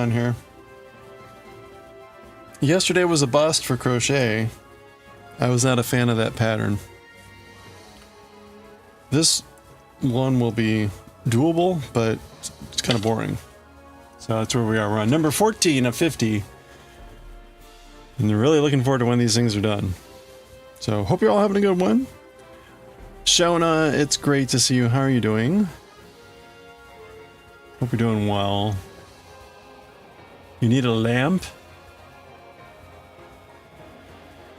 on here. Yesterday was a bust for crochet. I was not a fan of that pattern. This one will be doable, but it's kind of boring. So that's where we are. We're on number 14 of 50. And they're really looking forward to when these things are done. So hope you're all having a good one. Shona, it's great to see you. How are you doing? Hope you're doing well. You need a lamp?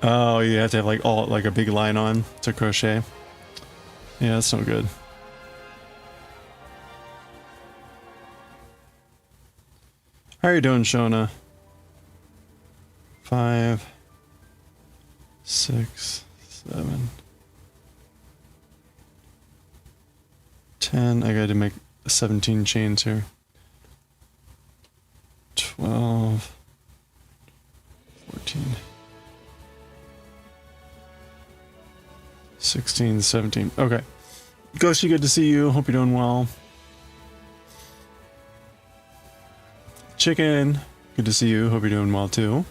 Oh, you have to have like a big line on to crochet. Yeah, that's no good. How are you doing, Shona? 5, 6, 7, 10. I got to make 17 chains here. 12, 14, 16, 17. Okay. Goshi, good to see you. Hope you're doing well. Chicken, good to see you. Hope you're doing well too.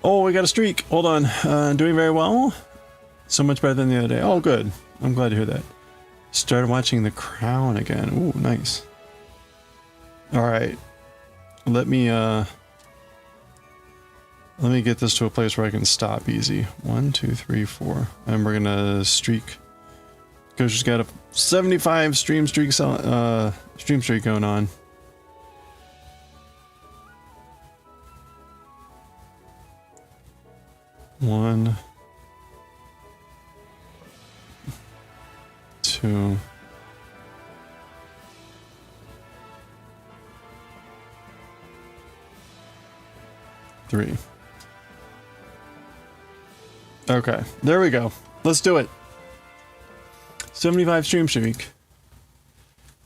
Oh, we got a streak. Hold on. Doing very well. So much better than the other day. Oh, good. I'm glad to hear that. Started watching The Crown again. Ooh, nice. All right. Let me get this to a place where I can stop easy. 1, 2, 3, 4. And we're gonna streak. Coach has got a 75 stream streak going on. One, 2, 3. Okay, there we go. Let's do it. 75 stream streak.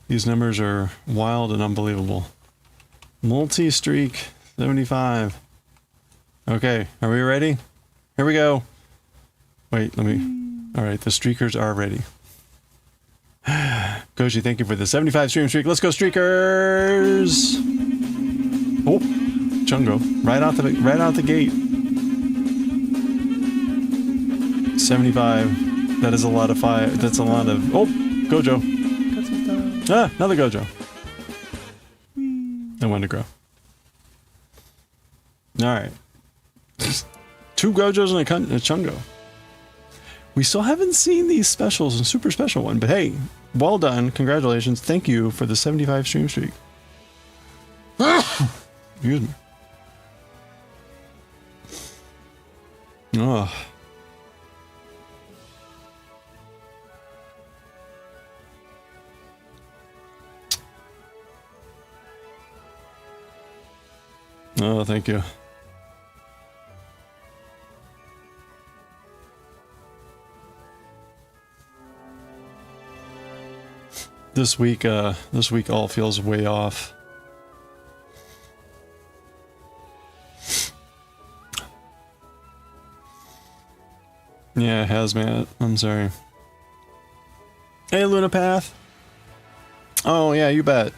These numbers are wild and unbelievable. Multi-streak 75. Okay, are we ready? Here we go. Wait, let me... Alright, the streakers are ready. Koji, thank you for the 75 stream streak. Let's go, streakers! Oh, Chungo. Right out the gate. 75. That is a lot of 5. That's a lot of... Oh, Gojo. Ah, another Gojo. I wanted to grow. Alright. 2 Gojos and a Chungo. We still haven't seen these specials and super special one, but hey, well done. Congratulations. Thank you for the 75 stream streak. Excuse me. Oh. Oh, thank you. This week all feels way off. Yeah, hazmat. I'm sorry. Hey, Lunapath. Oh, yeah, you bet.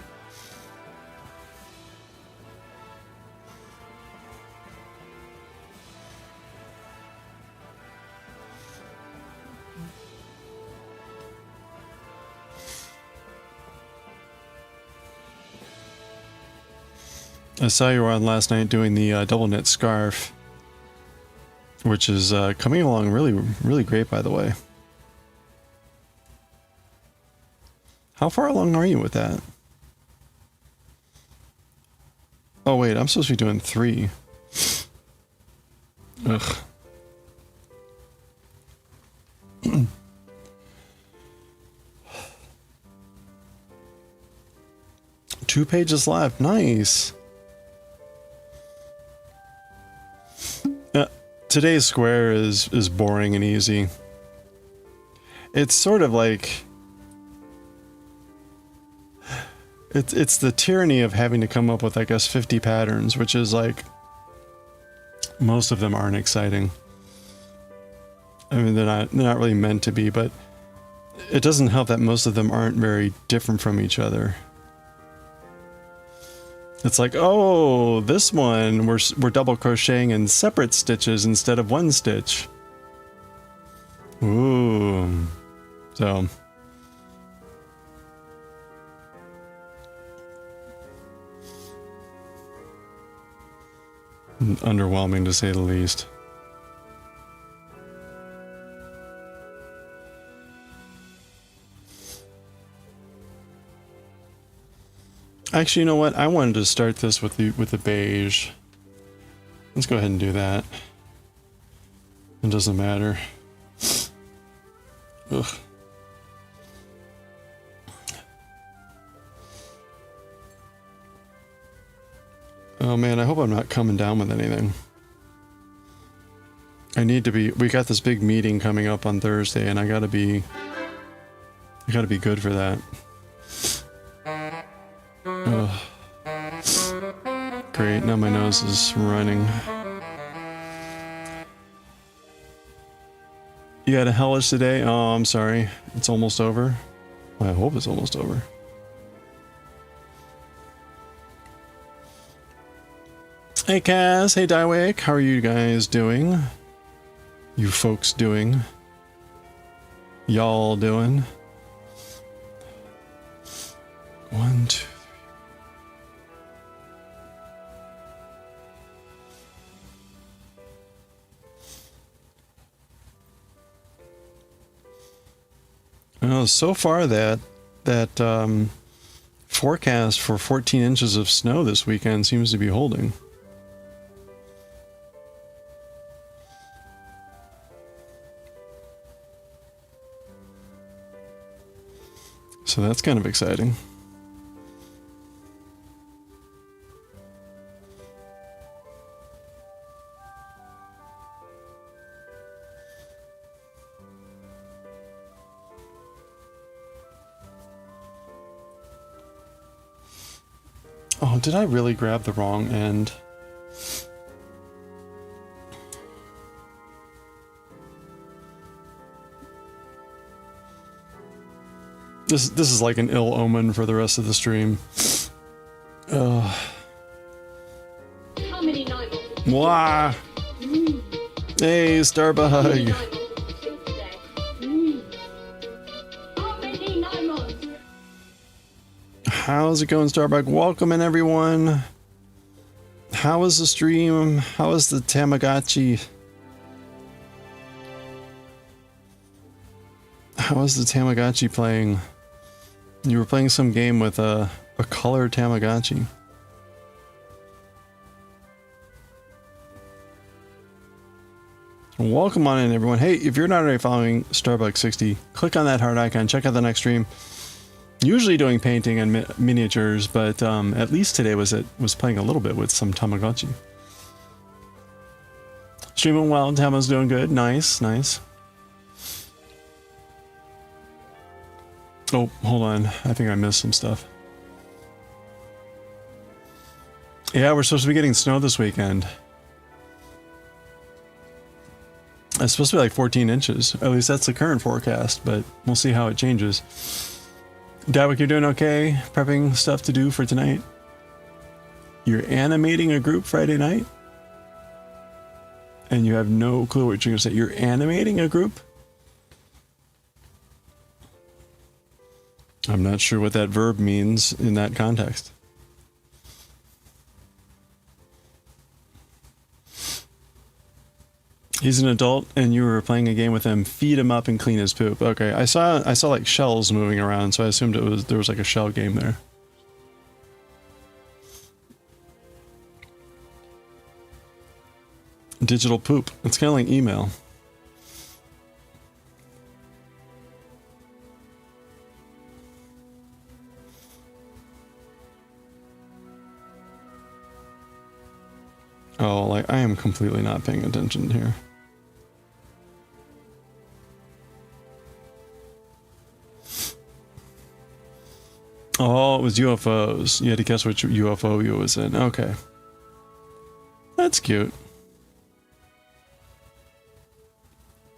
I saw you were on last night doing the double knit scarf, which is coming along really, really great, by the way. How far along are you with that? Oh wait, I'm supposed to be doing 3. Ugh. 2 pages left. Nice. Today's square is boring and easy. It's sort of like it's the tyranny of having to come up with, I guess, 50 patterns, which is like most of them aren't exciting. I mean, they're not really meant to be, but it doesn't help that most of them aren't very different from each other. It's like, oh, this one we're double crocheting in separate stitches instead of one stitch. Ooh. So underwhelming to say the least. Actually, you know what? I wanted to start this with the beige. Let's go ahead and do that. It doesn't matter. Ugh. Oh man, I hope I'm not coming down with anything. I need to be. We got this big meeting coming up on Thursday, and I gotta be good for that. Ugh. Great, now my nose is running. You got a hellish today? Oh, I'm sorry. It's almost over. Well, I hope it's almost over. Hey Cass, hey Daioh, how are you guys doing? You folks doing? Y'all doing? 1, 2, 3. Well, so far that forecast for 14 inches of snow this weekend seems to be holding. So that's kind of exciting. Oh, did I really grab the wrong end? This is like an ill omen for the rest of the stream. Ugh. How many nights? Mwah! Hey, Starbug! How's it going, Starbug? Welcome in, everyone. How was the stream? How was the Tamagotchi? How was the Tamagotchi playing? You were playing some game with a colored Tamagotchi. Welcome on in, everyone. Hey, if you're not already following Starbug60, click on that heart icon. Check out the next stream. Usually doing painting and miniatures, but at least today was playing a little bit with some Tamagotchi. Streaming well, Tama's doing good. Nice, nice. Oh, hold on. I think I missed some stuff. Yeah, we're supposed to be getting snow this weekend. It's supposed to be like 14 inches. At least that's the current forecast, but we'll see how it changes. Daioh, you're doing okay? Prepping stuff to do for tonight? You're animating a group Friday night? And you have no clue what you're going to say. You're animating a group? I'm not sure what that verb means in that context. He's an adult and you were playing a game with him. Feed him up and clean his poop. Okay, I saw like shells moving around, so I assumed there was like a shell game there. Digital poop. It's kind of like email. Oh, like I am completely not paying attention here. Oh, it was UFOs. You had to guess which UFO you was in. Okay. That's cute.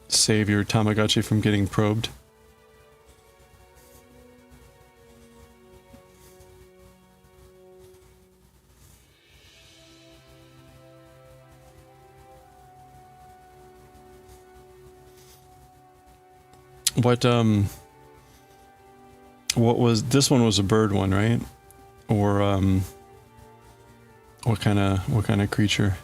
Save your Tamagotchi from getting probed. What was this one? Was a bird one, right? Or what kind of creature?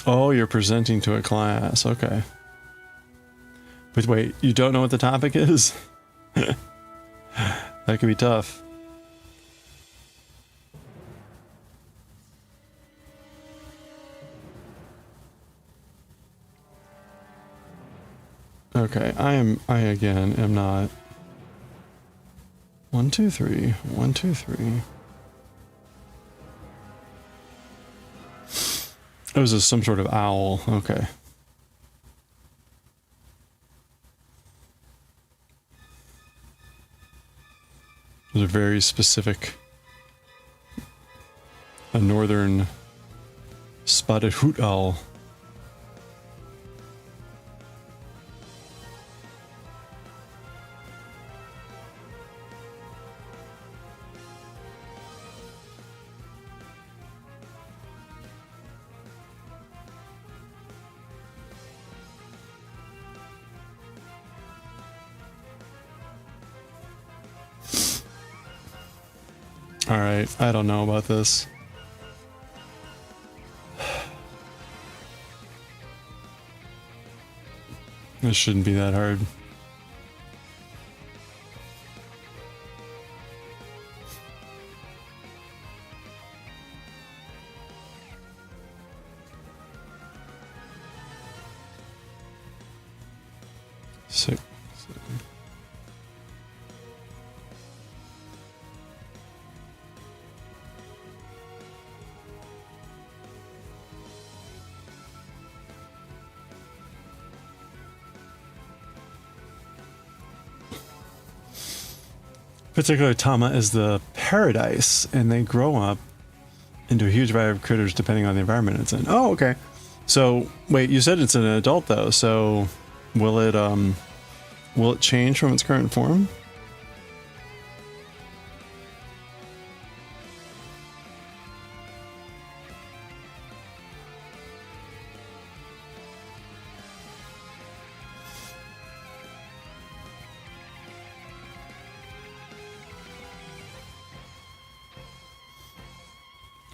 Oh, you're presenting to a class. Okay. But wait, you don't know what the topic is? That could be tough. Okay, I again am not. 1, 2, 3. 1, 2, 3. It was some sort of owl. Okay. Those are very specific. A northern spotted hoot owl. Alright, I don't know about this. This shouldn't be that hard. Six. Particular Tama is the paradise, and they grow up into a huge variety of critters depending on the environment it's in. Oh, okay. So, wait, you said it's an adult though, so will it change from its current form?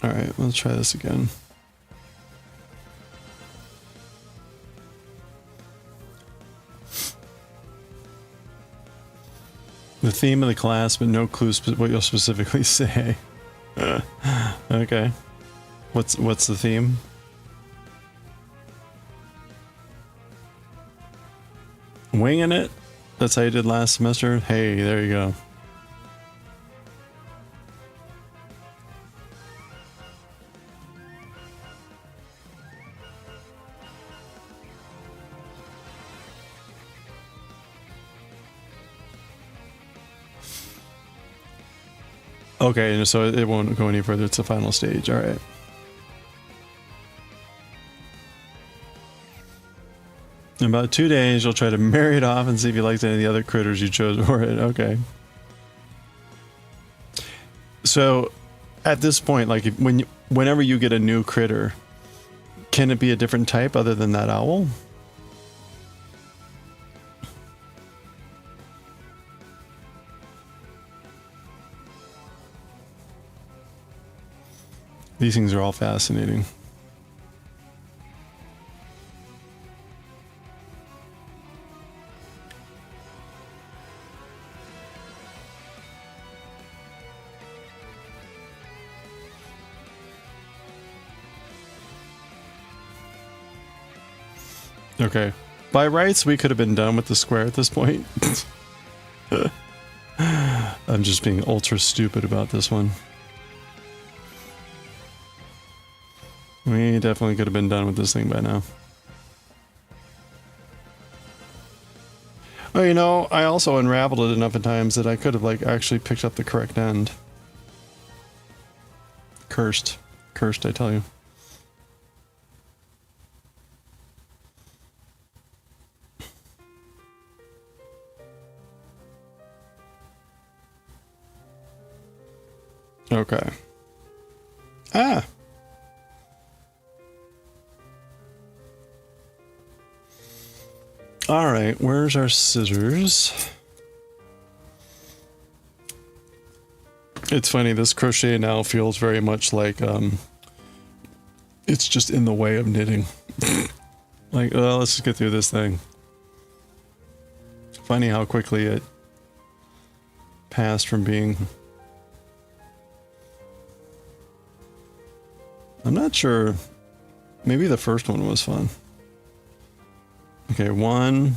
Alright, let's try this again. The theme of the class, but no clues what you'll specifically say. Okay. What's the theme? Winging it? That's how you did last semester? Hey, there you go. Okay, so it won't go any further. It's the final stage. All right. In about 2 days, you'll try to marry it off and see if you liked any of the other critters you chose for it. Okay. So, at this point, like whenever you get a new critter, can it be a different type other than that owl? These things are all fascinating. Okay. By rights, we could have been done with the square at this point. I'm just being ultra stupid about this one. We definitely could have been done with this thing by now. Oh, you know, I also unraveled it enough at times that I could have, like, actually picked up the correct end. Cursed. Cursed, I tell you. Okay. Ah! Alright, where's our scissors? It's funny, this crochet now feels very much like, it's just in the way of knitting. Like, oh, let's just get through this thing. Funny how quickly it passed from being... I'm not sure. Maybe the first one was fun. Okay, 1,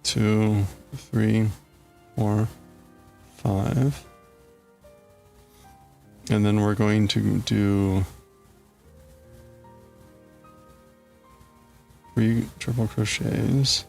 2, 3, 4, 5. And then we're going to do 3 triple crochets.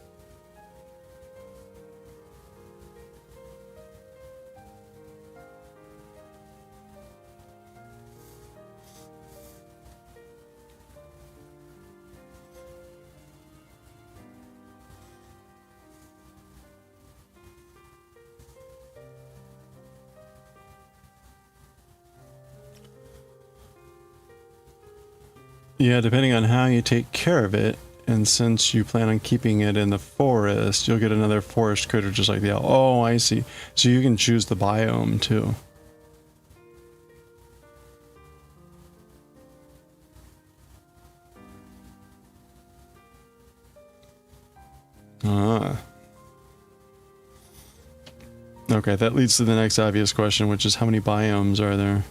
Yeah, depending on how you take care of it, and since you plan on keeping it in the forest, you'll get another forest critter just like the owl. Oh, I see. So you can choose the biome too. Ah. Okay, that leads to the next obvious question, which is how many biomes are there?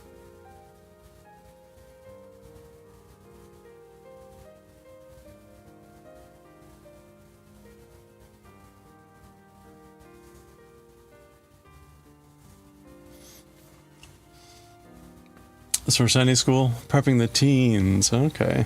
It's for Sunday school? Prepping the teens. Okay.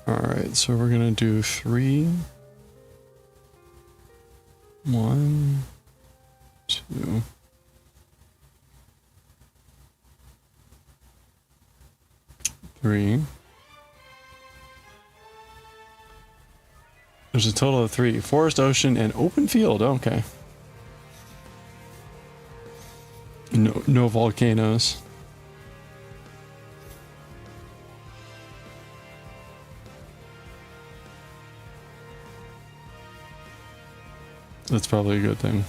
Alright, so we're gonna do 3. 1, 2. Three. There's a total of 3. Forest, ocean, and open field. Okay. No volcanoes. That's probably a good thing.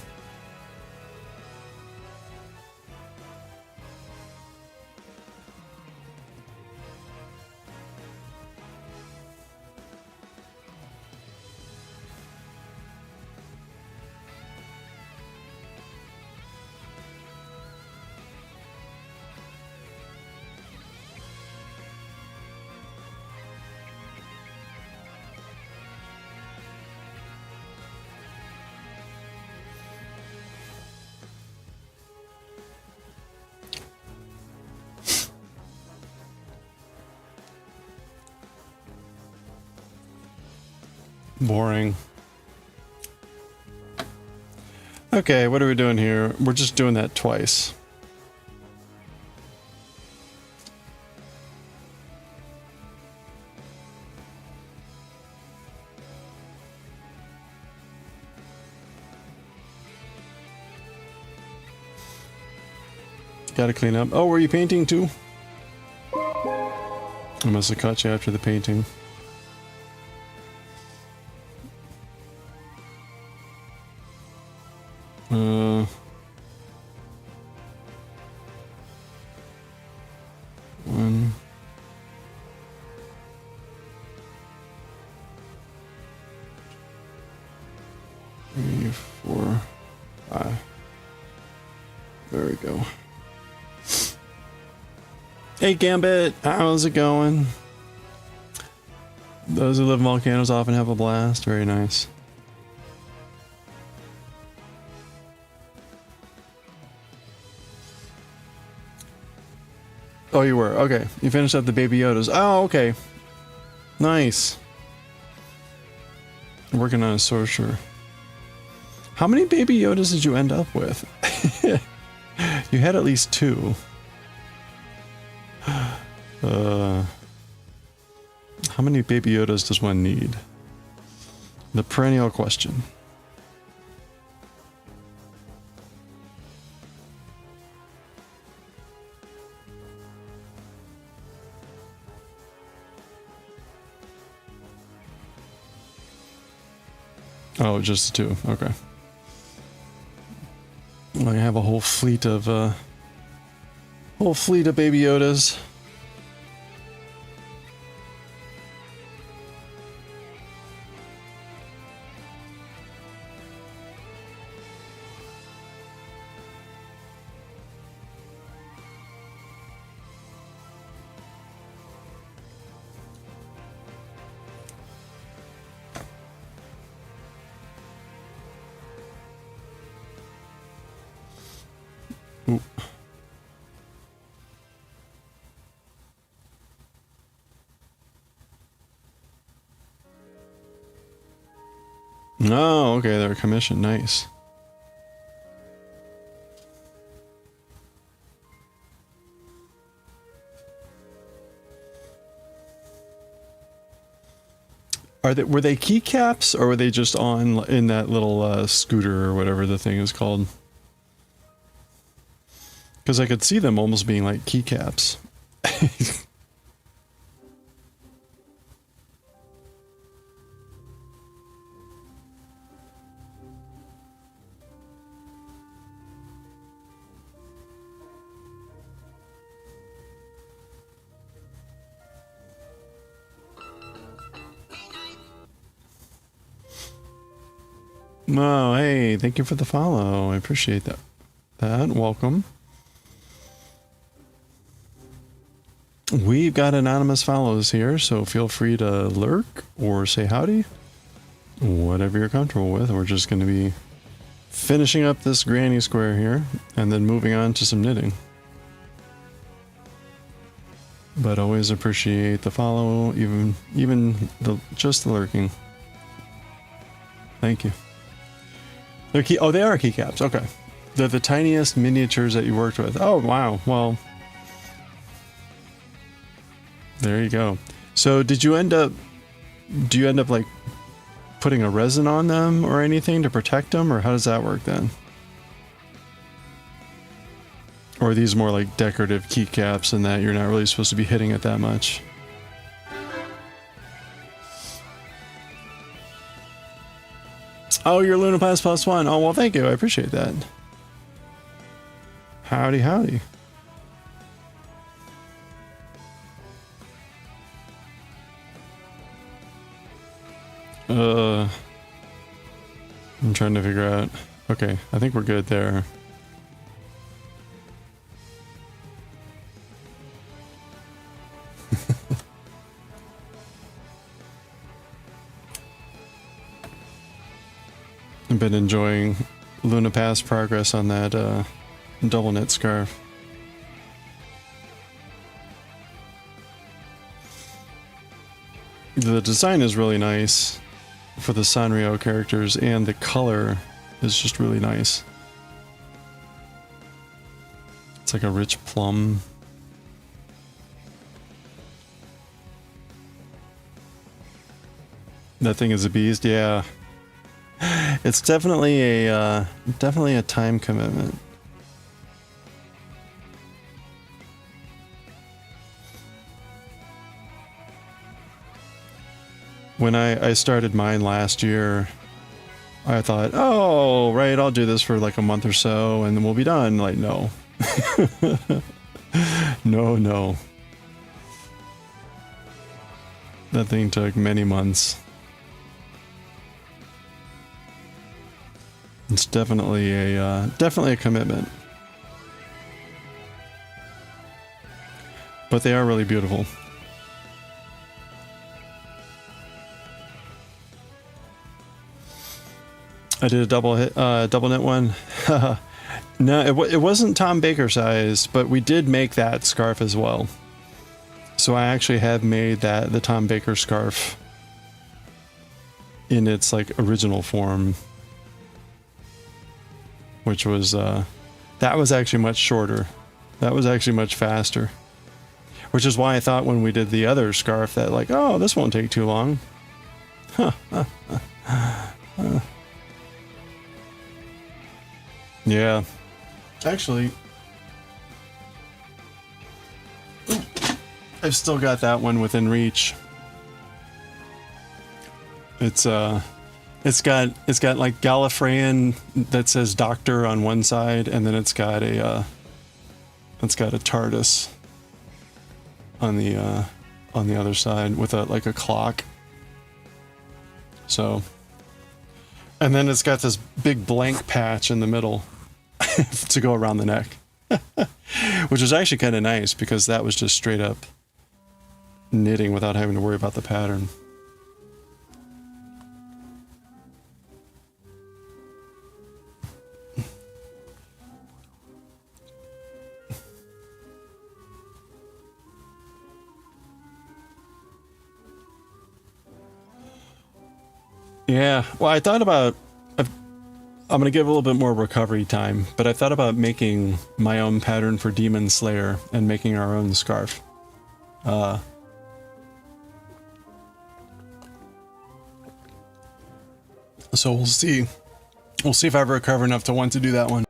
Boring. Okay, what are we doing here? We're just doing that twice. Gotta clean up. Oh, were you painting too? I must have caught you after the painting. One. Three, 4, 5. There we go. Hey Gambit, how's it going? Those who live in volcanoes often have a blast. Very nice. Oh, you were. Okay. You finished up the Baby Yodas. Oh, okay. Nice. Working on a sorcerer. How many Baby Yodas did you end up with? You had at least 2. How many Baby Yodas does one need? The perennial question. Oh, just 2. Okay. I have a whole fleet of Baby Yodas. Ooh. Oh, okay, they're commissioned. Nice. Were they keycaps or were they just on in that little scooter or whatever the thing is called? Because I could see them almost being like keycaps. Oh, hey, thank you for the follow. I appreciate that. Welcome. We've got anonymous follows here, so feel free to lurk or say howdy. Whatever you're comfortable with. We're just going to be finishing up this granny square here and then moving on to some knitting. But always appreciate the follow, even just the lurking. Thank you. They are keycaps. Okay. They're the tiniest miniatures that you worked with. Oh, wow. Well, there you go. So do you end up like putting a resin on them or anything to protect them, or how does that work then? Or are these more like decorative keycaps and that you're not really supposed to be hitting it that much? Oh, you're Luna Pass +1. Oh, well, thank you. I appreciate that. Howdy, howdy. I'm trying to figure out. Okay, I think we're good there. I've been enjoying Luna Pass progress on that double knit scarf. The design is really nice for the Sanrio characters, and the color is just really nice. It's like a rich plum. That thing is a beast, yeah. It's definitely a time commitment. When I started mine last year, I thought, oh, right, I'll do this for like a month or so and then we'll be done. Like, no. No. That thing took many months. It's definitely a commitment. But they are really beautiful. I did a double knit one. No, it wasn't Tom Baker size, but we did make that scarf as well. So I actually have made the Tom Baker scarf in its like original form, which was that was actually much shorter. That was actually much faster, which is why I thought when we did the other scarf that like, oh, this won't take too long. Yeah, actually, I've still got that one within reach. It's got like Gallifreyan that says doctor on one side, and then it's got a TARDIS on the other side with like a clock. So, and then it's got this big blank patch in the middle to go around the neck, which was actually kind of nice because that was just straight up knitting without having to worry about the pattern. Yeah, well, I thought about, I'm going to give a little bit more recovery time, but I thought about making my own pattern for Demon Slayer and making our own scarf. So we'll see. We'll see if I ever recover enough to want to do that one.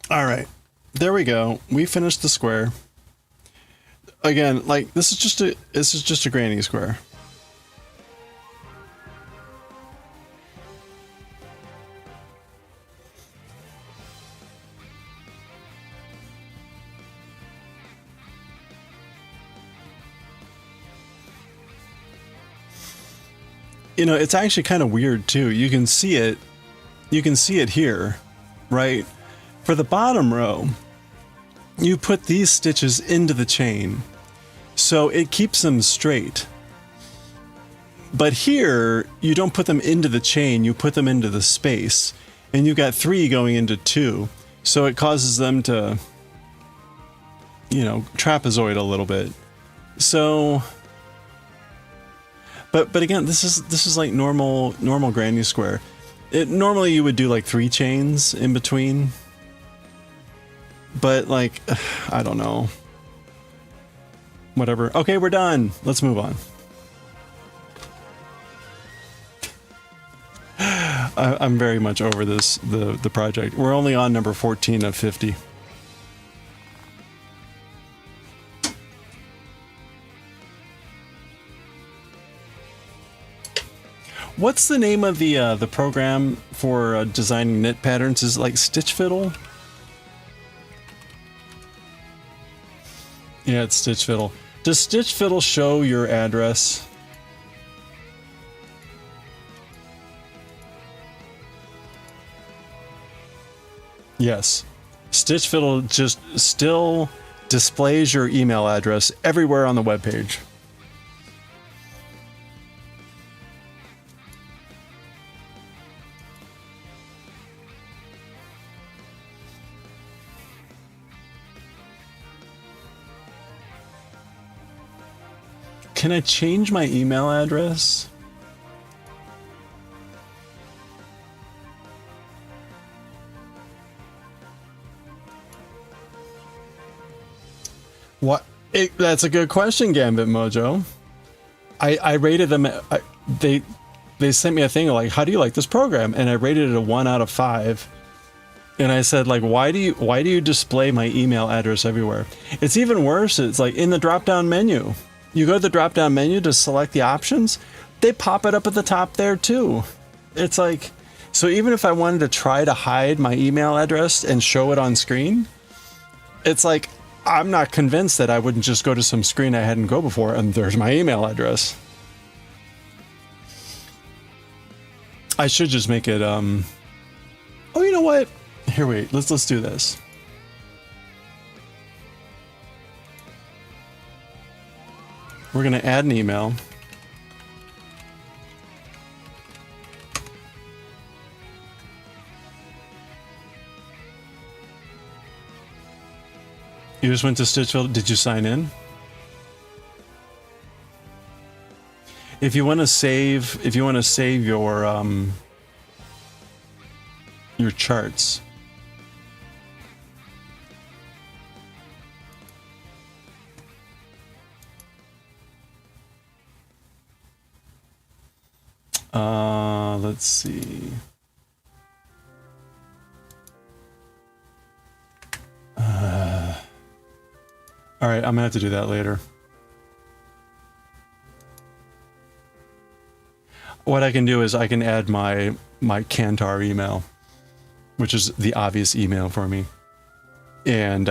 All right, there we go. We finished the square. Again, like this is just a granny square. You know, it's actually kind of weird too. You can see it here, right? For the bottom row, you put these stitches into the chain, so it keeps them straight. But here, you don't put them into the chain, you put them into the space. And you've got 3 going into 2, so it causes them to, you know, trapezoid a little bit. So, but again, this is like normal granny square. Normally you would do like 3 chains in between. But like, I don't know. Whatever. Okay, we're done. Let's move on. I'm very much over the project. We're only on number 14 of 50. What's the name of the program for designing knit patterns? Is it like Stitch Fiddle? Yeah, it's Stitch Fiddle. Does Stitch Fiddle show your address? Yes. Stitch Fiddle just still displays your email address everywhere on the webpage. Can I change my email address? What? That's a good question, Gambit Mojo. I rated them. They sent me a thing like, how do you like this program? And I rated it a 1 out of 5. And I said, like, why do you display my email address everywhere? It's even worse. It's like in the drop-down menu. You go to the drop-down menu to select the options. They pop it up at the top there too. It's like, so even if I wanted to try to hide my email address and show it on screen, it's like, I'm not convinced that I wouldn't just go to some screen I hadn't go before and there's my email address. I should just make it, oh, you know what? Here, wait, let's do this. We're gonna add an email. You just went to Stitchville. Did you sign in? If you want to save, your charts. Let's see. All right, I'm gonna have to do that later. What I can do is I can add my Kantar email, which is the obvious email for me, and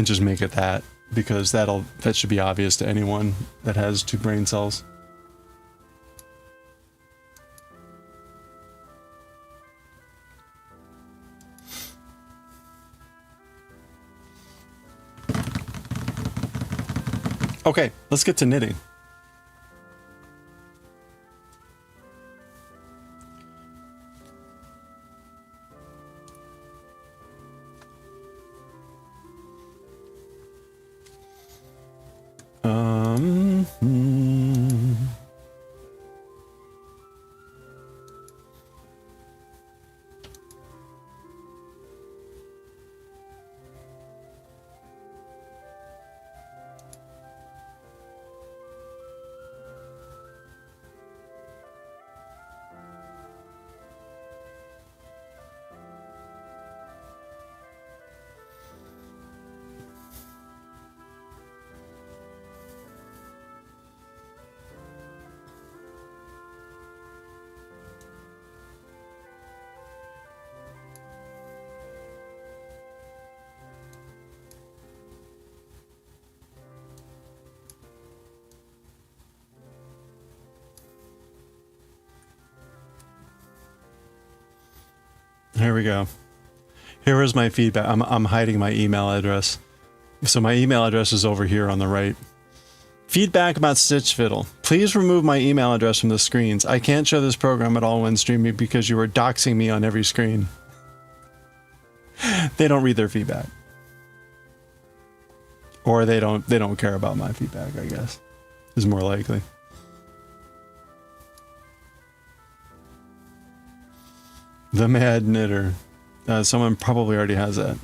just make it that, because that should be obvious to anyone that has 2 brain cells. Okay, let's get to knitting. Here we go. Here is my feedback. I'm hiding my email address. So my email address is over here on the right. Feedback about Stitch Fiddle. Please remove my email address from the screens. I can't show this program at all when streaming because you are doxing me on every screen. They don't read their feedback. Or they don't care about my feedback, I guess. Is more likely. The Mad Knitter. Someone probably already has that.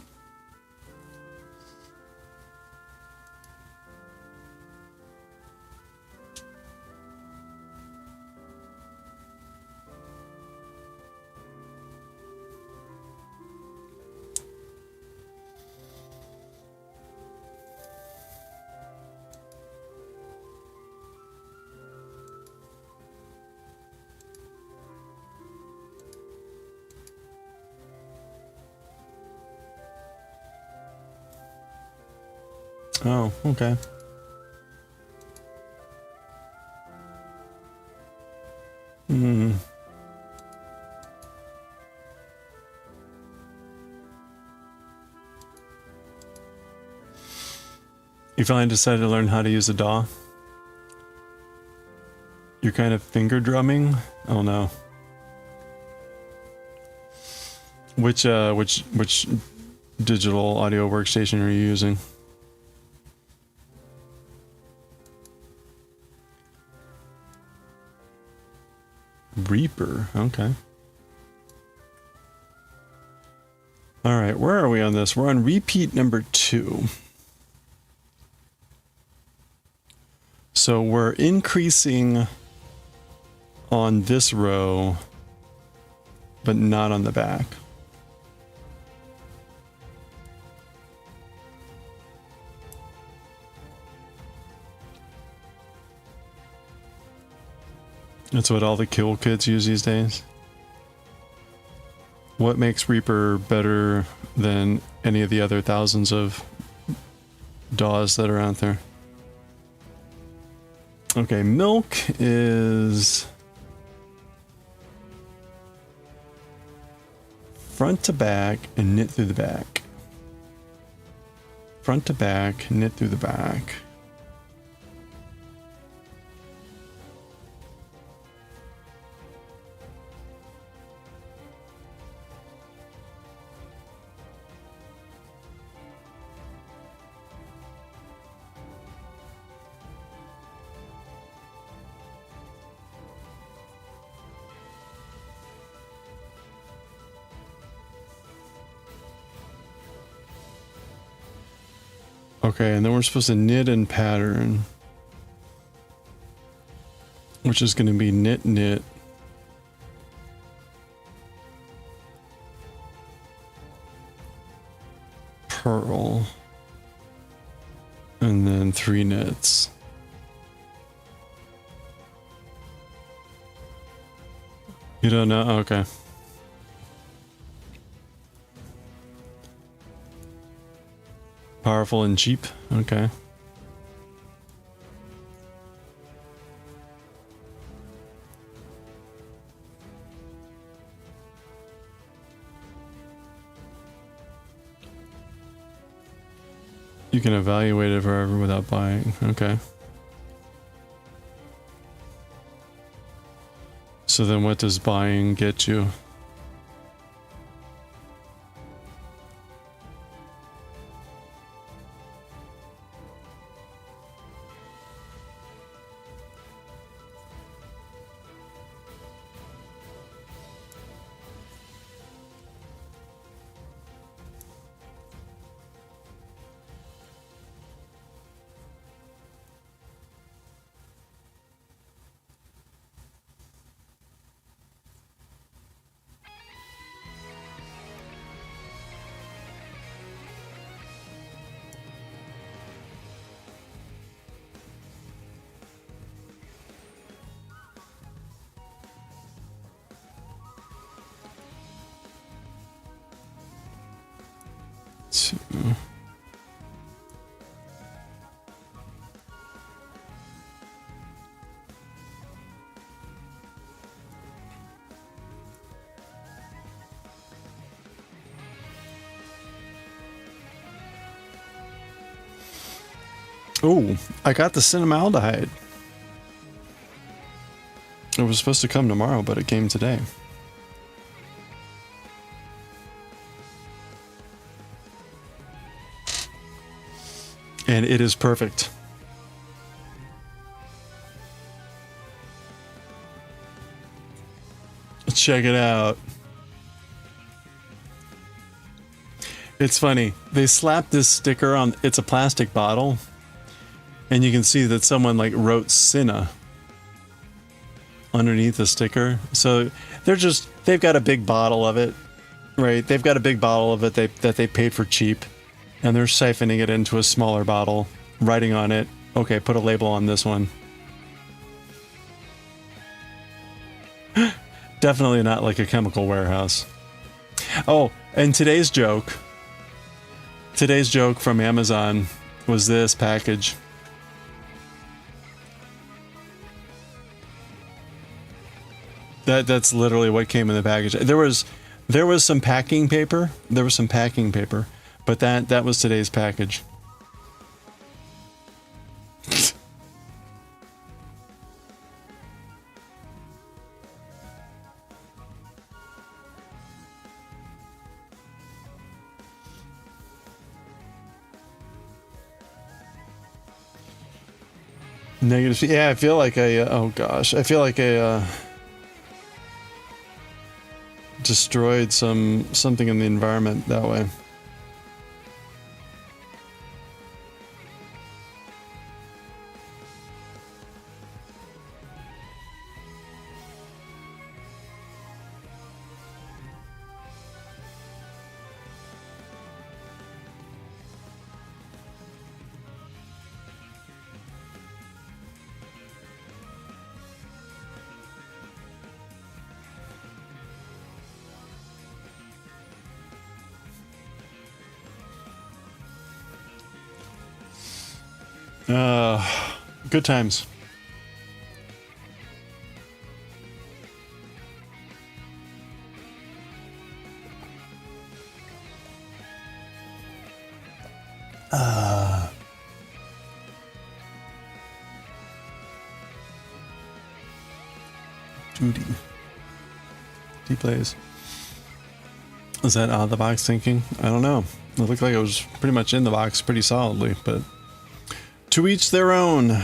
Oh, okay. Hmm. You finally decided to learn how to use a DAW? You're kind of finger drumming? Oh no. Which digital audio workstation are you using? Reaper, okay. All right, where are we on this? We're on repeat number 2. So we're increasing on this row, but not on the back. That's what all the cool kids use these days. What makes Reaper better than any of the other thousands of DAWs that are out there? Okay, milk is front to back and knit through the back. Front to back, knit through the back. Okay, and then we're supposed to knit and pattern, which is going to be knit, knit. Purl. And then 3 knits. You don't know? Okay. Powerful and cheap? Okay. You can evaluate it forever without buying. Okay. So then what does buying get you? Oh, I got the cinnamaldehyde. It was supposed to come tomorrow, but it came today. And it is perfect. Check it out. It's funny. They slapped this sticker on, it's a plastic bottle. And you can see that someone like wrote Cinna underneath the sticker. So they've got a big bottle of it, right? They've got a big bottle of it that they paid for cheap. And they're siphoning it into a smaller bottle, writing on it, okay, put a label on this one. Definitely not like a chemical warehouse. Oh, and today's joke from Amazon was this package. That's literally what came in the package. There was some packing paper. But that was today's package. Negative. Yeah, I feel like oh gosh, I feel like I destroyed something in the environment that way. Good times. Duty. D-plays. Is that out of the box thinking? I don't know. It looked like it was pretty much in the box pretty solidly, but to each their own.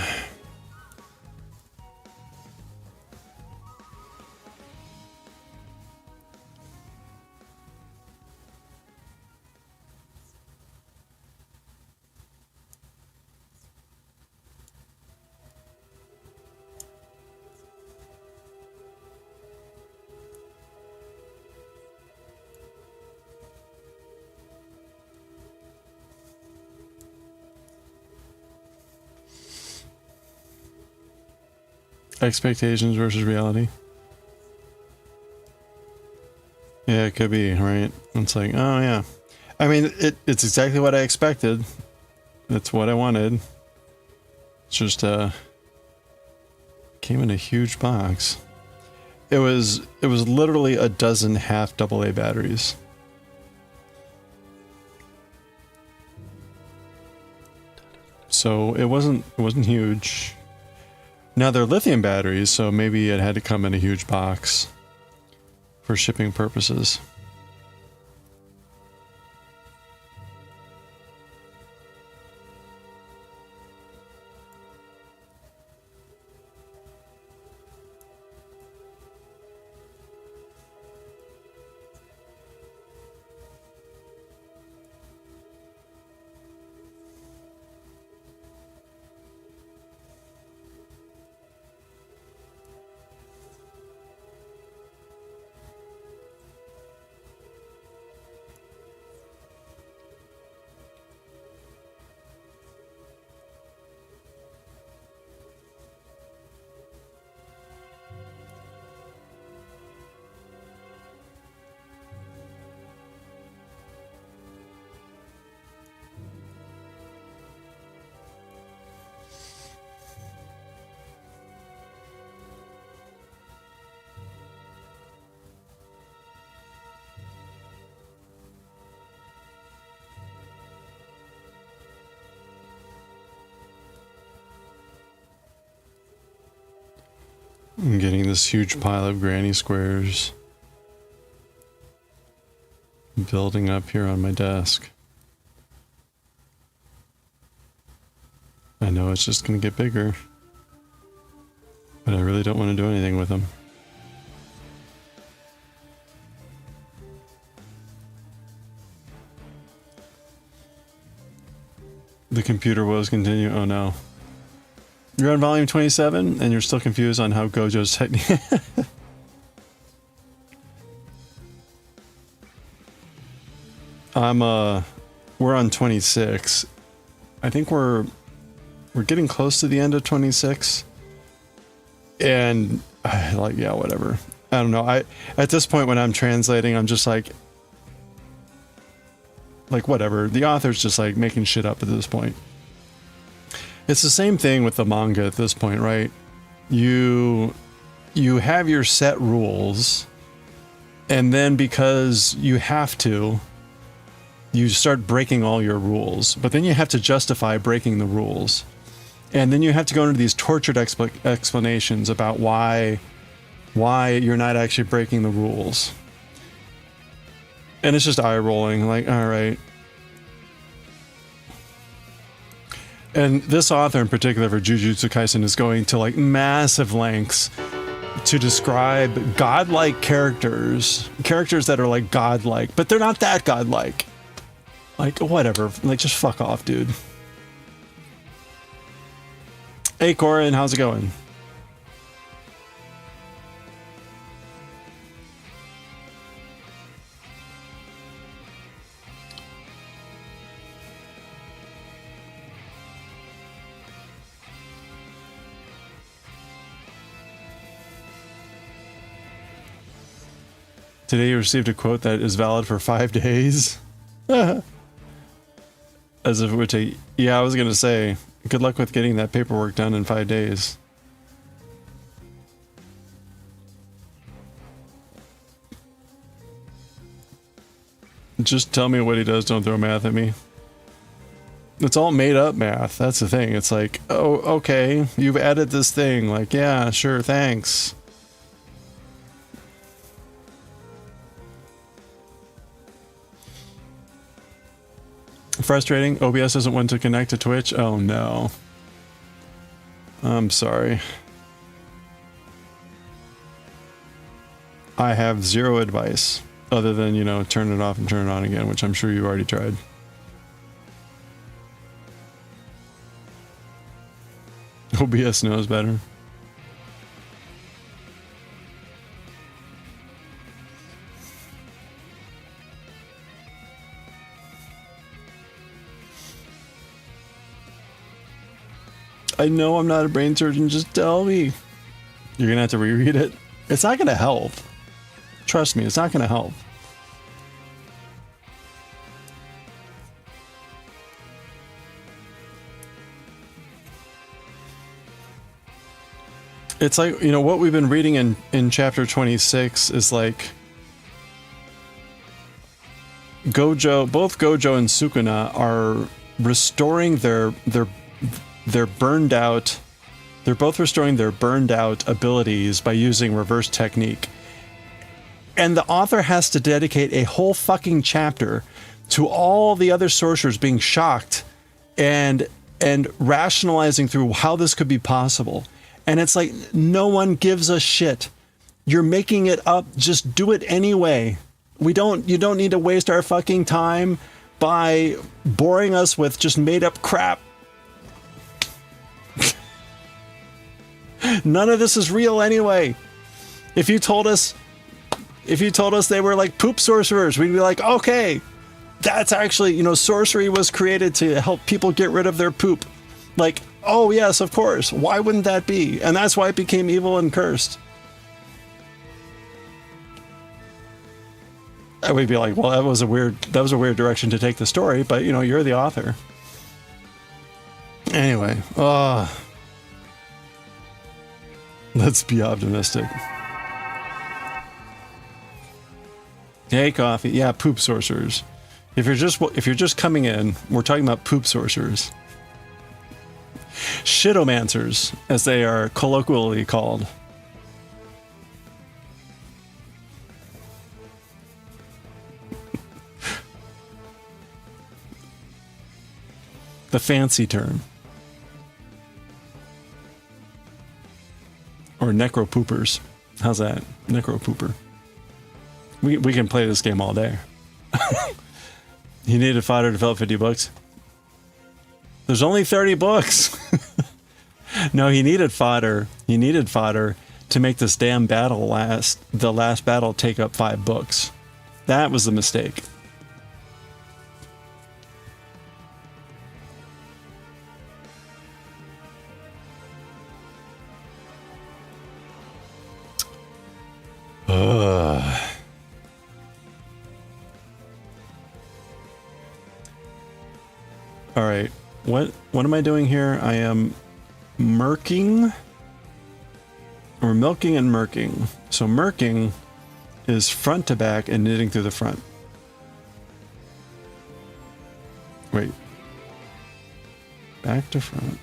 expectations versus reality. Yeah, it could be, right? It's like, oh yeah. I mean, it's exactly what I expected. That's what I wanted. It's just, came in a huge box. It was literally a dozen half AA batteries. So it wasn't huge. Now they're lithium batteries, so maybe it had to come in a huge box for shipping purposes. I'm getting this huge pile of granny squares building up here on my desk. I know it's just going to get bigger, but I really don't want to do anything with them. The computer woes continue. Oh no. You're on volume 27 and you're still confused on how Gojo's technique. We're on 26. I think we're getting close to the end of 26. And like, yeah, whatever. I don't know. At this point when I'm translating, I'm just like whatever. The author's just like making shit up at this point. It's the same thing with the manga at this point, right? You have your set rules, and then because you have to, you start breaking all your rules. But then you have to justify breaking the rules. And then you have to go into these tortured explanations about why you're not actually breaking the rules. And it's just eye-rolling, like, all right. And this author in particular for Jujutsu Kaisen is going to like massive lengths to describe godlike characters that are like godlike, but they're not that godlike. Like, whatever. Like, just fuck off, dude. Hey, Corin, how's it going? Today you received a quote that is valid for 5 days. As if it would take... Yeah, I was going to say, good luck with getting that paperwork done in 5 days. Just tell me what he does, don't throw math at me. It's all made up math, that's the thing. It's like, oh, okay, you've added this thing. Like, yeah, sure, thanks. Frustrating. OBS doesn't want to connect to Twitch. Oh no. I'm sorry. I have zero advice other than, you know, turn it off and turn it on again, which I'm sure you've already tried. OBS knows better. I know I'm not a brain surgeon, just tell me. You're gonna have to reread it. It's not gonna help. Trust me, it's not gonna help. It's like, you know, what we've been reading in chapter 26 is like Gojo, both Gojo and Sukuna are restoring their burned out, they're both restoring their burned out abilities by using reverse technique. And the author has to dedicate a whole fucking chapter to all the other sorcerers being shocked and rationalizing through how this could be possible. And it's like, no one gives a shit. You're making it up. Just do it anyway. You don't need to waste our fucking time by boring us with just made up crap. None of this is real anyway. If you told us they were like poop sorcerers, we'd be like, okay, that's actually, you know, sorcery was created to help people get rid of their poop. Like, oh yes, of course. Why wouldn't that be? And that's why it became evil and cursed. I would be like, well, that was a weird direction to take the story, but you know, you're the author. Anyway, let's be optimistic. Hey, coffee. Yeah, poop sorcerers. If you're just coming in, we're talking about poop sorcerers. Shitomancers, as they are colloquially called. The fancy term. Or necropoopers. How's that? Necropooper. We can play this game all day. He needed fodder to develop 50 books. There's only 30 books. No, he needed fodder. He needed fodder to make this damn battle last. The last battle take up 5 books. That was the mistake. All right. What am I doing here? I am murking or milking and murking. So murking is front to back and knitting through the front. Wait. Back to front.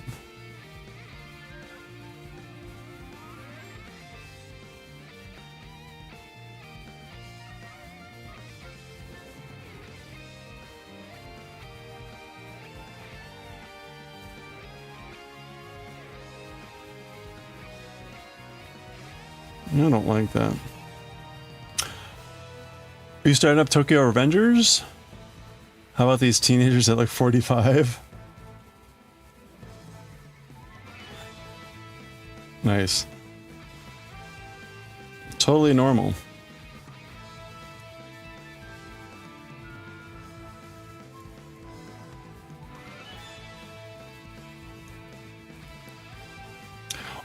I don't like that. Are you starting up Tokyo Revengers? How about these teenagers at like 45? Nice. Totally normal.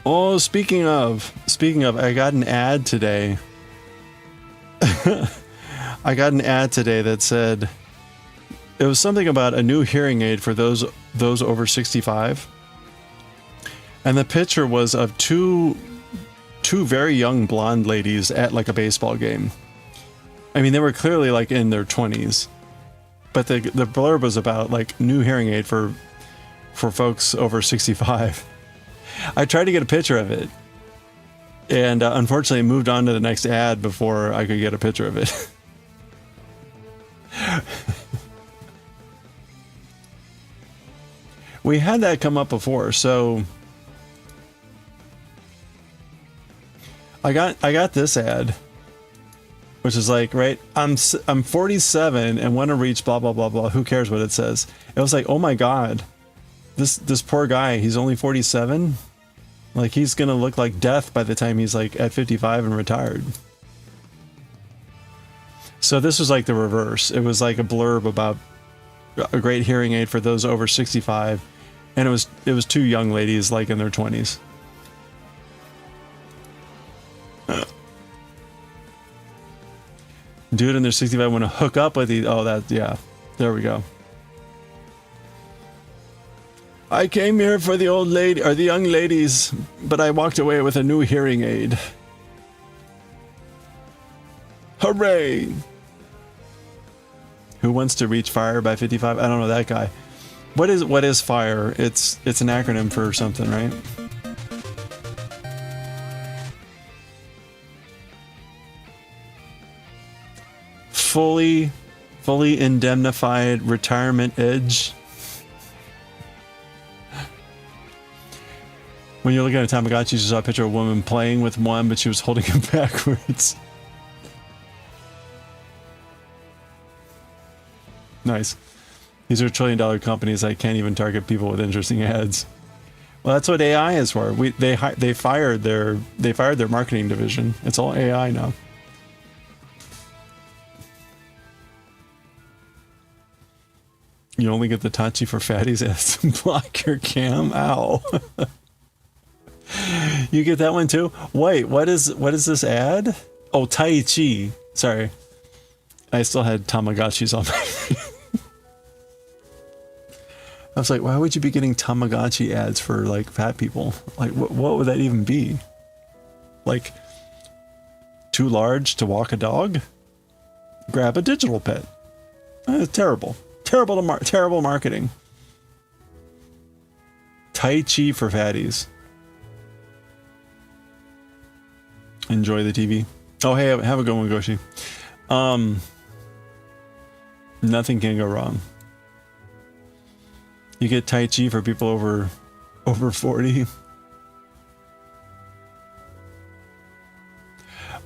Oh, speaking of, I got an ad today. I got an ad today that said it was something about a new hearing aid for those over 65. And the picture was of two very young blonde ladies at like a baseball game. I mean, they were clearly like in their 20s. But the blurb was about like new hearing aid for folks over 65. I tried to get a picture of it, and unfortunately moved on to the next ad before I could get a picture of it. We had that come up before, so I got this ad, which is like, right, I'm 47 and want to reach blah blah blah blah. Who cares what it says? It was like, oh my god. This poor guy, he's only 47. Like, he's gonna look like death by the time he's like at 55 and retired. So this was like the reverse. It was like a blurb about a great hearing aid for those over 65, and it was two young ladies like in their 20s. Dude in their 65 want to hook up with these. Oh, that, yeah. There we go. I came here for the old lady, or the young ladies, but I walked away with a new hearing aid. Hooray! Who wants to reach fire by 55? I don't know that guy. What is fire? It's an acronym for something, right? Fully indemnified retirement age. When you're looking at Tamagotchi, you saw a picture of a woman playing with one, but she was holding him backwards. Nice. These are trillion-dollar companies that can't even target people with interesting ads. Well, that's what AI is for. They fired their marketing division. It's all AI now. You only get the Tachi for fatties ads to block your cam. Ow. You get that one too? Wait, what is this ad? Oh, Tai Chi. Sorry. I still had Tamagotchis on my I was like, why would you be getting Tamagotchi ads for like fat people? Like what would that even be? Like too large to walk a dog? Grab a digital pet. Terrible. Terrible marketing. Tai Chi for fatties. Enjoy the TV. Oh, hey, have a good one, Goshi. Nothing can go wrong. You get Tai Chi for people over 40.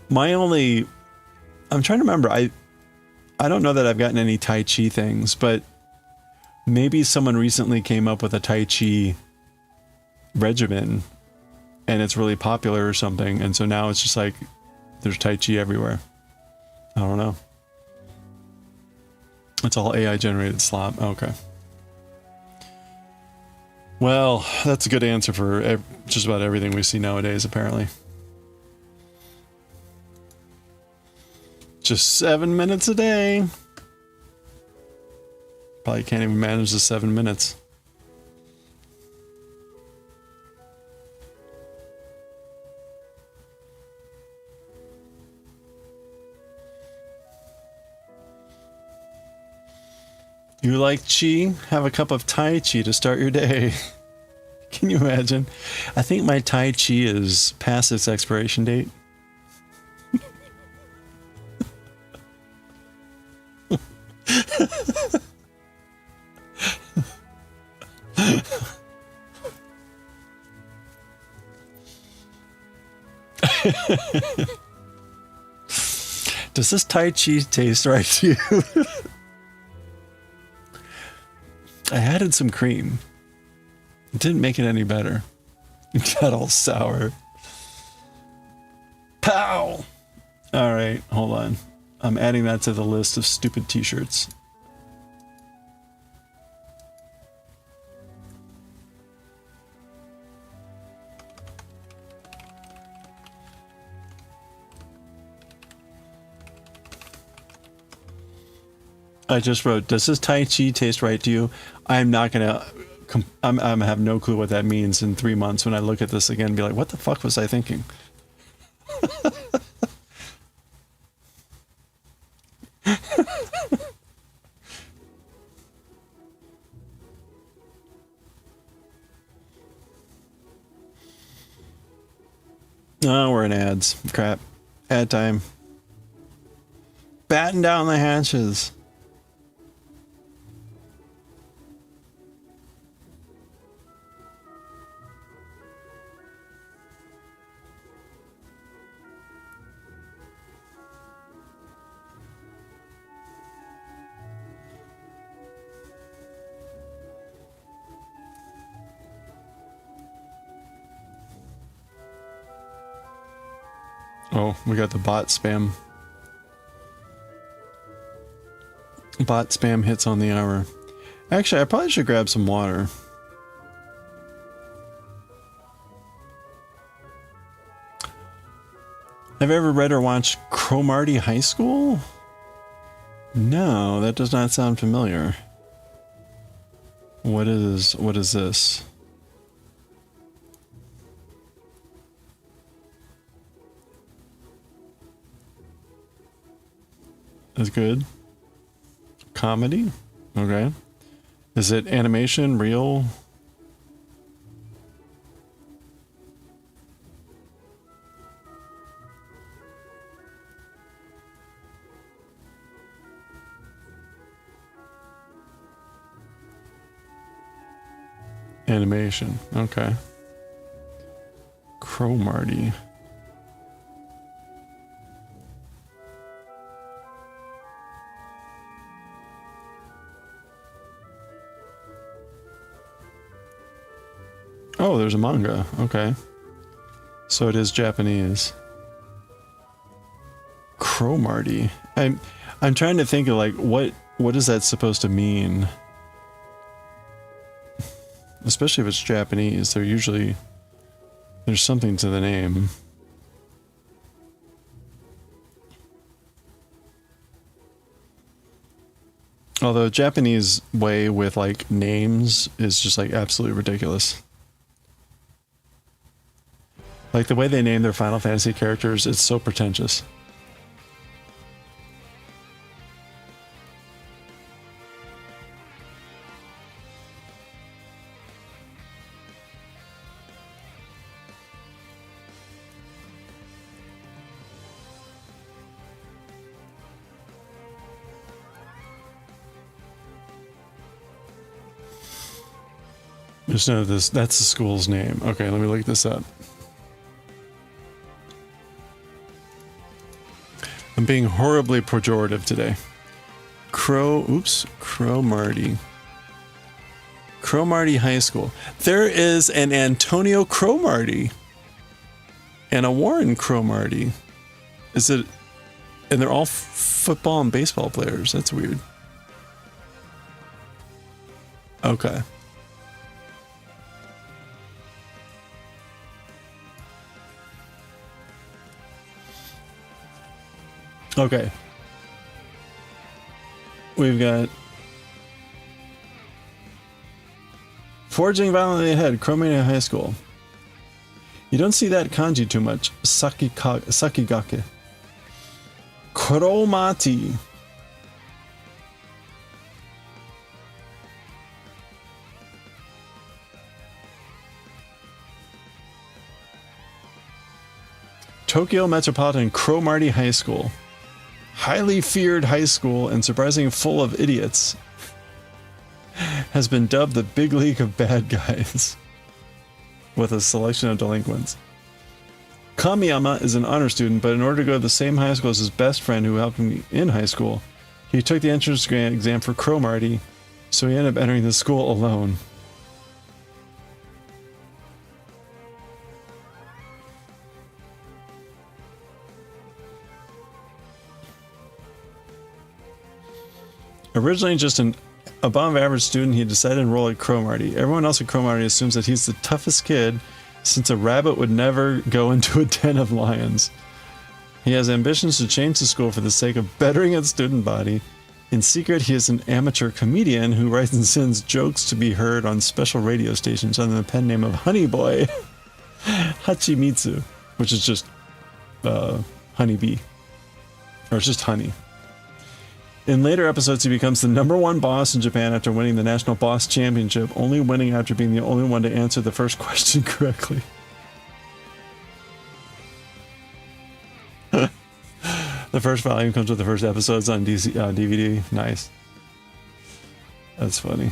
I'm trying to remember. I don't know that I've gotten any Tai Chi things, but maybe someone recently came up with a Tai Chi regimen and it's really popular or something, and so now it's just like there's Tai Chi everywhere. I don't know. It's all AI generated slop. Okay. Well, that's a good answer for just about everything we see nowadays, apparently. Just 7 minutes a day. Probably can't even manage the 7 minutes. You like chi? Have a cup of Tai Chi to start your day. Can you imagine? I think my Tai Chi is past its expiration date. Does this Tai Chi taste right to you? I added some cream. It didn't make it any better. It got all sour. Pow! Alright, hold on. I'm adding that to the list of stupid t-shirts. I just wrote, does this Tai Chi taste right to you? I'm not gonna, I have no clue what that means in 3 months when I look at this again and be like, what the fuck was I thinking? Oh, we're in ads. Crap. Ad time. Batten down the hatches. Oh, we got the bot spam. Bot spam hits on the hour. Actually, I probably should grab some water. Have you ever read or watched Cromartie High School? No, that does not sound familiar. What is this? That's good. Comedy? Okay. Is it animation, real? Animation. Okay. Cromarty. Oh, there's a manga. Okay. So it is Japanese. Cromarty. I'm trying to think of like what is that supposed to mean? Especially if it's Japanese, they're usually there's something to the name. Although Japanese way with like names is just like absolutely ridiculous. Like the way they name their Final Fantasy characters, it's so pretentious. Just know this, that's the school's name. Okay, let me look this up. I'm being horribly pejorative today. Cromarty. Cromarty High School. There is an Antonio Cromarty and a Warren Cromarty. Is it? And they're all football and baseball players. That's weird. Okay. Okay. We've got forging violently ahead, Cromarty High School. You don't see that kanji too much. Sakigake. Kromati. Tokyo Metropolitan Cromarty High School. Highly feared high school and surprisingly full of idiots, has been dubbed the big league of bad guys with a selection of delinquents. Kamiyama is an honor student, but in order to go to the same high school as his best friend who helped him in high school, he took the entrance exam for Cromarty, so he ended up entering the school alone. Originally just an above average student, he decided to enroll at Cromarty. Everyone else at Cromarty assumes that he's the toughest kid, since a rabbit would never go into a den of lions. He has ambitions to change the school for the sake of bettering its student body. In secret, he is an amateur comedian who writes and sends jokes to be heard on special radio stations under the pen name of Honey Boy Hachimitsu, which is just honeybee, or it's just honey. In later episodes, he becomes the #1 boss in Japan after winning the National Boss Championship, only winning after being the only one to answer the first question correctly. The first volume comes with the first episodes on DVD. Nice. That's funny.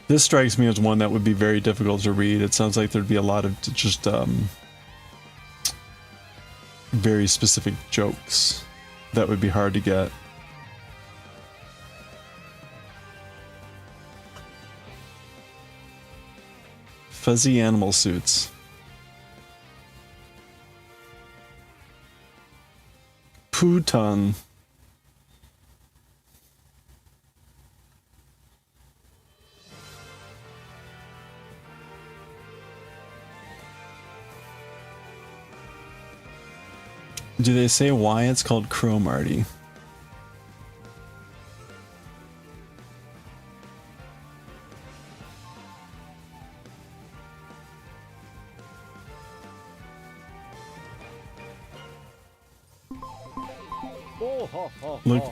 This strikes me as one that would be very difficult to read. It sounds like there'd be a lot of just very specific jokes that would be hard to get. Fuzzy animal suits. Puton. Do they say why it's called Cromarty?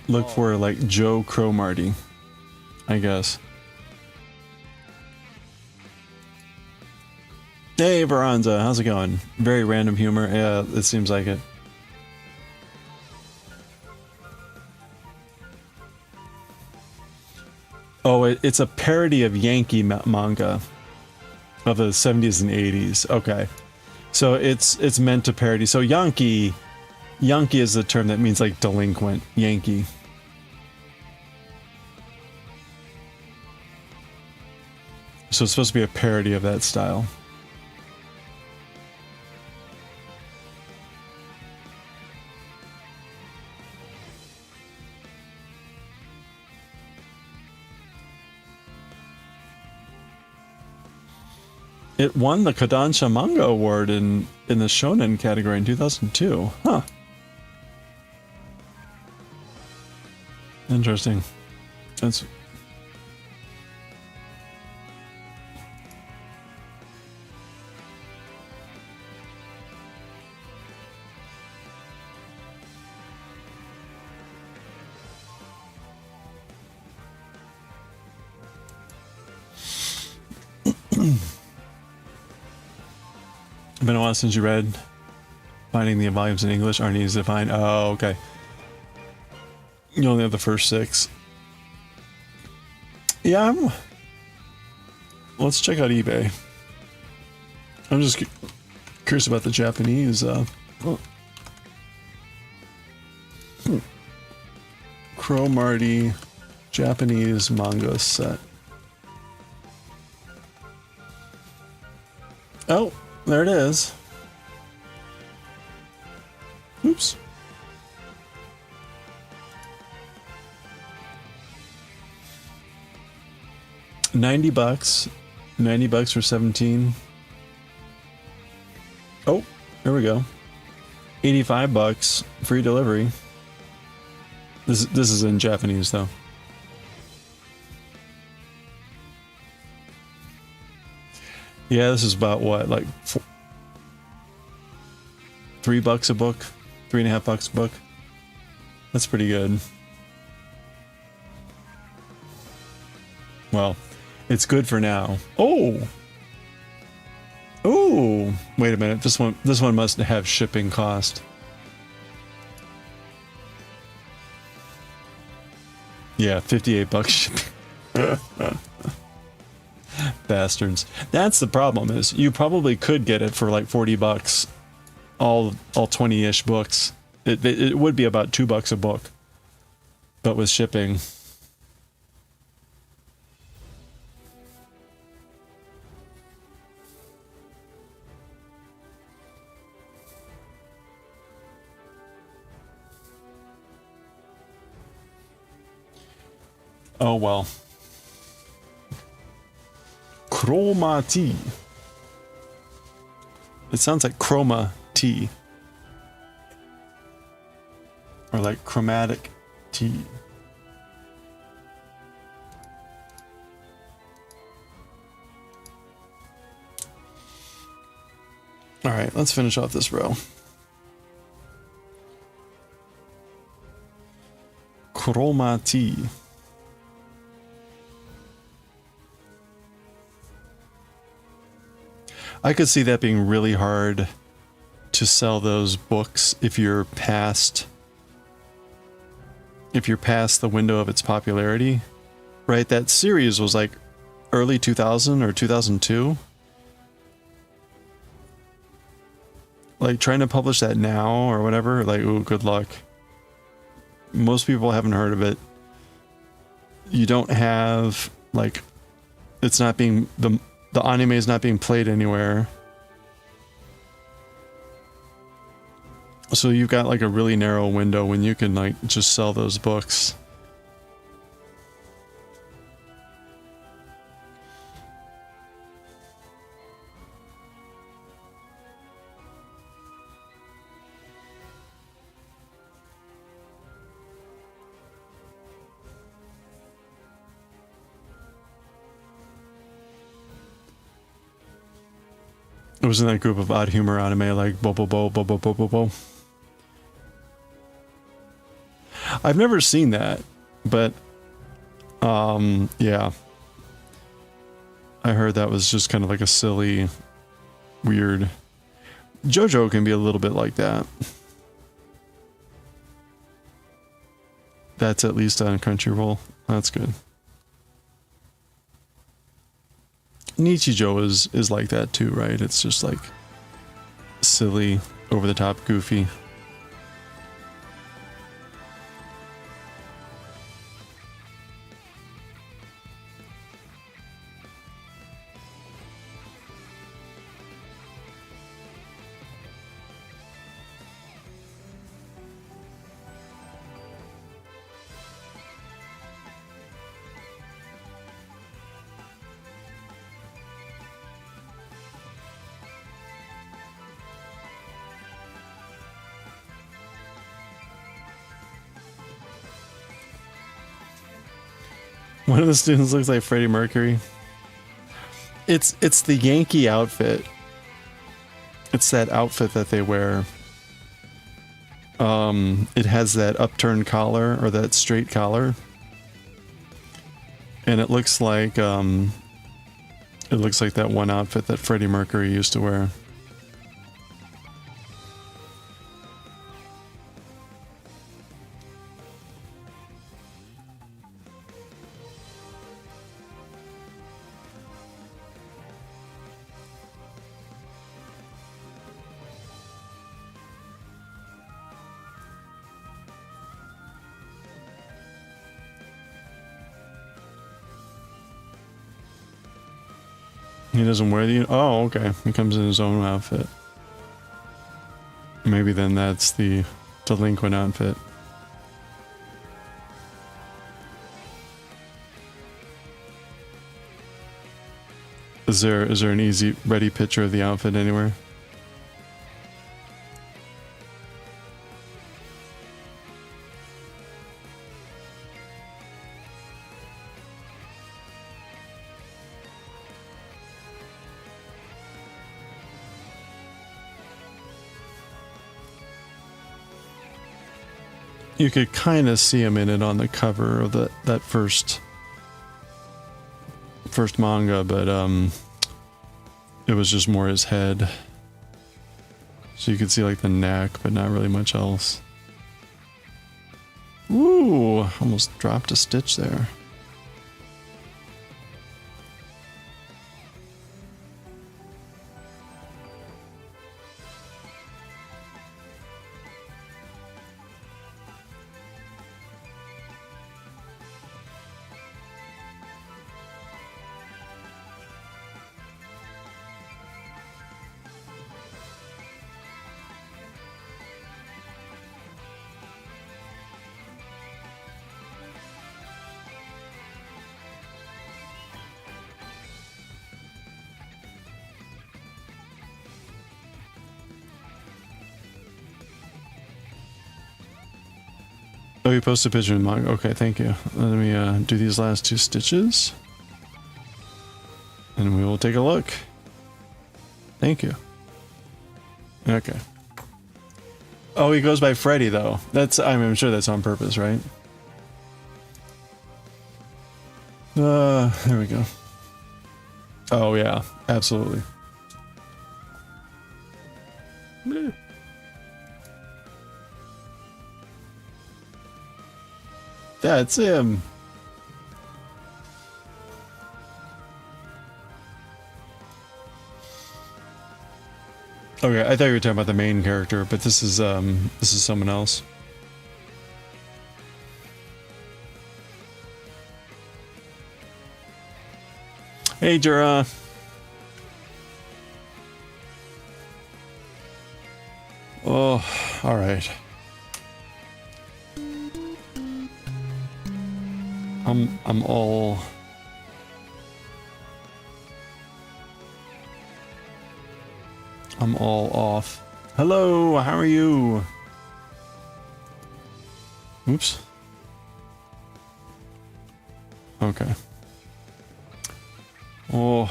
Look for like Joe Cromarty, I guess. Hey Veranza, how's it going? Very random humor. Yeah, it seems like it. Oh, it's a parody of Yankee manga of the 70s and 80s. Okay, so it's meant to parody. So Yankee is the term that means like delinquent. Yankee. So it's supposed to be a parody of that style. It won the Kodansha Manga Award in the Shonen category in 2002. Huh. Interesting. That's... Been a while since you read. Finding the volumes in English aren't easy to find. Oh, okay. You only have the first 6. Yeah, let's check out eBay. I'm just curious about the Japanese. Cromarty Japanese manga set. Oh, there it is. Oops. $90. $90 for 17. Oh, there we go. $85, free delivery. This is in Japanese though. Yeah, this is about what, like $3 a book, $3.50 a book. That's pretty good. Well, it's good for now. Oh, oh! Wait a minute. This one must have shipping cost. Yeah, $58 shipping. Bastards. That's the problem. Is you probably could get it for like $40. All 20-ish books. It would be about $2 a book, but with shipping. Oh well. Chroma tea. It sounds like chroma tea. Or like chromatic tea. Alright, let's finish off this row. Chroma tea. I could see that being really hard to sell those books if you're past the window of its popularity, right? That series was like early 2000 or 2002. Like trying to publish that now or whatever, like, ooh, good luck. Most people haven't heard of it. You don't have, like, it's not being, the anime is not being played anywhere. So you've got like a really narrow window when you can like just sell those books. It was in that group of odd humor anime like Bo Bo Bo Bo Bo Bo Bo Bo. I've never seen that, but yeah. I heard that was just kind of like a silly, weird. JoJo can be a little bit like that. That's at least on Crunchyroll. That's good. Nichijou is like that too, right? It's just like silly, over the top, goofy. One of the students looks like Freddie Mercury. It's the Yankee outfit. It's that outfit that they wear. It has that upturned collar or that straight collar. And it looks like that one outfit that Freddie Mercury used to wear. He doesn't wear the... Oh, okay. He comes in his own outfit. Maybe then that's the delinquent outfit. Is there an easy, ready picture of the outfit anywhere? You could kind of see him in it on the cover of that first manga, but it was just more his head. So you could see like the neck, but not really much else. Ooh, almost dropped a stitch there. Oh, you posted a picture in Manga. Okay, thank you. Let me do these last two stitches. And we will take a look. Thank you. Okay. Oh, he goes by Freddy, though. I'm sure that's on purpose, right? There we go. Oh, yeah. Absolutely. Bleh. That's him. Okay, I thought you were talking about the main character, but this is someone else. Hey, Jura. Oh, all right. I'm all off. Hello, how are you? Oops. Okay. Oh.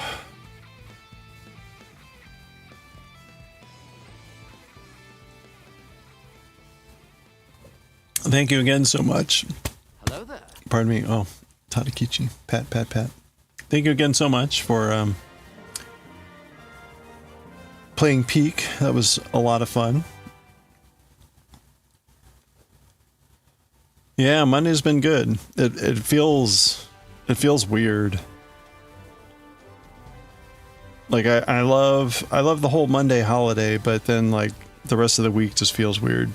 Thank you again so much. Hello there. Pardon me. Oh, Tadakichi. Pat. Thank you again so much for playing Peak. That was a lot of fun. Yeah, Monday's been good. It feels weird. Like I love the whole Monday holiday, but then like the rest of the week just feels weird.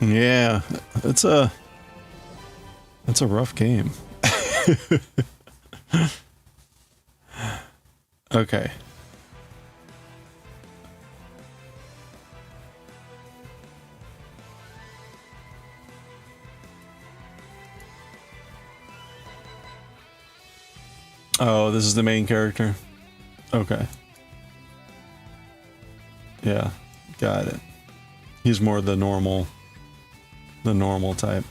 Yeah, it's a rough game. Okay. Oh, this is the main character. Okay. Yeah, got it. He's more the normal type.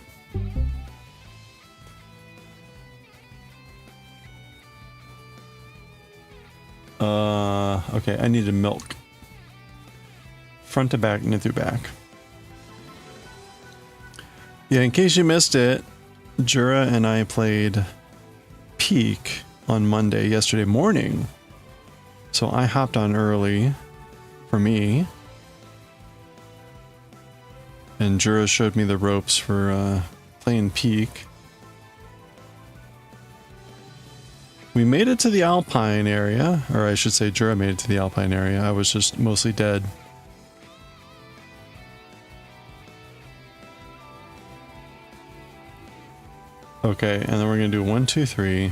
Okay, I need to milk. Front to back, knit through back. Yeah, in case you missed it, Jura and I played Peak on Monday, yesterday morning. So I hopped on early for me. And Jura showed me the ropes for playing Peak. We made it to the Alpine area, or I should say Jura made it to the Alpine area. I was just mostly dead. Okay, and then we're gonna do 1, 2, 3.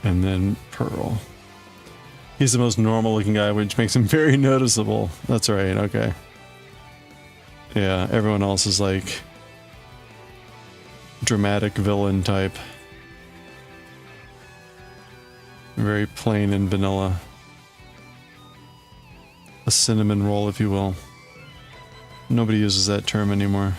And then Pearl. He's the most normal looking guy, which makes him very noticeable. That's right, okay. Yeah, everyone else is like dramatic villain type. Very plain and vanilla. A cinnamon roll, if you will. Nobody uses that term anymore.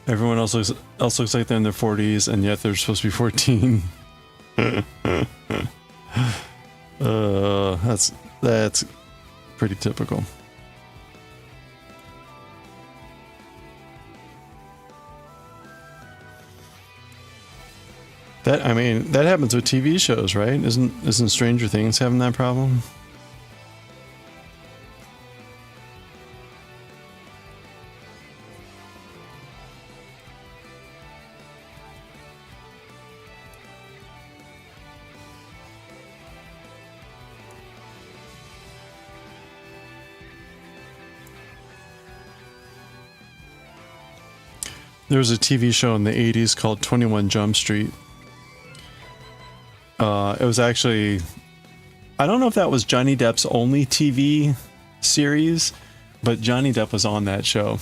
Everyone else looks like they're in their 40s, and yet they're supposed to be 14. That's pretty typical. That happens with TV shows, right? Isn't Stranger Things having that problem? There was a TV show in the 80s called 21 Jump Street. It was actually... I don't know if that was Johnny Depp's only TV series, but Johnny Depp was on that show.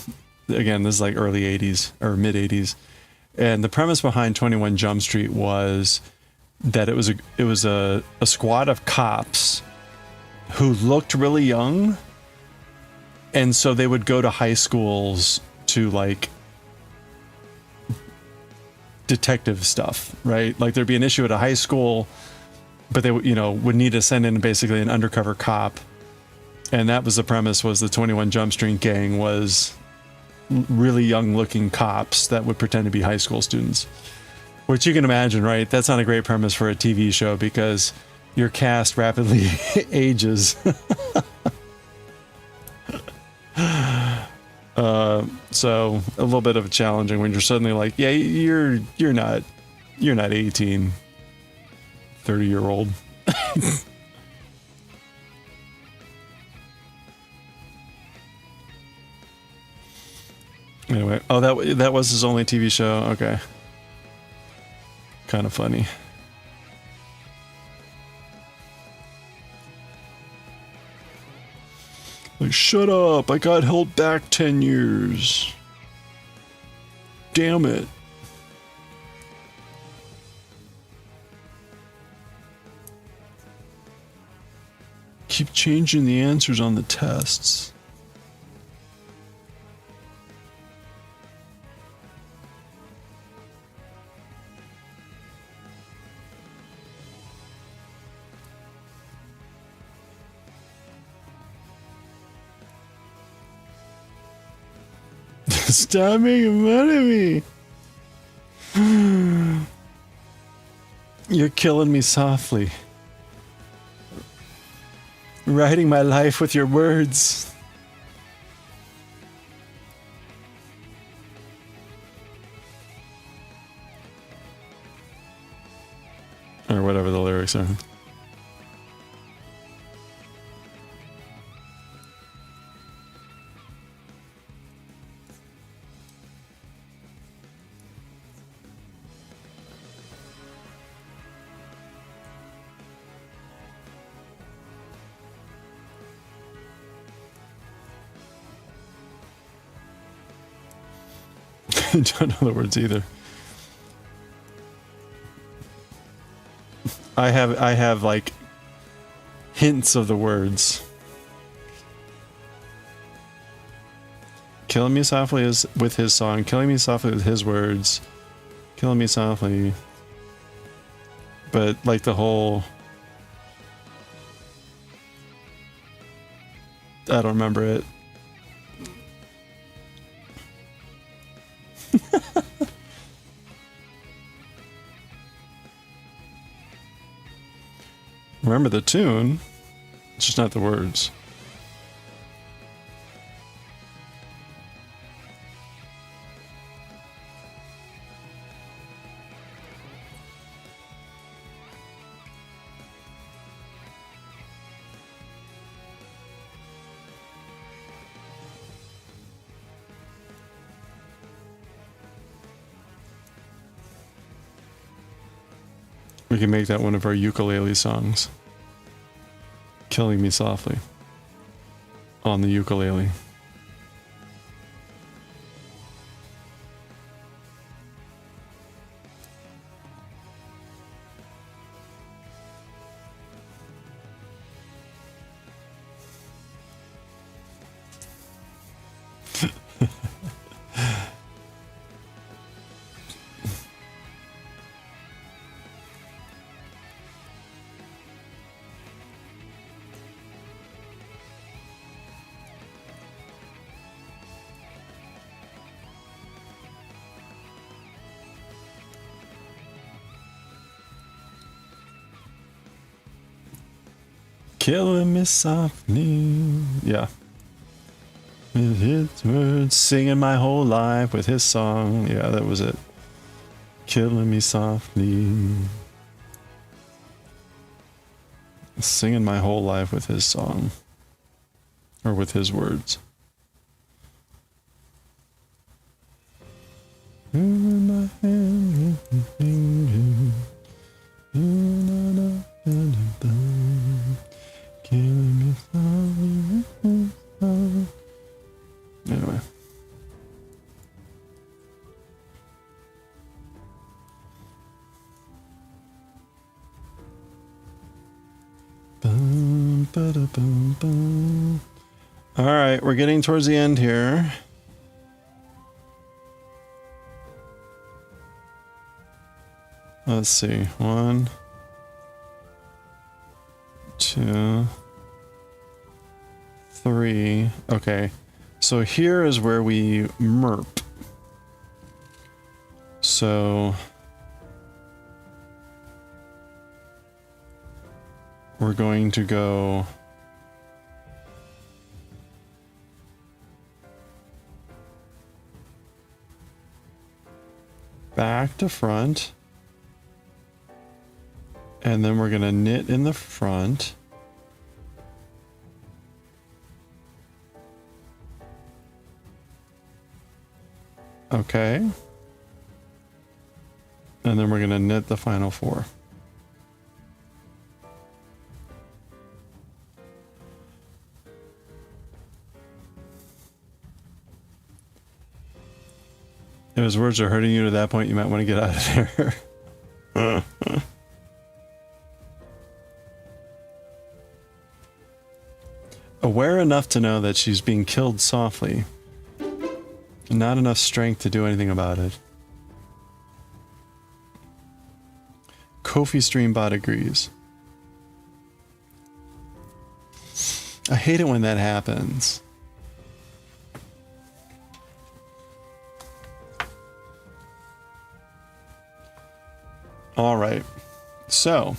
Again, this is like early 80s or mid 80s. And the premise behind 21 Jump Street was that it was a squad of cops who looked really young. And so they would go to high schools to like detective stuff, right? Like there'd be an issue at a high school, but they would need to send in basically an undercover cop. And that was the premise, was the 21 Jump Street gang was really young looking cops that would pretend to be high school students. Which you can imagine, right? That's not a great premise for a TV show because your cast rapidly ages. So a little bit of a challenging when you're suddenly like, yeah, you're not 18, 30-year-old. Anyway, oh, that was his only TV show. Okay, kind of funny. Like, shut up! I got held back 10 years. Damn it. Keep changing the answers on the tests. Stop making fun of me. You're killing me softly. Writing my life with your words. Or whatever the lyrics are. I don't know the words either. I have like hints of the words. Killing me softly is with his song. Killing me softly with his words. Killing me softly. But like the whole, I don't remember it. Remember the tune, it's just not the words. We can make that one of our ukulele songs. Killing me softly. On the ukulele. Killing me softly. Yeah. With his words, singing my whole life with his song. Yeah, that was it. Killing me softly. Singing my whole life with his song. Or with his words. My hand with my finger. Anyway. All right, we're getting towards the end here. Let's see. 1, 2, 3. Okay. So here is where we merp. So we're going to go back to front. And then we're going to knit in the front. Okay. And then we're going to knit the final 4. If his words are hurting you to that point, you might want to get out of there. Aware enough to know that she's being killed softly. Not enough strength to do anything about it. Kofi Streambot agrees. I hate it when that happens. All right. So.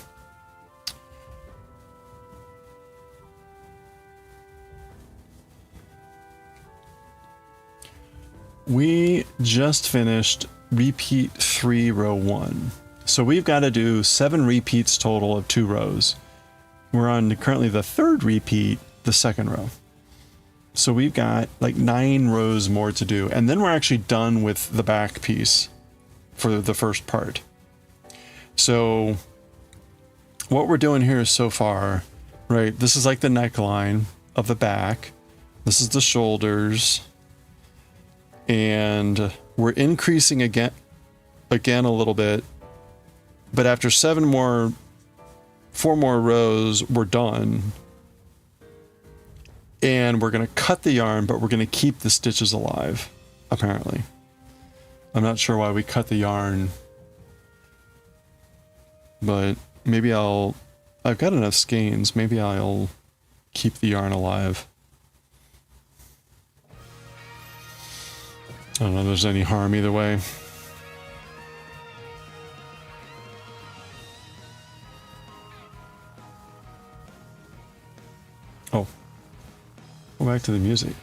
We just finished repeat 3 row 1. So we've got to do 7 repeats total of 2 rows. We're on currently the 3rd repeat, the 2nd row. So we've got like 9 rows more to do. And then we're actually done with the back piece for the first part. So what we're doing here so far, right? This is like the neckline of the back. This is the shoulders. And we're increasing again a little bit, but after 4 more rows, we're done. And we're going to cut the yarn, but we're going to keep the stitches alive, apparently. I'm not sure why we cut the yarn, but maybe I've got enough skeins, maybe I'll keep the yarn alive. I don't know if there's any harm either way. Oh. Go back to the music.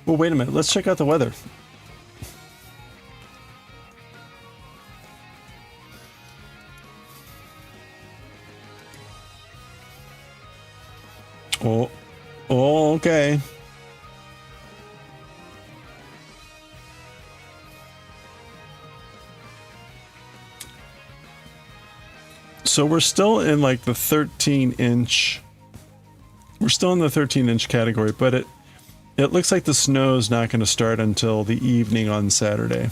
Well, wait a minute. Let's check out the weather. Oh, okay. So we're still in like the 13-inch. We're still in the 13-inch category, but it looks like the snow's not going to start until the evening on Saturday.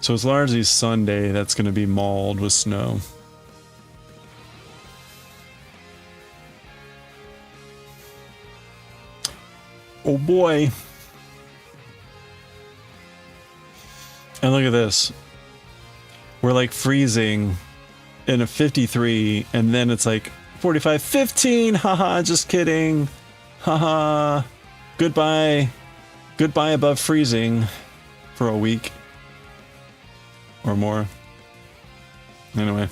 So it's largely Sunday that's going to be mauled with snow. Oh boy. And look at this. We're like freezing in a 53 and then it's like 45, 15. Haha, just kidding. Haha. Goodbye. Goodbye above freezing for a week or more. Anyway.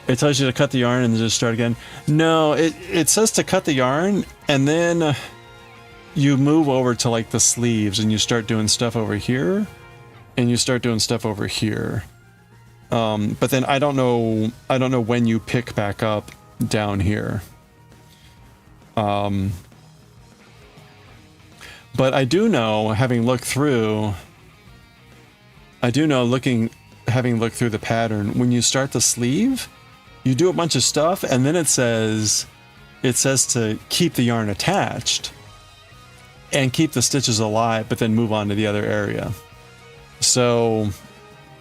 It tells you to cut the yarn and then just start again. No, it says to cut the yarn and then you move over to like the sleeves and you start doing stuff over here and you start doing stuff over here. But then I don't know when you pick back up down here. But I do know, having looked through the pattern, when you start the sleeve, you do a bunch of stuff and then it says to keep the yarn attached and keep the stitches alive, but then move on to the other area. So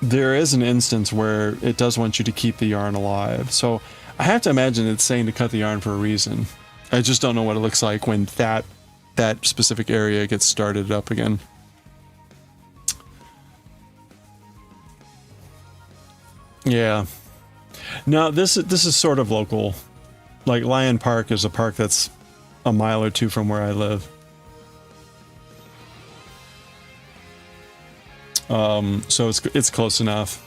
there is an instance where it does want you to keep the yarn alive. So I have to imagine it's saying to cut the yarn for a reason. I just don't know what it looks like when that specific area gets started up again. Yeah. No, this is sort of local. Like Lion Park is a park that's a mile or two from where I live. So it's close enough.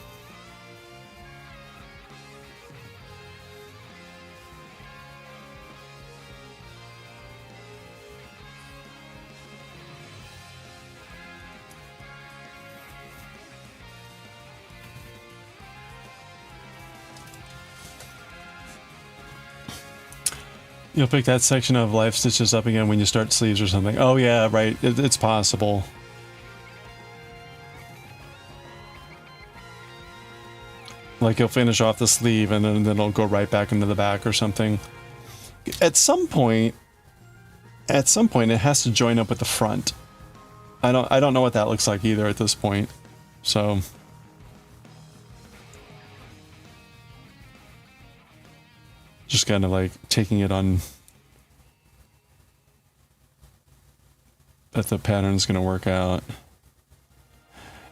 You'll pick that section of life stitches up again when you start sleeves or something. Oh yeah, right. It's possible. Like you'll finish off the sleeve and then it'll go right back into the back or something. At some point it has to join up with the front. I don't know what that looks like either at this point. So just kind of like taking it on that the pattern's going to work out.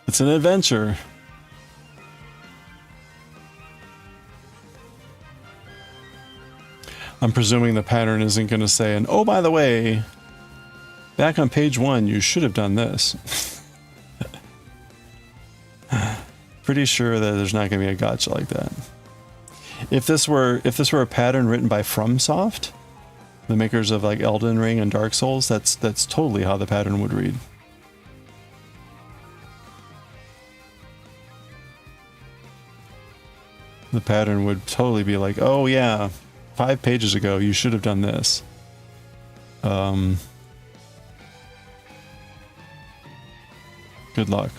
It's an adventure. I'm presuming the pattern isn't going to say, and oh, by the way, back on page 1, you should have done this. Pretty sure that there's not going to be a gotcha like that. If this were a pattern written by FromSoft, the makers of like Elden Ring and Dark Souls, that's totally how the pattern would read. The pattern would totally be like, oh yeah, 5 pages ago you should have done this. Good luck.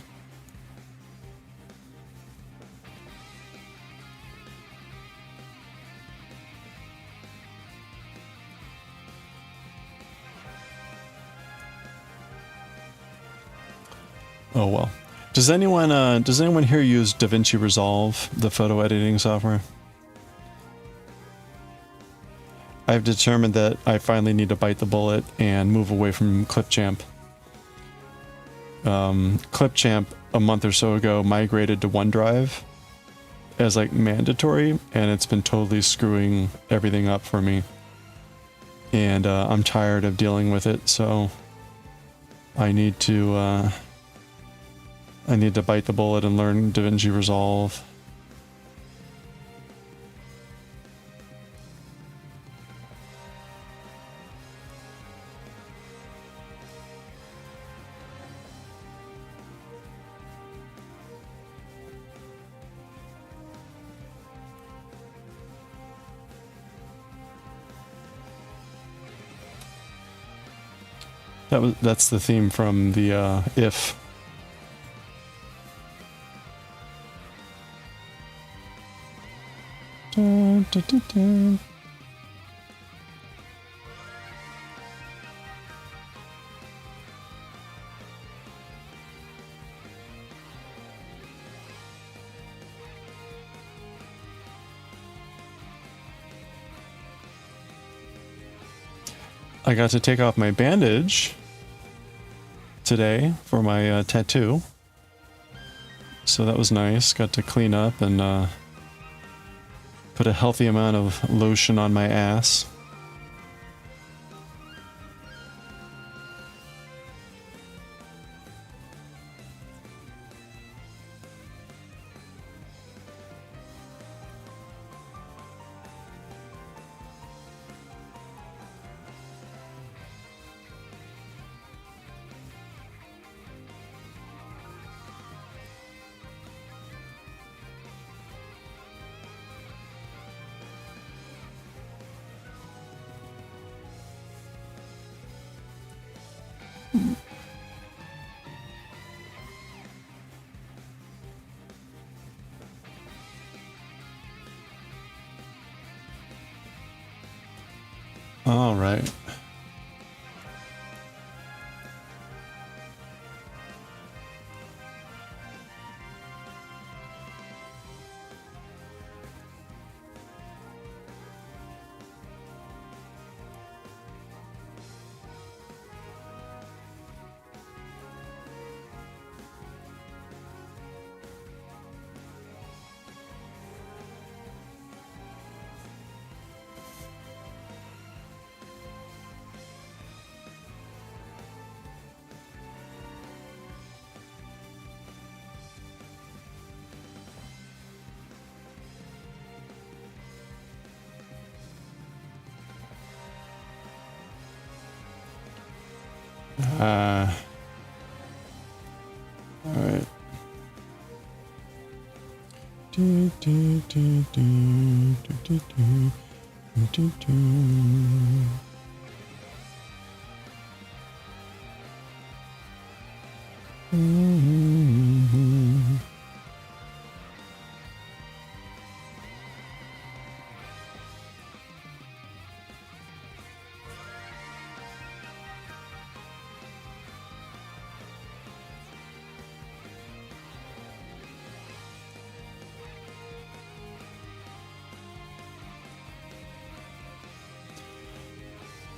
Oh well. Does anyone here use DaVinci Resolve, the photo editing software? I've determined that I finally need to bite the bullet and move away from Clipchamp. Clipchamp a month or so ago migrated to OneDrive as like mandatory, and it's been totally screwing everything up for me. And I'm tired of dealing with it, so I need to bite the bullet and learn DaVinci Resolve. That's the theme from the If. Dun, dun, dun, dun. I got to take off my bandage today for my tattoo, so that was nice. Got to clean up and put a healthy amount of lotion on my ass. All right. All right.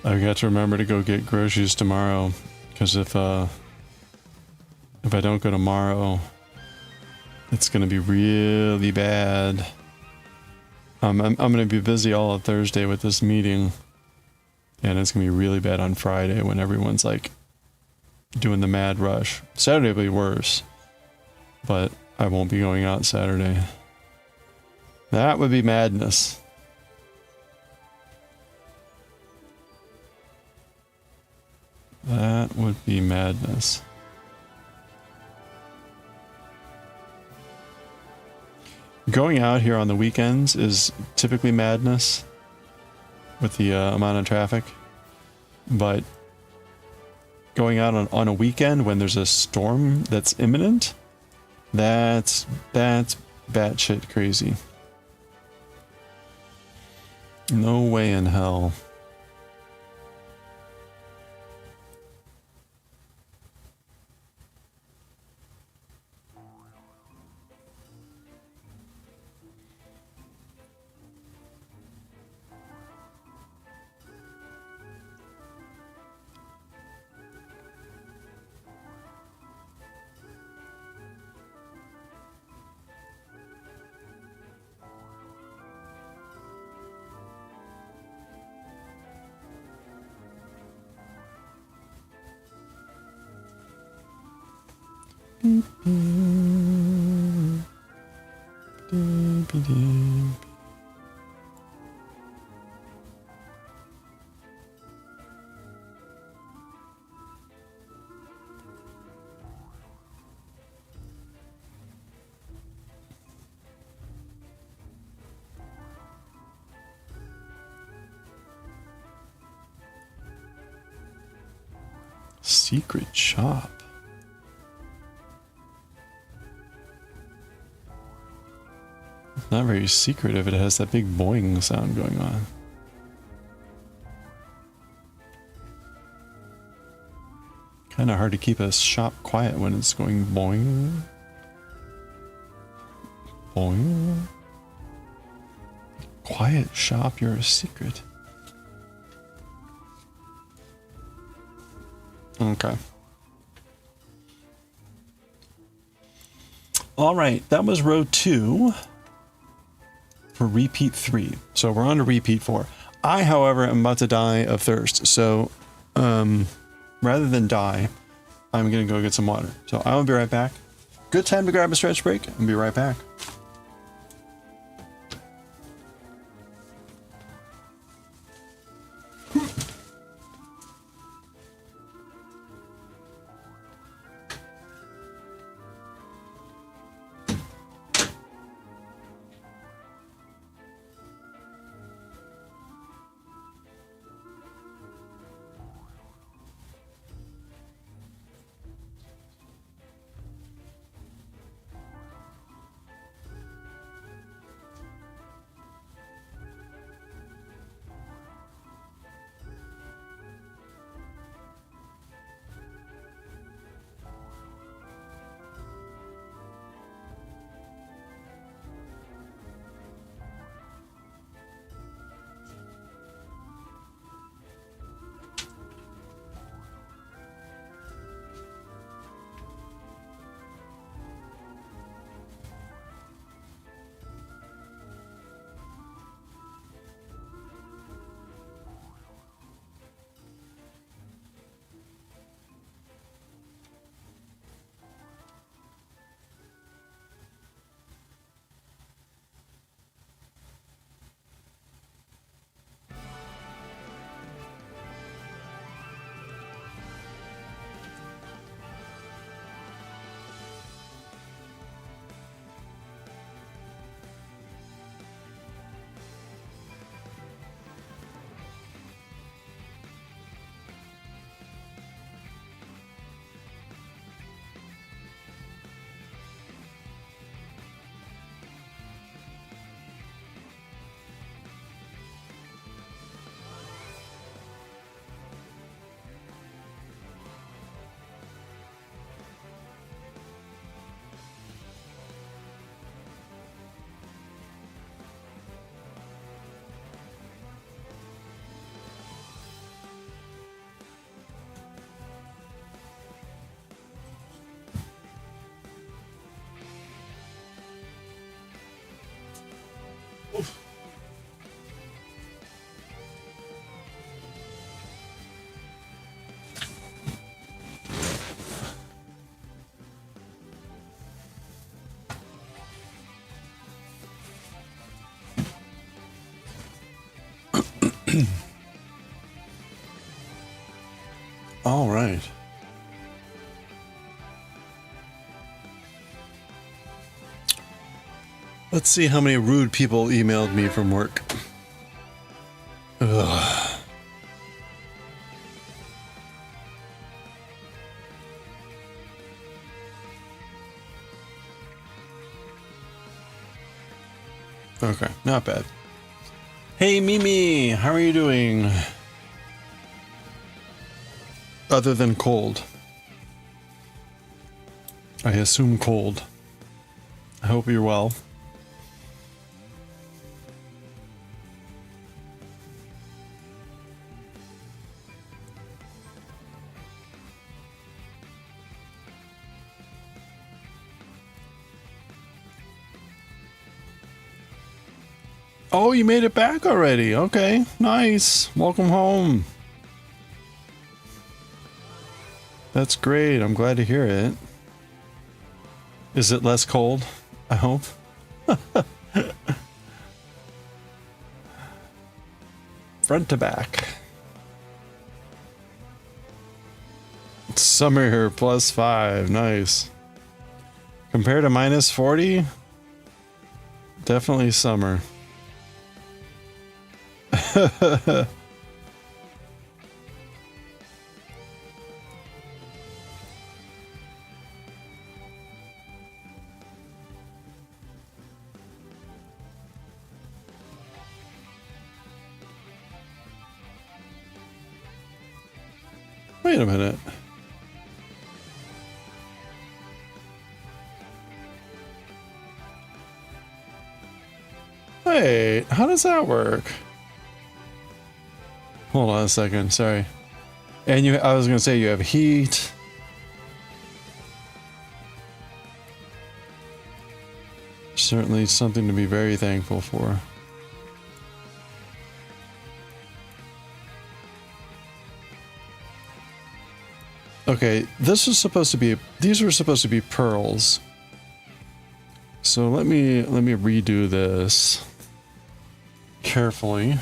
I've got to remember to go get groceries tomorrow, because if I don't go tomorrow, it's gonna be really bad. I'm gonna be busy all of Thursday with this meeting, and it's gonna be really bad on Friday when everyone's like doing the mad rush. Saturday will be worse, but I won't be going out Saturday. That would be madness. That would be madness. Going out here on the weekends is typically madness with the amount of traffic, but going out on a weekend when there's a storm that's imminent, that's batshit crazy. No way in hell. Secret shop. It's not very secret if it has that big boing sound going on. Kind of hard to keep a shop quiet when it's going boing. Boing. Quiet shop, you're a secret. Okay. All right, that was row 2 for repeat 3. So we're on to repeat 4. I, however, am about to die of thirst. So rather than die, I'm going to go get some water. So I will be right back. Good time to grab a stretch break. I'll be right back. All right. Let's see how many rude people emailed me from work. Ugh. Okay, not bad. Hey Mimi, how are you doing? Other than cold. I assume cold. I hope you're well. Oh, you made it back already. Okay, nice. Welcome home. That's great. I'm glad to hear it. Is it less cold? I hope. Front to back. Summer here, +5. Nice. Compared to -40, definitely summer. Wait a minute. Wait, how does that work? Hold on a second, sorry. And I was gonna say you have heat. Certainly something to be very thankful for. Okay, these were supposed to be pearls. So let me redo this carefully.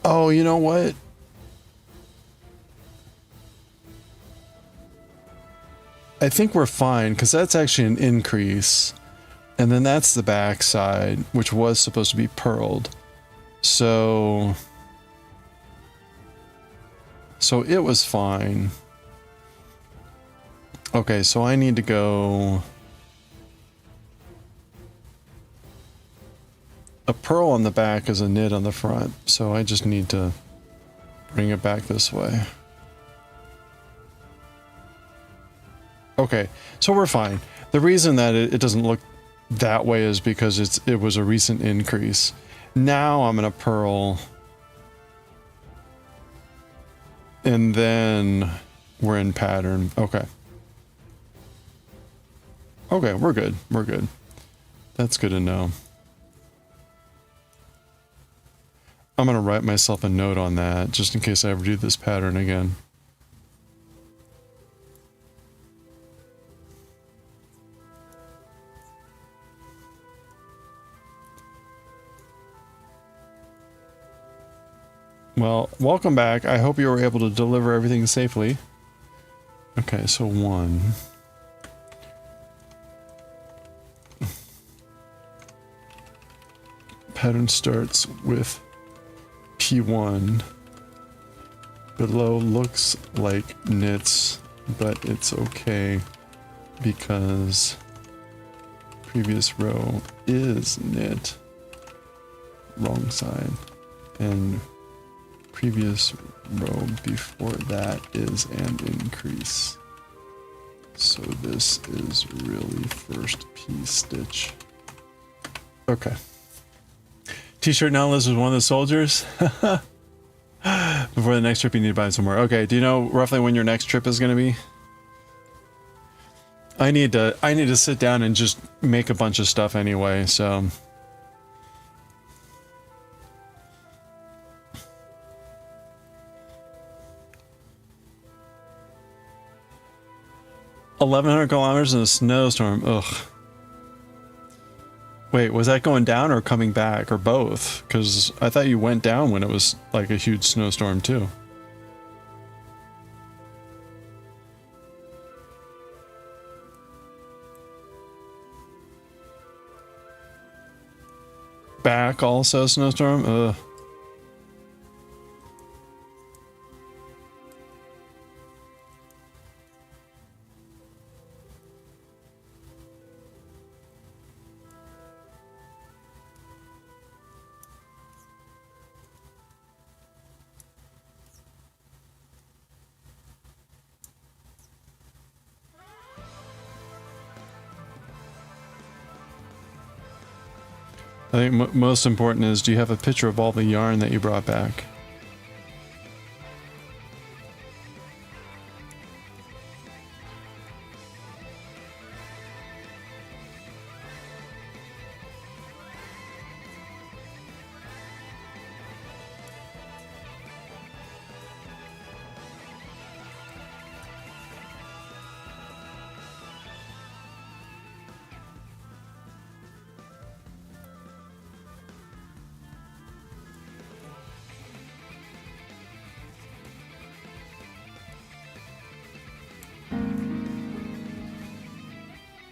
Oh, you know what? I think we're fine, because that's actually an increase. And then that's the back side, which was supposed to be pearled. So it was fine. Okay, so I need to go... A pearl on the back is a knit on the front, so I just need to bring it back this way. Okay, so we're fine. The reason that it doesn't look that way is because it was a recent increase. Now I'm gonna pearl, and then we're in pattern. Okay. Okay, we're good. We're good. That's good to know. I'm gonna write myself a note on that, just in case I ever do this pattern again. Well, welcome back. I hope you were able to deliver everything safely. Okay, so 1. Pattern starts with P1. Below looks like knits, but it's okay because previous row is knit. Wrong side. And previous row before that is an increase. So this is really first piece stitch. Okay. T-shirt now lives with one of the soldiers. Before the next trip you need to buy somewhere. Okay, do you know roughly when your next trip is going to be? I need to sit down and just make a bunch of stuff anyway, so 1,100 kilometers in a snowstorm. Ugh. Wait, was that going down or coming back or both? Because I thought you went down when it was like a huge snowstorm too. Back also snowstorm? Ugh. I think most important is, do you have a picture of all the yarn that you brought back?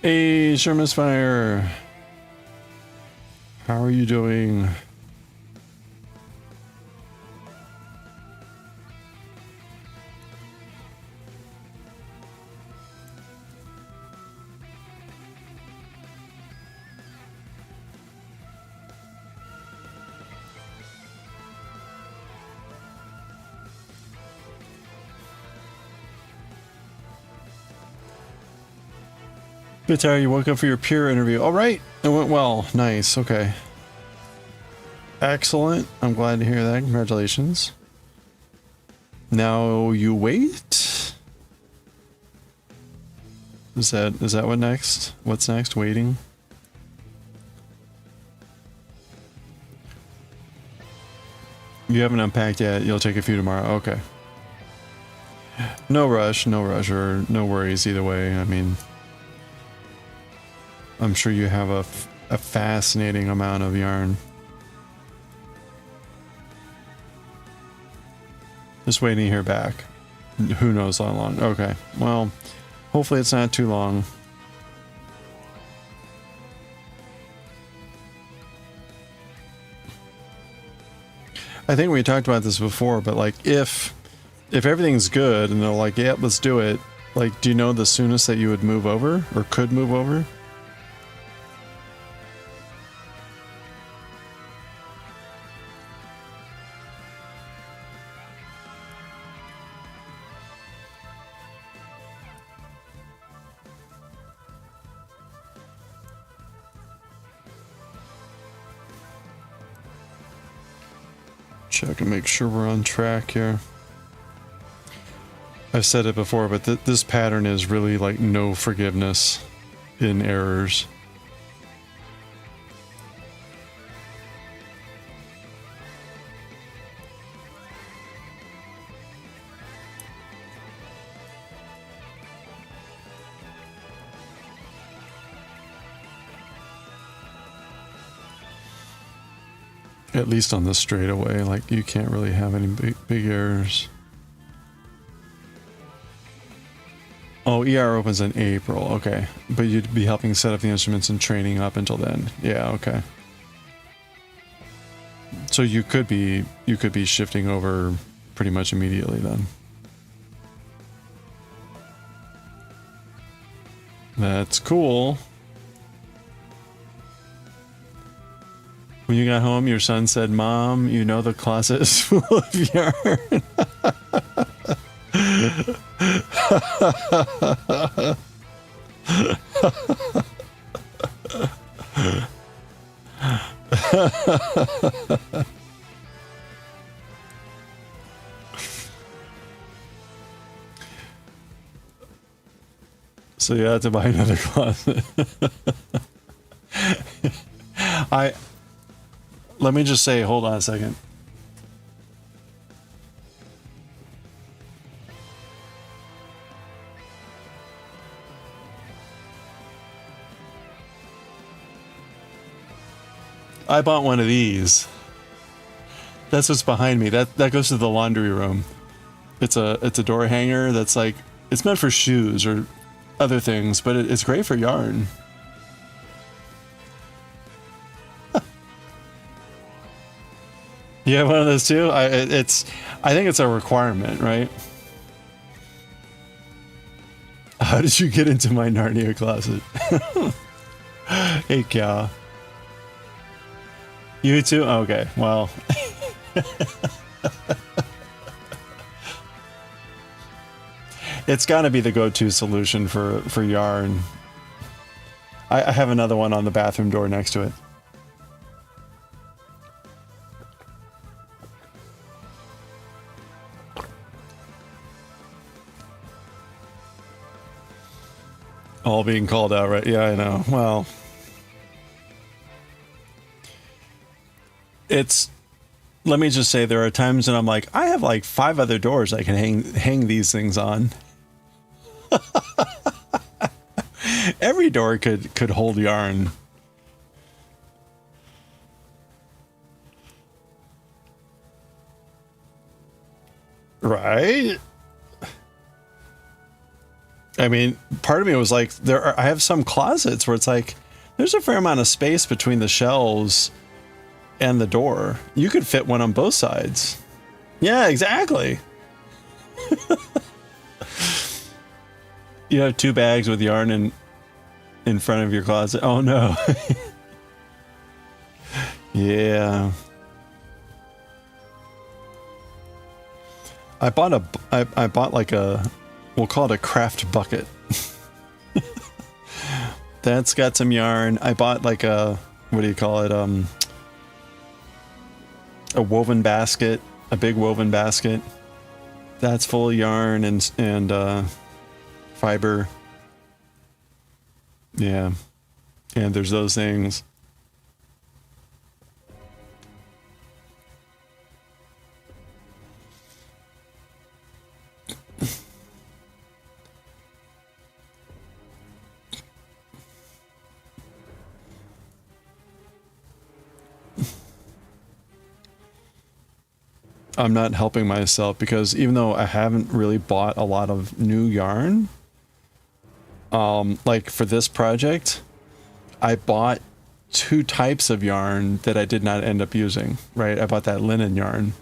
Hey, Sherman's Fire. How are you doing? Good, Tara, you woke up for your peer interview. All right, it went well. Nice, okay. Excellent. I'm glad to hear that. Congratulations. Now you wait? Is that what next? What's next? Waiting? You haven't unpacked yet. You'll take a few tomorrow. Okay. No rush, or no worries either way. I mean, I'm sure you have a fascinating amount of yarn. Just waiting to hear back. Who knows how long. Okay, well, hopefully it's not too long. I think we talked about this before, but like if everything's good and they're like, yeah, let's do it, like, do you know the soonest that you would move over or could move over? Check and make sure we're on track here. I've said it before, but this pattern is really like no forgiveness in errors. At least on this straightaway, like you can't really have any big errors. Oh, ER opens in April. Okay, but you'd be helping set up the instruments and training up until then. Yeah, okay. So you could be shifting over pretty much immediately then. That's cool. When you got home, your son said, "Mom, you know the closet is full of yarn." So you have to buy another closet. Let me just say, hold on a second. I bought one of these. That's what's behind me. That goes to the laundry room. It's a door hanger that's like, it's meant for shoes or other things, but it's great for yarn. You have one of those too? I think it's a requirement, right? How did you get into my Narnia closet? Hey, Kya. You too? Okay, well. It's got to be the go-to solution for yarn. I have another one on the bathroom door next to it. All being called out, right? Yeah, I know. Well, let me just say, there are times when I'm like, I have like 5 other doors I can hang these things on. Every door could hold yarn. Right? I mean, part of me was like, I have some closets where it's like, there's a fair amount of space between the shelves and the door. You could fit one on both sides. Yeah, exactly. You have 2 bags with yarn in front of your closet. Oh no. Yeah. I bought like a, we'll call it a craft bucket. That's got some yarn. I bought like a, what do you call it? A woven basket, a big woven basket. That's full of yarn and fiber. Yeah. And there's those things. I'm not helping myself because even though I haven't really bought a lot of new yarn, like for this project, I bought 2 types of yarn that I did not end up using, right? I bought that linen yarn.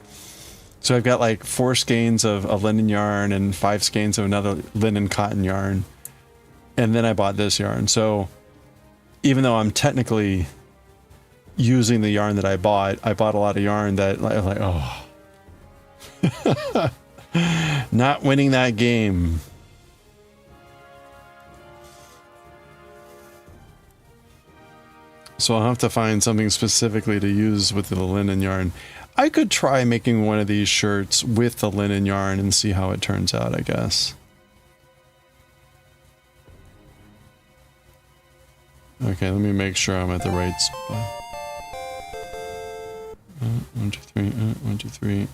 So I've got like 4 skeins of linen yarn and 5 skeins of another linen cotton yarn. And then I bought this yarn. So even though I'm technically using the yarn that I bought a lot of yarn that like, oh, not winning that game. So I'll have to find something specifically to use with the linen yarn. I could try making one of these shirts with the linen yarn and see how it turns out, I guess. Okay, let me make sure I'm at the right spot. 1, 2, 3, 1, 2, 3,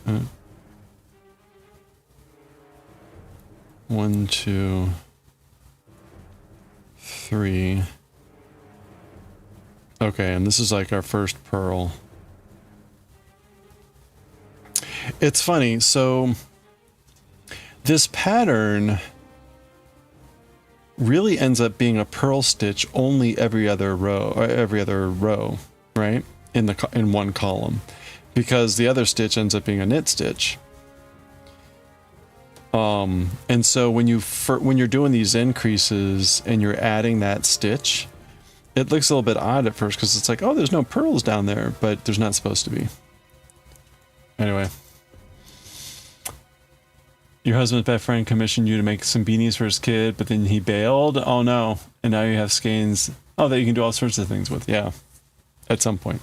1, 2, 3. Okay, and this is like our first pearl. It's funny, so this pattern really ends up being a purl stitch only every other row, right? In one column, because the other stitch ends up being a knit stitch. And so when you're doing these increases and you're adding that stitch, it looks a little bit odd at first because it's like, oh, there's no pearls down there, but there's not supposed to be. Anyway. Your husband's best friend commissioned you to make some beanies for his kid, but then he bailed? Oh no. And now you have skeins. Oh, that you can do all sorts of things with. Yeah. At some point.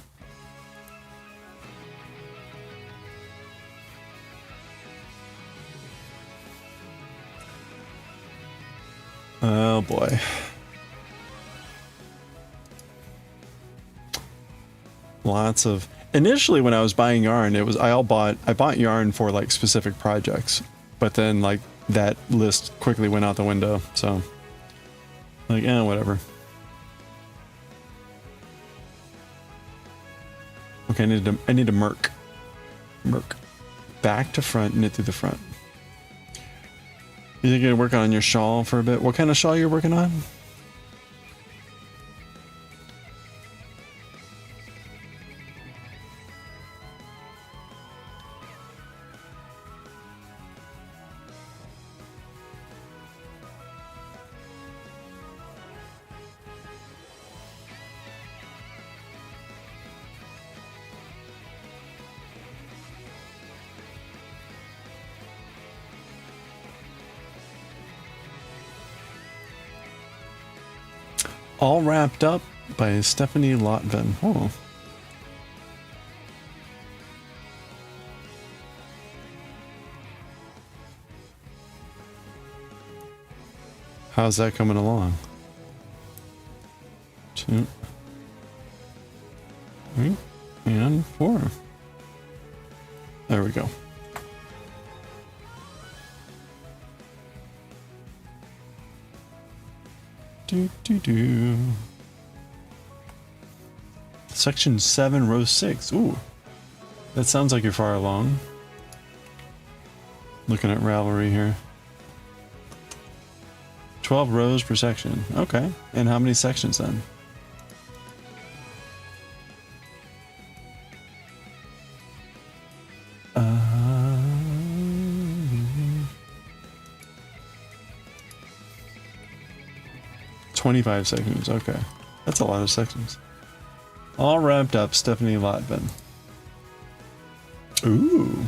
Oh boy. Lots of... Initially when I was buying yarn, it was I bought yarn for like specific projects. But then like that list quickly went out the window. So like, whatever. Okay, I need to merc. Back to front, knit through the front. You think you're gonna work on your shawl for a bit? What kind of shawl you're working on? All Wrapped Up by Stephanie Lotvin. Oh. How's that coming along? 2, 3, and 4. There we go. Section 7, row 6. Ooh. That sounds like you're far along. Looking at Ravelry here. 12 rows per section. Okay. And how many sections then? Uh, 25 sections, okay. That's a lot of sections. All Wrapped Up, Stephanie Lotvin. Ooh.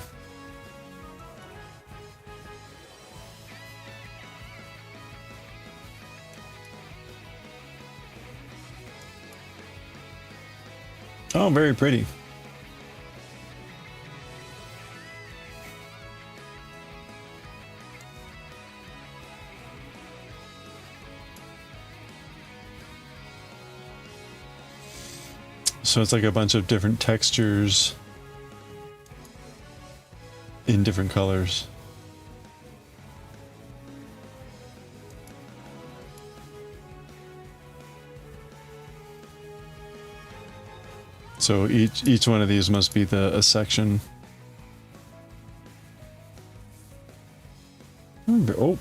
Oh, very pretty. So it's like a bunch of different textures in different colors. So each one of these must be a section. Oh,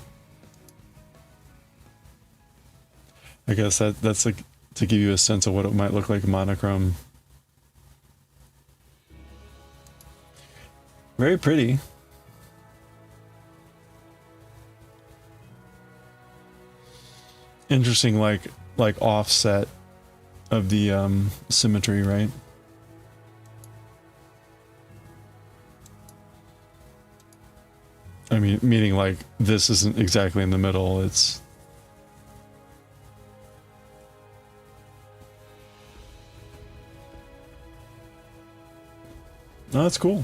I guess that's like to give you a sense of what it might look like monochrome. Very pretty. Interesting, like offset of the symmetry, right? I mean, meaning like this isn't exactly in the middle, it's... No, that's cool.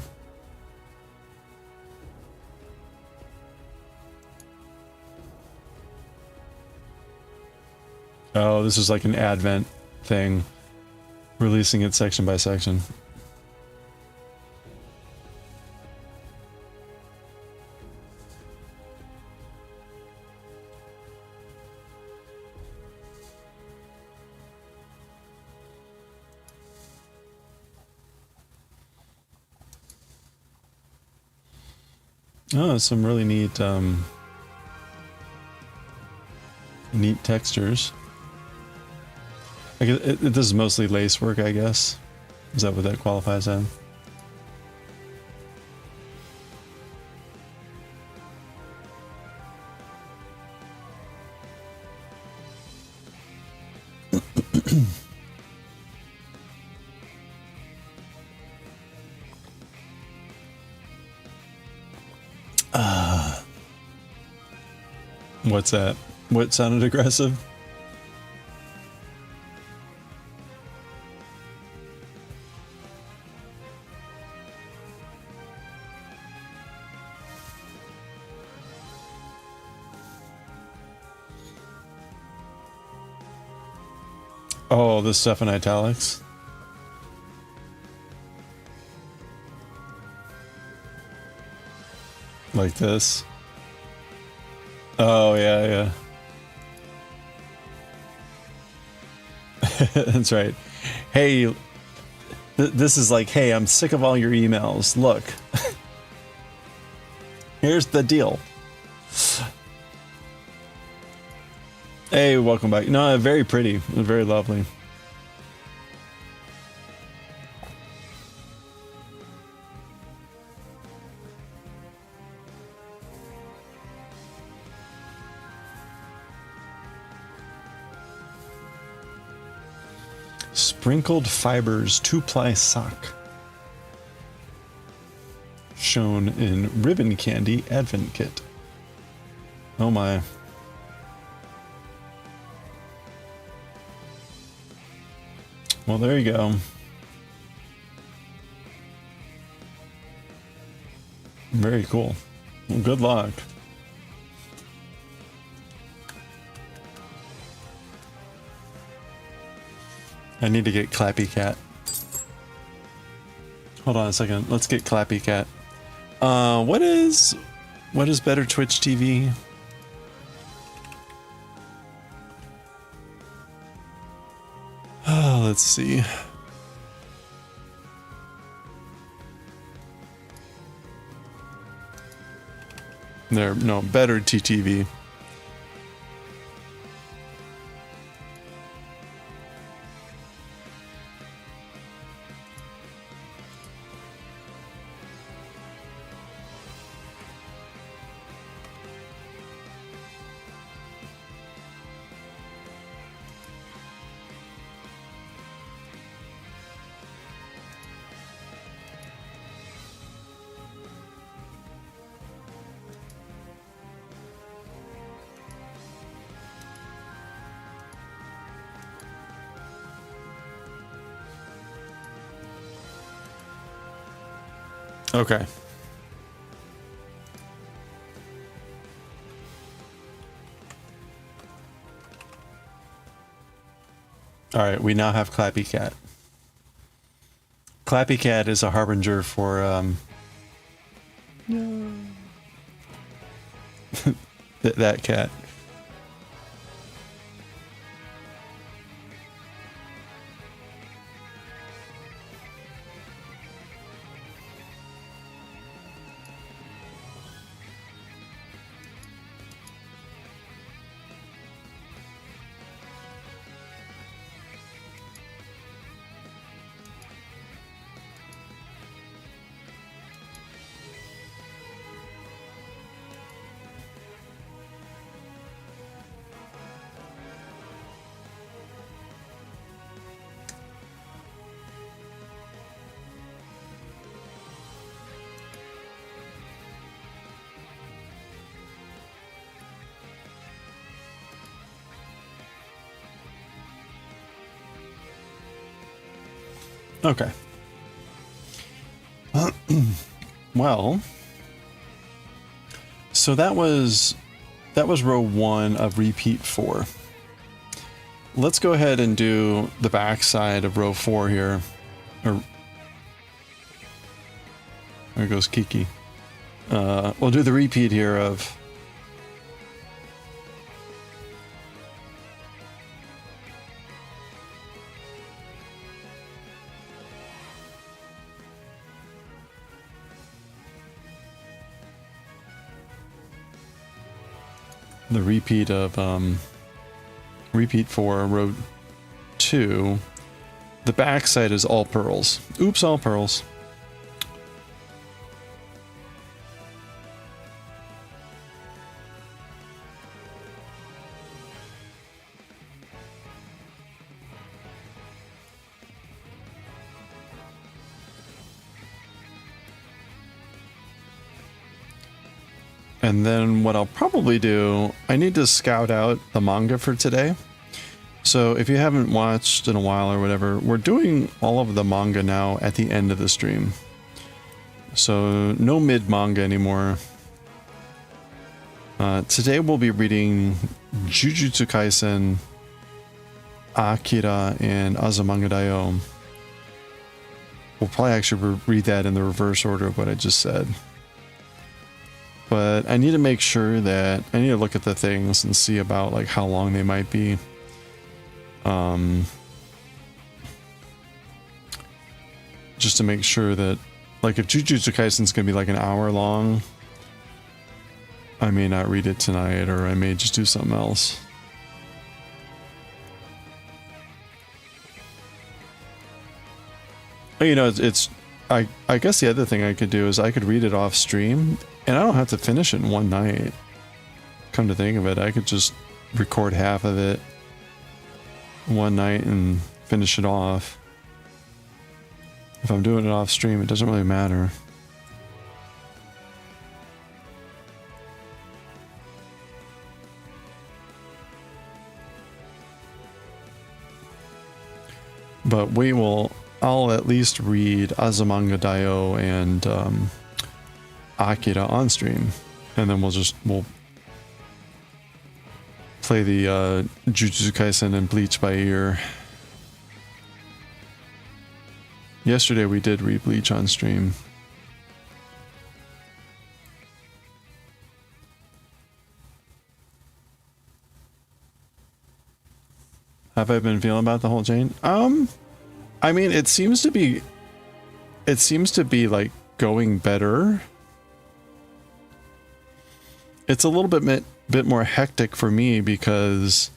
Oh, this is like an Advent thing, releasing it section by section. Oh, some really neat, neat textures. I guess this is mostly lace work, I guess. Is that what that qualifies as? What's that? What sounded aggressive? Oh, this stuff in italics. Like this. Oh, yeah, yeah. That's right. Hey, this is like, hey, I'm sick of all your emails. Look. Here's the deal. Hey, welcome back. No, very pretty. Very lovely. Sprinkled fibers 2-ply sock. Shown in ribbon candy advent kit. Oh my. Well, there you go. Very cool. Well, good luck. I need to get Clappy Cat. Hold on a second. Let's get Clappy Cat. What is better Twitch TV? Oh, let's see. There, no, better TTV. Okay. All right, we now have Clappy Cat. Clappy Cat is a harbinger for no. that cat. Okay. Well, so that was row 1 of repeat 4. Let's go ahead and do the back side of row 4 here. Or there goes Kiki. We'll do the repeat here of the repeat of repeat 4 row 2. The back side is all pearls. Oops, all pearls. And then what I'll probably do, I need to scout out the manga for today. So if you haven't watched in a while or whatever, we're doing all of the manga now at the end of the stream. So no mid manga anymore. Today we'll be reading Jujutsu Kaisen, AKIRA, and Azumanga Daioh. We'll probably actually read that in the reverse order of what I just said. But I need to make sure that I need to look at the things and see about like how long they might be. Just to make sure that, like, if Jujutsu Kaisen's gonna be like an hour long, I may not read it tonight, or I may just do something else. You know, I guess the other thing I could do is I could read it off stream, and I don't have to finish it in one night. Come to think of it, I could just record half of it one night and finish it off. If I'm doing it off stream, it doesn't really matter. But I'll at least read Azumanga Daioh and AKIRA on stream, and then we'll play the Jujutsu Kaisen and Bleach by ear. Yesterday we did read Bleach on stream. Have I been feeling about the whole chain? I mean, it seems to be like going better. It's a little bit more hectic for me because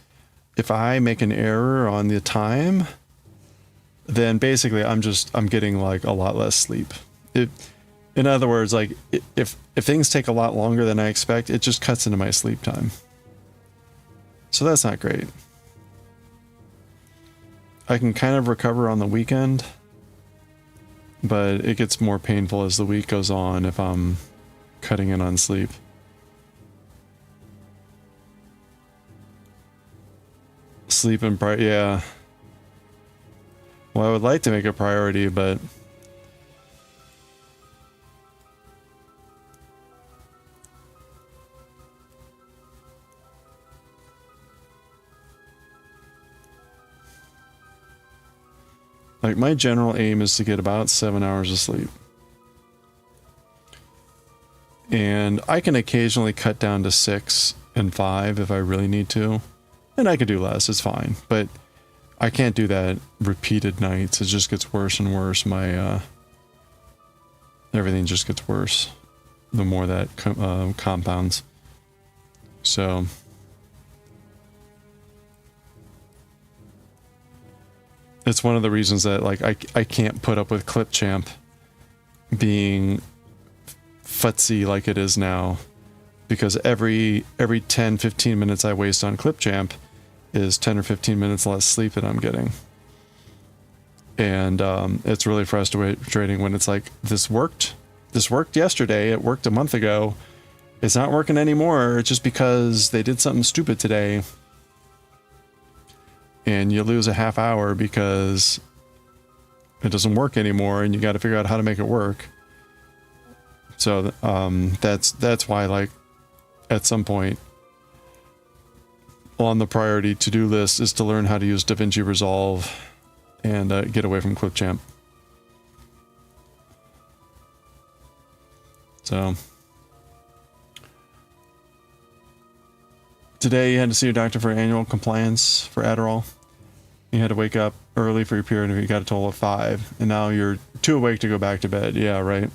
if I make an error on the time, then basically I'm getting like a lot less sleep. In other words, like if things take a lot longer than I expect, it just cuts into my sleep time. So that's not great. I can kind of recover on the weekend, but it gets more painful as the week goes on if I'm cutting in on sleep. Sleep and yeah. Well, I would like to make a priority, but like my general aim is to get about 7 hours of sleep. And I can occasionally cut down to 6 and 5 if I really need to. And I could do less, it's fine. But I can't do that repeated nights. It just gets worse and worse. My everything just gets worse the more that compounds. So it's one of the reasons that like I can't put up with Clipchamp being futzy like it is now, because every 10-15 minutes I waste on Clipchamp is 10 or 15 minutes less sleep that I'm getting. And it's really frustrating when it's like, this worked yesterday, it worked a month ago, it's not working anymore just because they did something stupid today. And you lose a half hour because it doesn't work anymore, and you got to figure out how to make it work. So that's why, like, at some point on the priority to-do list is to learn how to use DaVinci Resolve and get away from Clipchamp. So today you had to see your doctor for annual compliance for Adderall. You had to wake up early for your period if you got a total of 5, and now you're too awake to go back to bed. Yeah, right.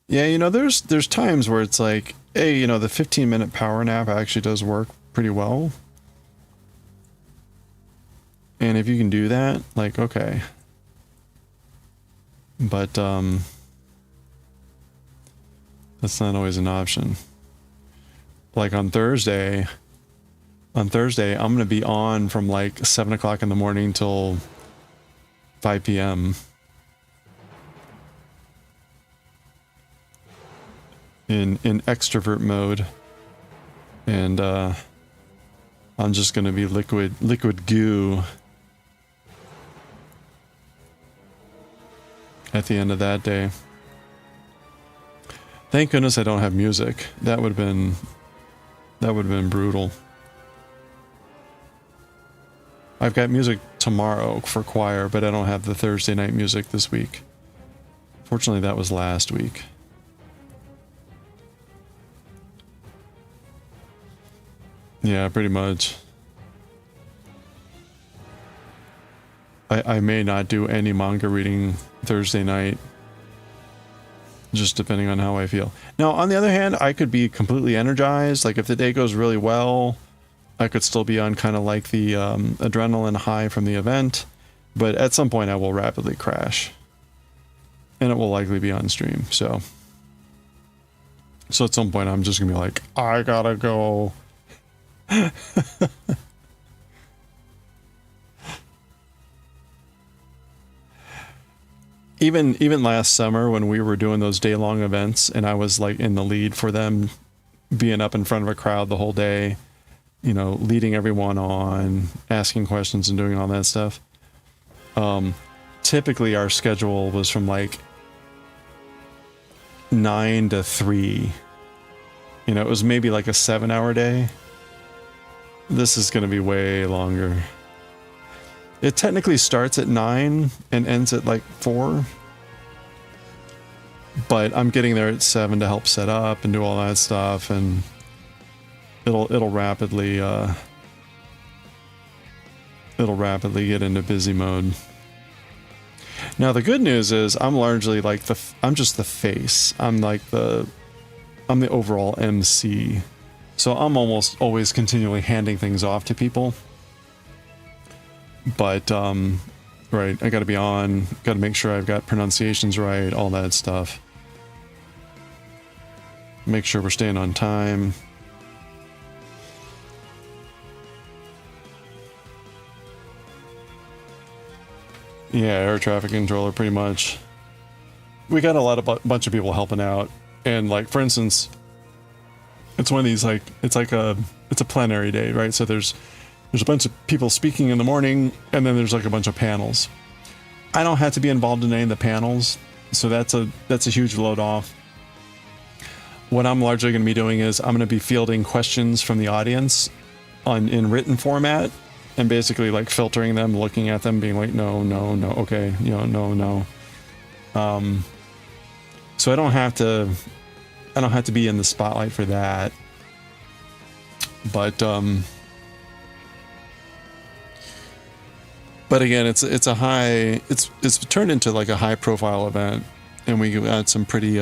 Yeah, you know, there's times where it's like, hey, you know, the 15-minute power nap actually does work pretty well. And if you can do that, like, okay. But that's not always an option. Like on Thursday, I'm going to be on from like 7 o'clock in the morning till 5 p.m. in extrovert mode, and I'm just gonna be liquid goo at the end of that day. Thank goodness I don't have music. That would have been brutal. I've got music tomorrow for choir, but I don't have the Thursday night music this week. Fortunately, that was last week. Yeah, pretty much. I may not do any manga reading Thursday night, just depending on how I feel. Now, on the other hand, I could be completely energized. Like, if the day goes really well, I could still be on kind of like the adrenaline high from the event, but at some point I will rapidly crash, and it will likely be on stream. So at some point I'm just gonna be like, I gotta go. Even last summer when we were doing those day-long events and I was like in the lead for them, being up in front of a crowd the whole day, you know, leading everyone on, asking questions and doing all that stuff. Typically our schedule was from like 9 to 3. You know, it was maybe like a 7-hour day. This is going to be way longer. It technically starts at 9 and ends at like 4. But I'm getting there at 7 to help set up and do all that stuff, and it'll rapidly get into busy mode. Now the good news is I'm largely like I'm just the face. I'm the overall MC. So I'm almost always continually handing things off to people. But right, I got to be on, got to make sure I've got pronunciations right, all that stuff. Make sure we're staying on time. Yeah, air traffic controller, pretty much. We got a bunch of people helping out, and like for instance, it's one of these like it's a plenary day, right? So there's a bunch of people speaking in the morning, and then there's like a bunch of panels. I don't have to be involved in any of the panels, so that's a huge load off. What I'm largely going to be doing is I'm going to be fielding questions from the audience in written format, and basically like filtering them, looking at them, being like, no, okay, you know, no. So I don't have to be in the spotlight for that. But again, it's turned into like a high profile event, and we got some pretty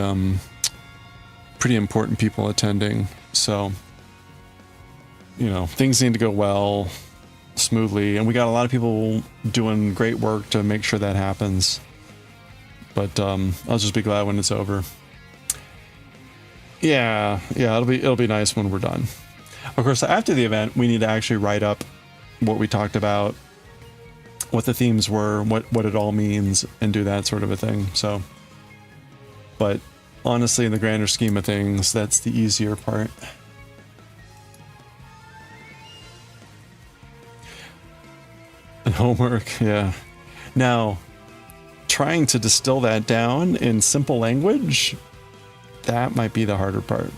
important people attending. So, you know, things need to go well, smoothly, and we got a lot of people doing great work to make sure that happens. But I'll just be glad when it's over. Yeah, it'll be nice when we're done. Of course, after the event, we need to actually write up what we talked about, what the themes were, what it all means, and do that sort of a thing. So, but honestly, in the grander scheme of things, that's the easier part. And homework, yeah. Now, trying to distill that down in simple language, that might be the harder part.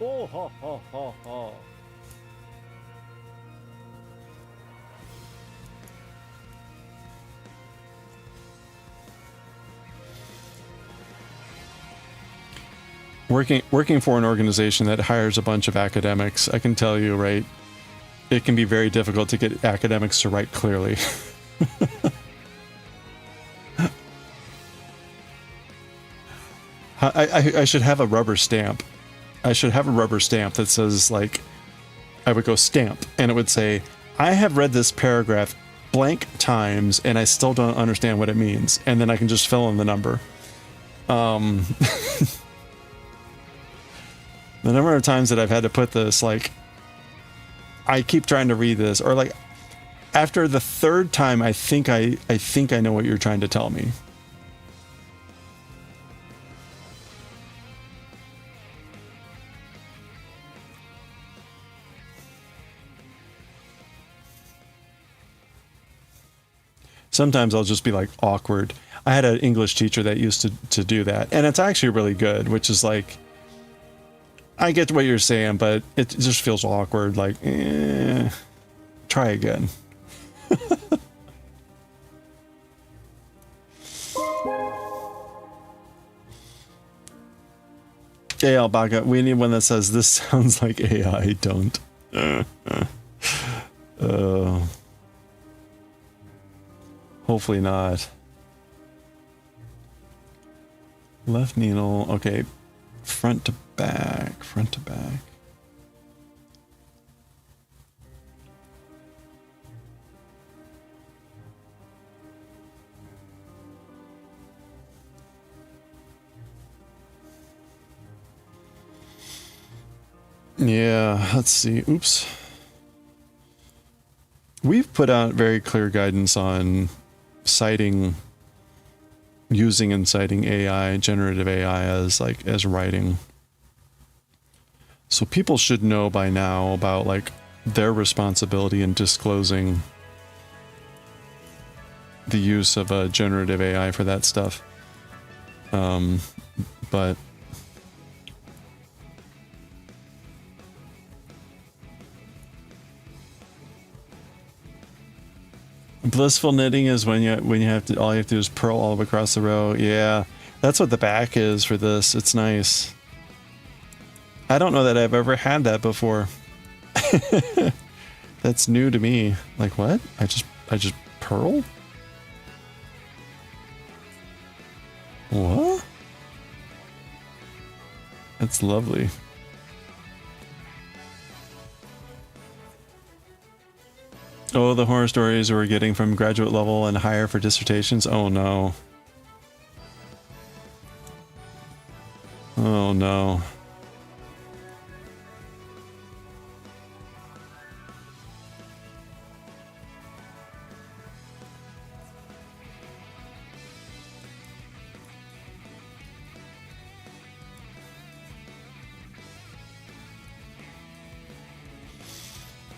Oh, ha, ha, ha, ha. Working for an organization that hires a bunch of academics, I can tell you, right, it can be very difficult to get academics to write clearly. I should have a rubber stamp. I should have a rubber stamp that says, like, I would go stamp, and it would say, I have read this paragraph blank times, and I still don't understand what it means. And then I can just fill in the number. The number of times that I've had to put this, like, I keep trying to read this, or like, after the third time, I think I know what you're trying to tell me. sometimes I'll just be like awkward. I had an English teacher that used to do that, and it's actually really good, which is like, I get what you're saying, but it just feels awkward. Like, try again. Hey, Albaca, we need one that says, this sounds like AI, don't. Hopefully not. Left needle, okay. Front to back, front to back. Yeah, let's see. Oops. We've put out very clear guidance on citing, using and citing AI, generative AI as writing. So people should know by now about like their responsibility in disclosing the use of a generative AI for that stuff. But blissful knitting is when you have to, all you have to do is purl all across the row. Yeah, that's what the back is for this. It's nice. I don't know that I've ever had that before. That's new to me. Like what? I just purl? What? That's lovely. Oh, the horror stories we're getting from graduate level and higher for dissertations. Oh no. Oh no.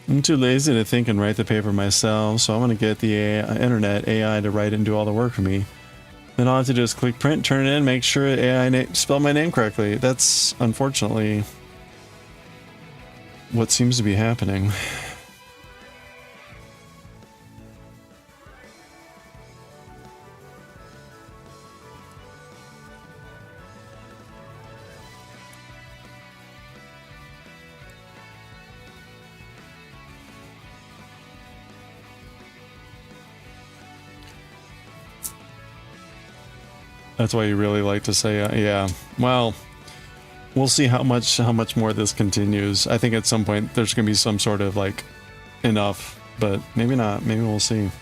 I'm too lazy to think and write the paper myself, so I'm going to get the internet AI to write and do all the work for me. Then all I have to do is click print, turn it in, make sure AI spelled my name correctly. That's unfortunately what seems to be happening. That's why you really like to say, yeah. Well, we'll see how much more this continues. I think at some point there's going to be some sort of like enough, but maybe not. Maybe we'll see.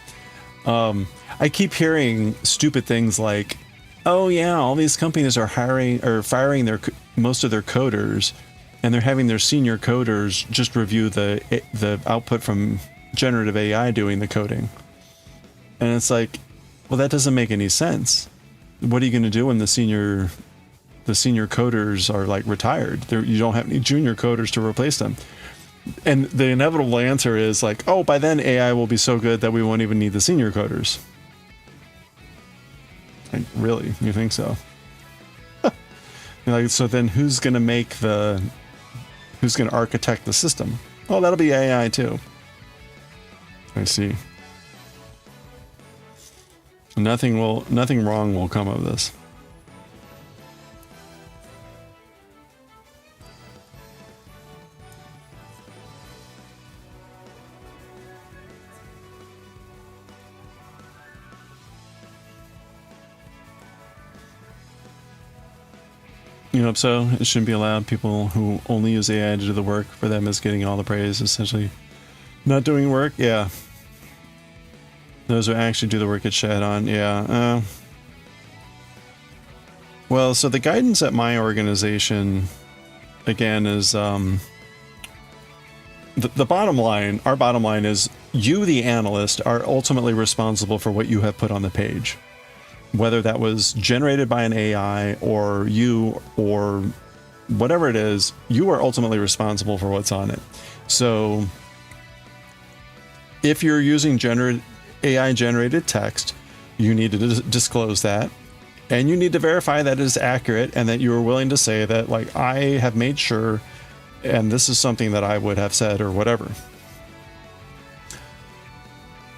I keep hearing stupid things like, "Oh yeah, all these companies are hiring or firing most of their coders, and they're having their senior coders just review the output from generative AI doing the coding." And it's like, well, that doesn't make any sense. What are you going to do when the senior coders are like retired? You don't have any junior coders to replace them. And the inevitable answer is like, oh, by then AI will be so good that we won't even need the senior coders. Like, really? You think so? Like, so then who's going to architect the system? Oh, that'll be AI too. I see. Nothing wrong will come of this. You know, so it shouldn't be allowed. People who only use AI to do the work for them is getting all the praise, essentially not doing work. Yeah. Those who actually do the work get shat on. Yeah. Well, so the guidance at my organization, again, is the bottom line. Our bottom line is you, the analyst, are ultimately responsible for what you have put on the page. Whether that was generated by an AI or you or whatever it is, you are ultimately responsible for what's on it. So if you're using AI generated text, you need to disclose that, and you need to verify that it is accurate and that you are willing to say that, like, I have made sure, and this is something that I would have said or whatever.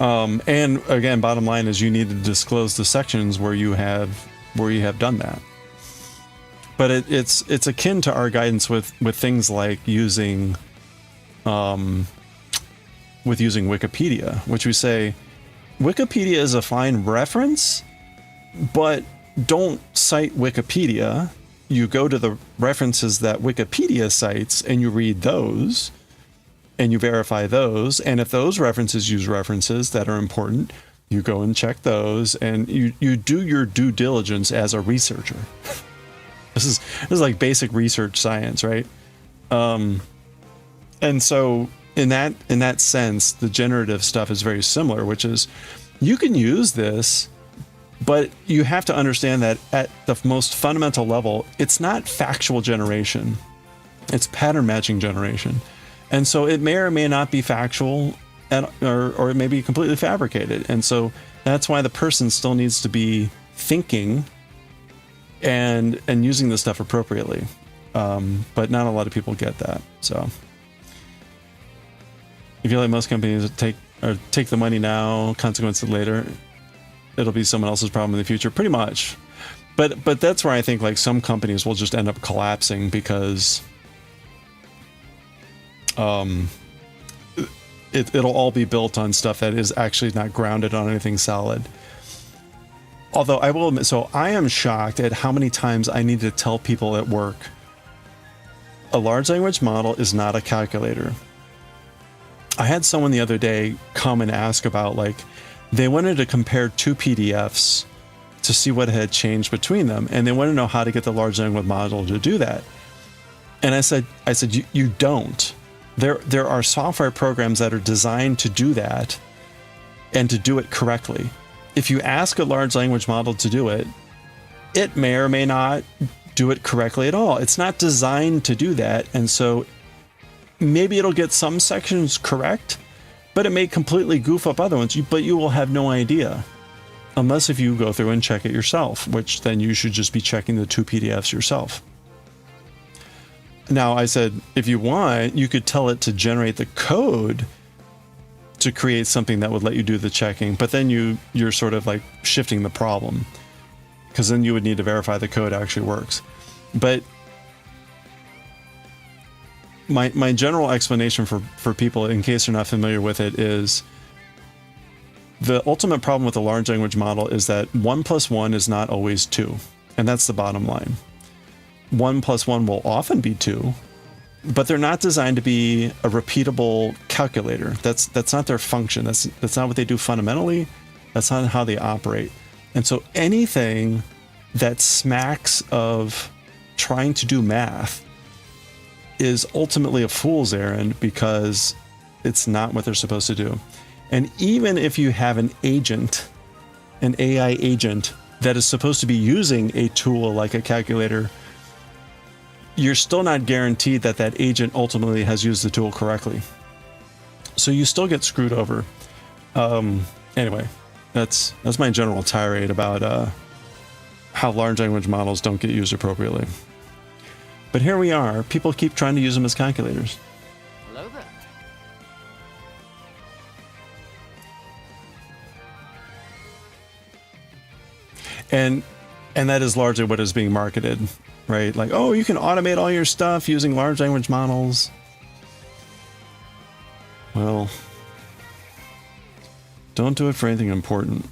And again, bottom line is you need to disclose the sections where you have done that. But it's akin to our guidance with things like using Wikipedia, which we say Wikipedia is a fine reference, but don't cite Wikipedia. You go to the references that Wikipedia cites and you read those and you verify those. And if those references use references that are important, you go and check those, and you do your due diligence as a researcher. This is like basic research science, right? And so in that sense, the generative stuff is very similar, which is you can use this, but you have to understand that at the most fundamental level, it's not factual generation. It's pattern matching generation. And so it may or may not be factual, or it may be completely fabricated. And so that's why the person still needs to be thinking and using this stuff appropriately. But not a lot of people get that. So I feel like most companies take the money now, consequences later. It'll be someone else's problem in the future, pretty much. But that's where I think like some companies will just end up collapsing because it'll all be built on stuff that is actually not grounded on anything solid. Although I will admit, so I am shocked at how many times I need to tell people at work, a large language model is not a calculator. I had someone the other day come and ask about, like, they wanted to compare two PDFs to see what had changed between them, and they want to know how to get the large language model to do that. And I said, you don't. There are software programs that are designed to do that and to do it correctly. If you ask a large language model to do it, it may or may not do it correctly at all. It's not designed to do that. And so maybe it'll get some sections correct, but it may completely goof up other ones, but you will have no idea. Unless if you go through and check it yourself, which then you should just be checking the two PDFs yourself. Now, I said, if you want, you could tell it to generate the code to create something that would let you do the checking, but then you're sort of like shifting the problem, because then you would need to verify the code actually works. But my general explanation for people, in case they're not familiar with it, is the ultimate problem with a large language model is that 1 + 1 is not always 2. And that's the bottom line. 1 + 1 will often be 2, but they're not designed to be a repeatable calculator. That's not their function. That's not what they do fundamentally. That's not how they operate. And so anything that smacks of trying to do math is ultimately a fool's errand, because it's not what they're supposed to do. And even if you have an agent, an AI agent that is supposed to be using a tool like a calculator, you're still not guaranteed that that agent ultimately has used the tool correctly. So you still get screwed over. Anyway, that's my general tirade about how large language models don't get used appropriately. But here we are. People keep trying to use them as calculators. Hello there. And that is largely what is being marketed, right? Like, oh, you can automate all your stuff using large language models. Well, don't do it for anything important.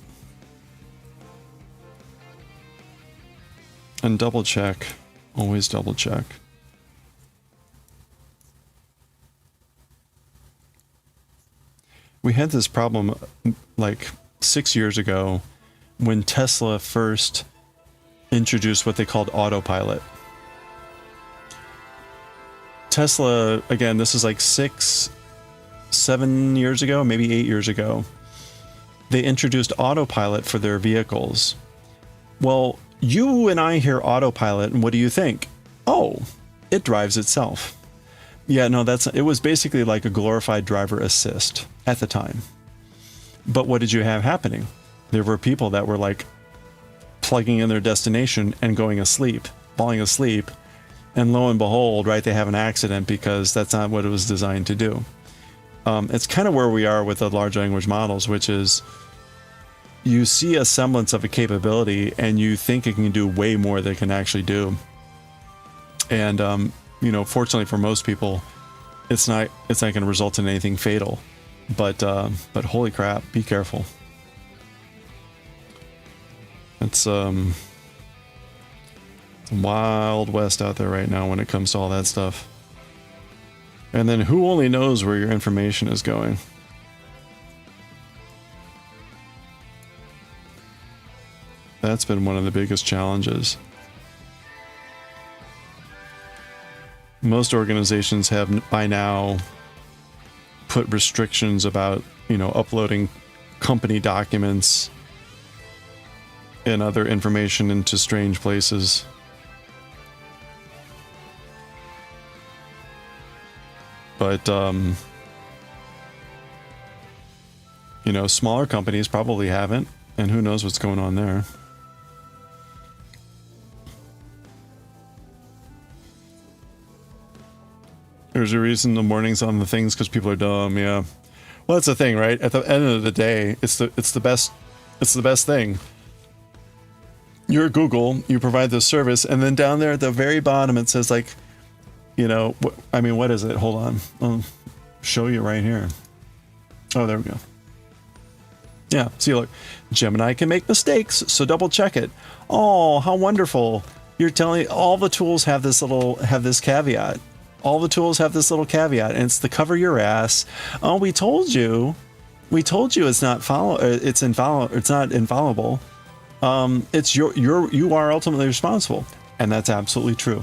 And double check. Always double check. We had this problem like 6 years ago when Tesla first introduced what they called autopilot. Tesla, again, this is like 6, 7 years ago, maybe 8 years ago. They introduced autopilot for their vehicles. Well, you and I hear autopilot, and what do you think? Oh, it drives itself. Yeah, no, it was basically like a glorified driver assist at the time. But what did you have happening? There were people that were like plugging in their destination and going asleep, falling asleep, and lo and behold, right, they have an accident because that's not what it was designed to do. It's kind of where we are with the large language models, which is you see a semblance of a capability and you think it can do way more than it can actually do. And, you know, fortunately for most people, it's not going to result in anything fatal. But holy crap, be careful. It's Wild West out there right now when it comes to all that stuff. And then who only knows where your information is going? That's been one of the biggest challenges. Most organizations have by now put restrictions about, you know, uploading company documents and other information into strange places. But, you know, smaller companies probably haven't, and who knows what's going on there. There's a reason the morning's on the things because people are dumb, yeah. Well, that's the thing, right? At the end of the day, it's the best thing. You're Google, you provide this service, and then down there at the very bottom it says like, you know, I mean, what is it? Hold on. I'll show you right here. Oh, there we go. Yeah, see, look, Gemini can make mistakes, so double check it. Oh, how wonderful. You're telling all the tools have this caveat. All the tools have this little caveat, and it's to cover your ass. Oh, we told you it's not not infallible. It's you are ultimately responsible, and that's absolutely true.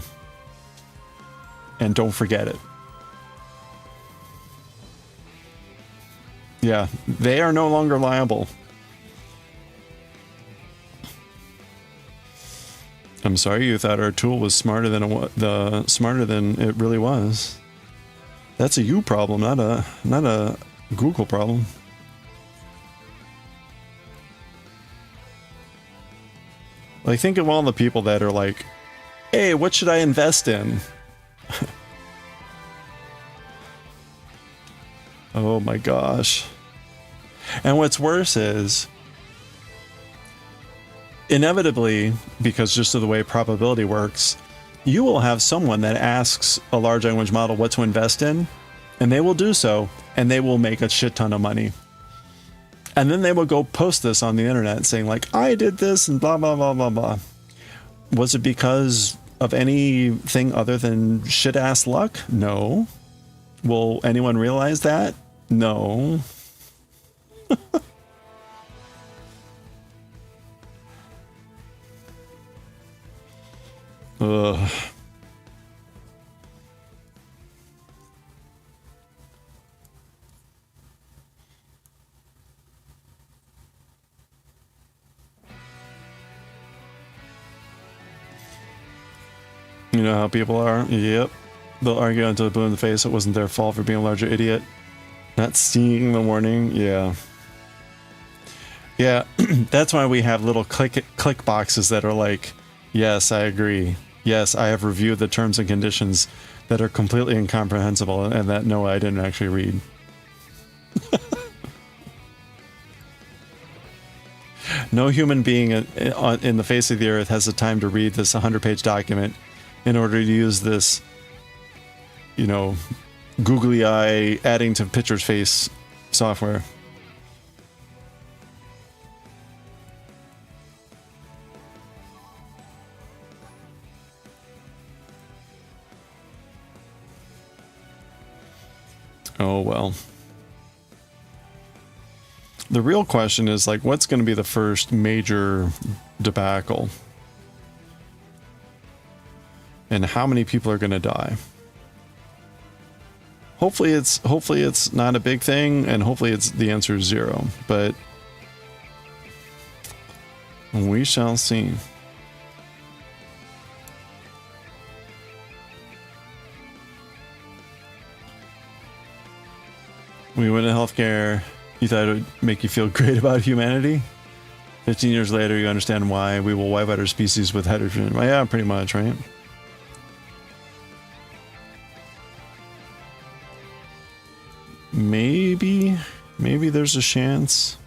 And don't forget it. Yeah, they are no longer liable. I'm sorry you thought our tool was smarter than it really was. That's a you problem, not a Google problem. Like, think of all the people that are like, "Hey, what should I invest in?" Oh my gosh. And what's worse is, inevitably, because just of the way probability works, you will have someone that asks a large language model what to invest in, and they will do so, and they will make a shit ton of money. And then they will go post this on the internet saying like, I did this and blah, blah, blah, blah, blah. Was it because of anything other than shit-ass luck? No. Will anyone realize that? No. Ugh. You know how people are? Yep. They'll argue until they're blue in the face it wasn't their fault for being a larger idiot. Not seeing the warning. Yeah. Yeah, that's why we have little click boxes that are like, yes, I agree. Yes, I have reviewed the terms and conditions that are completely incomprehensible and that no, I didn't actually read. No human being in the face of the earth has the time to read this 100-page document in order to use this, you know, googly eye adding to picture's face software. Oh, well. The real question is, like, what's going to be the first major debacle? And how many people are going to die? Hopefully it's not a big thing, and hopefully the answer is 0. But we shall see. We went to healthcare. You thought it would make you feel great about humanity? 15 years later, you understand why we will wipe out our species with hydrogen. Well, yeah, pretty much, right? Maybe there's a chance.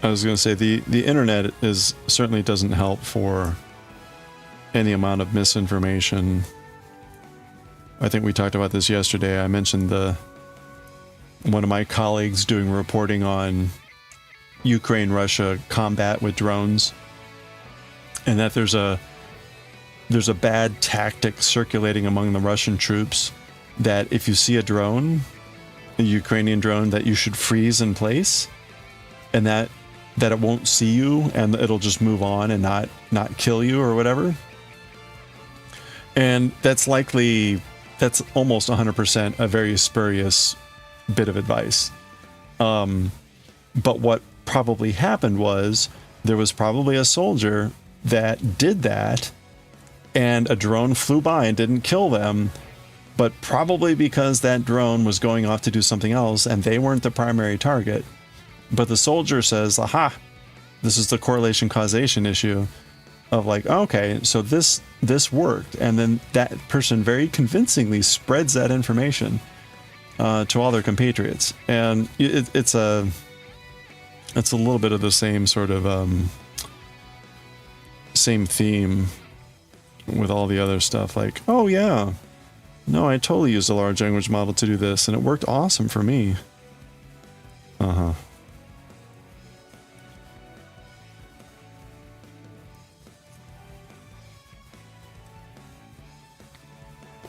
I was going to say the internet certainly doesn't help for any amount of misinformation. I think we talked about this yesterday. I mentioned one of my colleagues doing reporting on Ukraine-Russia combat with drones, and that there's a bad tactic circulating among the Russian troops that if you see a drone, a Ukrainian drone, that you should freeze in place, and that it won't see you and it'll just move on and not kill you or whatever. And that's almost 100% a very spurious bit of advice. But what probably happened was there was probably a soldier that did that and a drone flew by and didn't kill them, but probably because that drone was going off to do something else and they weren't the primary target. But the soldier says, aha, this is the correlation causation issue of like, okay, so this worked. And then that person very convincingly spreads that information to all their compatriots. And it's a little bit of the same sort of same theme with all the other stuff. Like, oh yeah, no, I totally used a large language model to do this and it worked awesome for me. Uh-huh.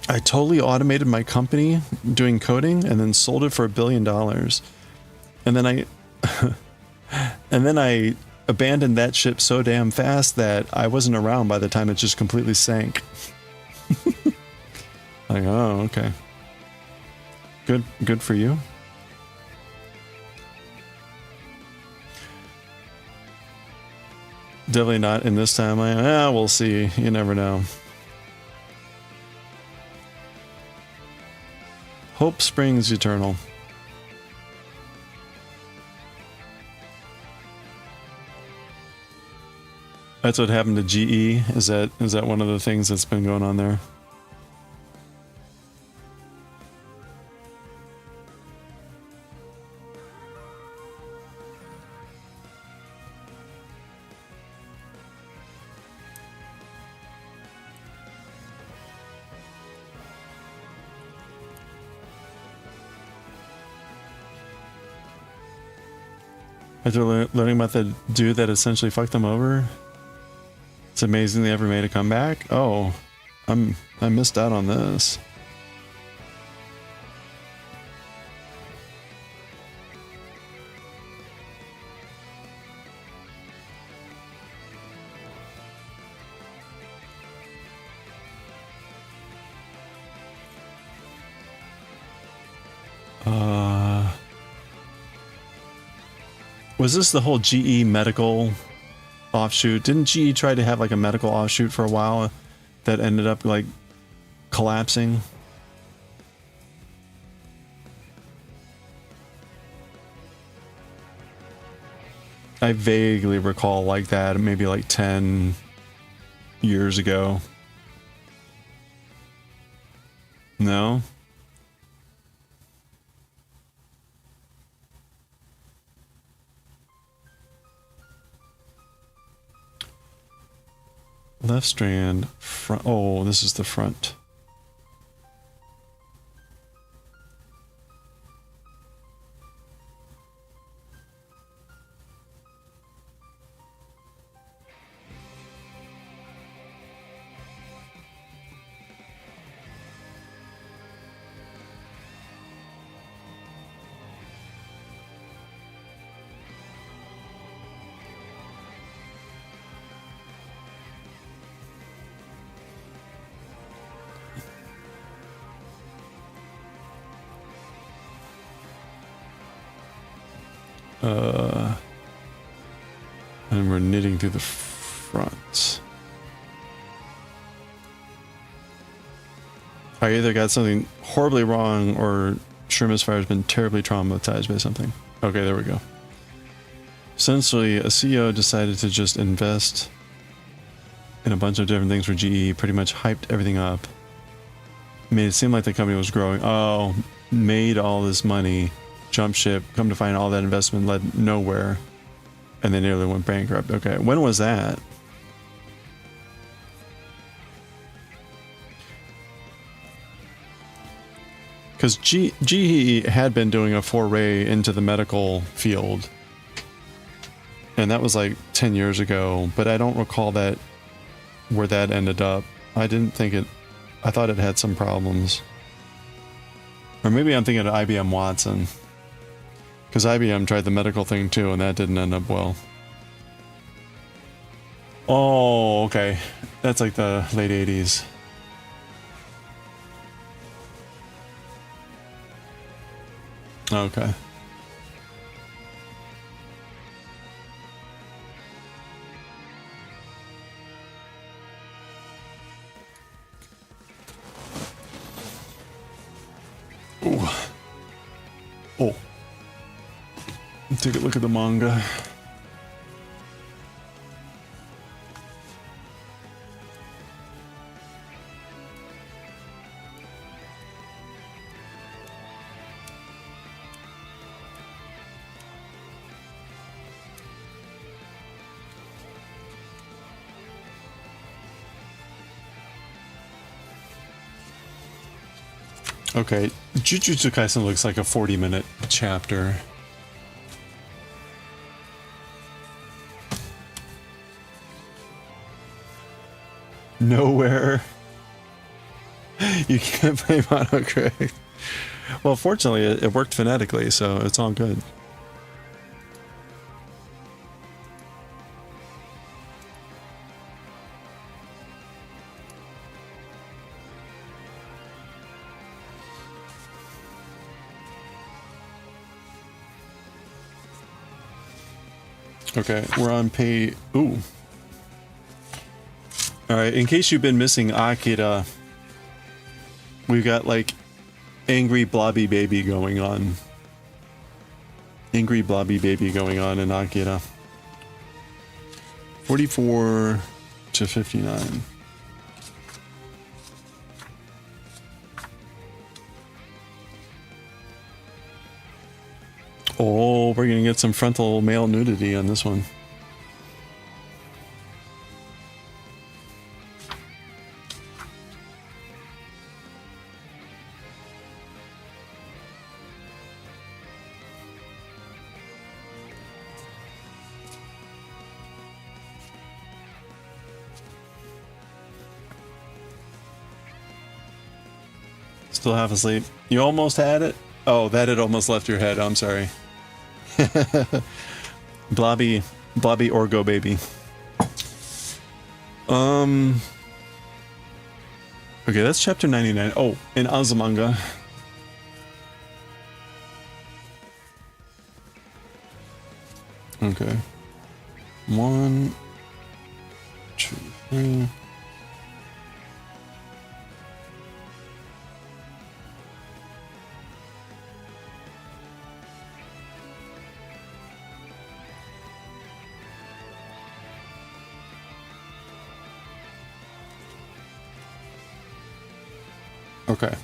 I totally automated my company doing coding and then sold it for $1 billion. And then I abandoned that ship so damn fast that I wasn't around by the time it just completely sank. Like, oh, okay. Good for you. Definitely not in this timeline. We'll see. You never know. Hope springs eternal. That's what happened to GE. Is that one of the things that's been going on there? After learning about the dude that essentially fucked them over, it's amazing they ever made a comeback. Oh, I missed out on this. Was this the whole GE medical offshoot? Didn't GE try to have like a medical offshoot for a while that ended up like collapsing? I vaguely recall like that, maybe like 10 years ago. No? Left strand, front. Oh, this is the front. And we're knitting through the front. I either got something horribly wrong or Shermisfire has been terribly traumatized by something. Okay, there we go. Essentially, a CEO decided to just invest in a bunch of different things for GE, pretty much hyped everything up. Made it seem like the company was growing. Oh, made all this money, jumped ship, come to find all that investment led nowhere, and they nearly went bankrupt. Okay, when was that? Because GE had been doing a foray into the medical field, and that was like 10 years ago, but I don't recall that where that ended up. I didn't think it, I thought it had some problems. Or maybe I'm thinking of IBM Watson, because IBM tried the medical thing too, and that didn't end up well. Oh, okay. That's like the late 80s. Okay. Ooh. Oh. Take a look at the manga. Okay, Jujutsu Kaisen looks like a 40-minute chapter. Nowhere. You can't play monocorrect. Well, fortunately, it worked phonetically, so it's all good. Okay, we're on page... Ooh. Alright, in case you've been missing AKIRA, we've got, like, angry blobby baby going on. Angry blobby baby going on in AKIRA. 44 to 59. Oh, we're gonna get some frontal male nudity on this one. Still half asleep. You almost had it? Oh, that had almost left your head. I'm sorry. Blobby Orgo baby. Okay, that's chapter 99. Oh, in Azumanga. Okay. 1, 2, 3. Okay.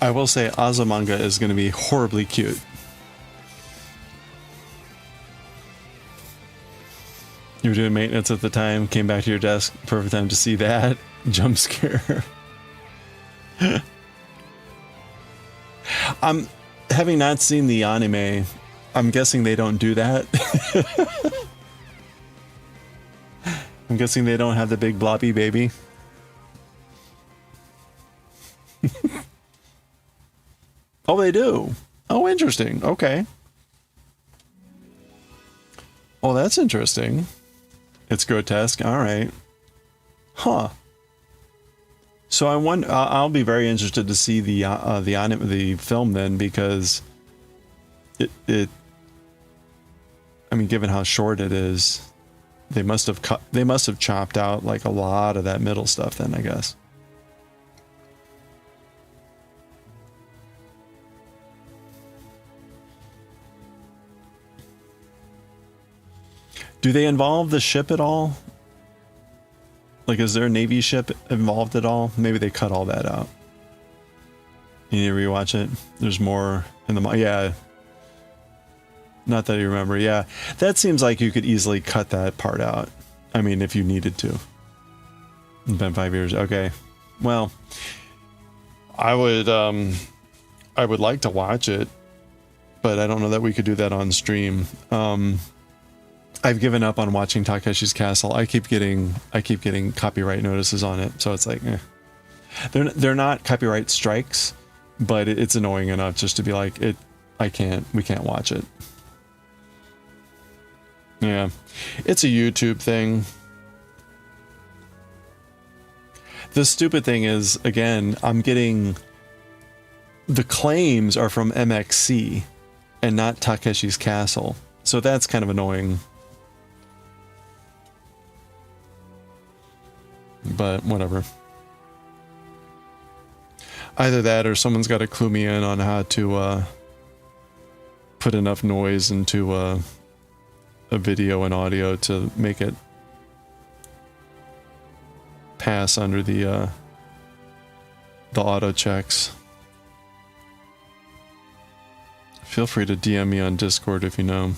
I will say Azumanga is going to be horribly cute. You were doing maintenance at the time, came back to your desk, perfect time to see that. Jump scare. Having not seen the anime, I'm guessing they don't do that. I'm guessing they don't have the big blobby baby. Oh, they do. Oh, interesting. Okay. Oh, that's interesting. It's grotesque. All right. Huh. So I wonder. I'll be very interested to see the anime, the film then, because it I mean, given how short it is, they must have chopped out like a lot of that middle stuff then, I guess. Do they involve the ship at all? Like, is there a Navy ship involved at all? Maybe they cut all that out. You need to rewatch it. There's more in the... Yeah. Not that you remember. Yeah. That seems like you could easily cut that part out. I mean, if you needed to. It's been 5 years. Okay. Well, I would like to watch it, but I don't know that we could do that on stream. I've given up on watching Takeshi's Castle. I keep getting copyright notices on it, so it's like, eh. They're not copyright strikes, but it's annoying enough just to be like, we can't watch it. Yeah, it's a YouTube thing. The stupid thing is, again, I'm getting the claims are from MXC and not Takeshi's Castle, so that's kind of annoying. But whatever. Either that or someone's got to clue me in on how to put enough noise into a video and audio to make it pass under the auto checks. Feel free to DM me on Discord if you know.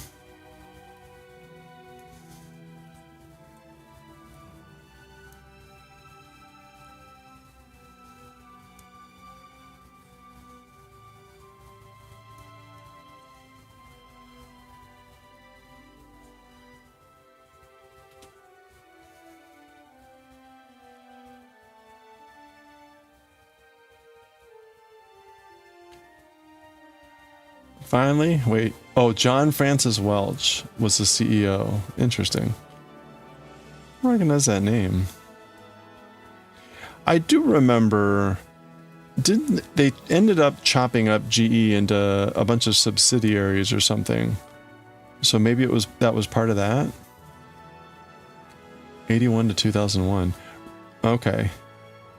Finally, wait. Oh, John Francis Welch was the CEO. Interesting. I recognize that name. I do remember. Didn't they ended up chopping up GE into a bunch of subsidiaries or something? So maybe that was part of that. 81 to 2001. Okay,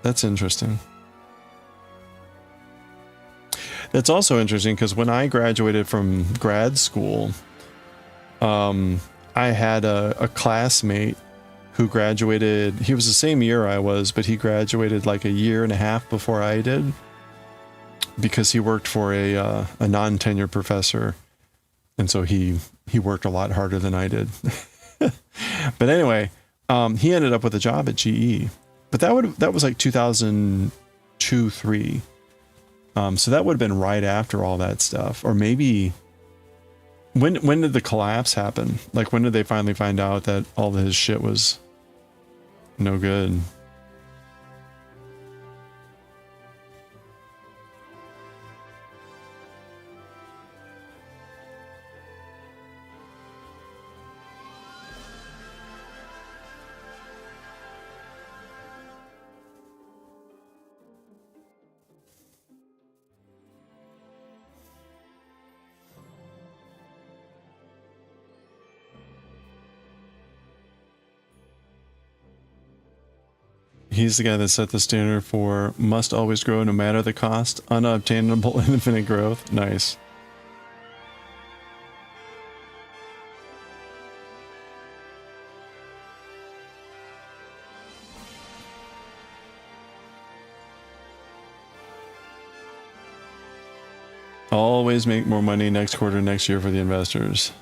that's interesting. That's also interesting because when I graduated from grad school, I had a classmate who graduated. He was the same year I was, but he graduated like a year and a half before I did because he worked for a non-tenured professor, and so he worked a lot harder than I did. But anyway, he ended up with a job at GE, but that was like 2002-3. So that would have been right after all that stuff, or maybe when did the collapse happen? Like, when did they finally find out that all of his shit was no good? He's the guy that set the standard for must always grow no matter the cost, unobtainable infinite growth. Nice. Always make more money next quarter, next year for the investors.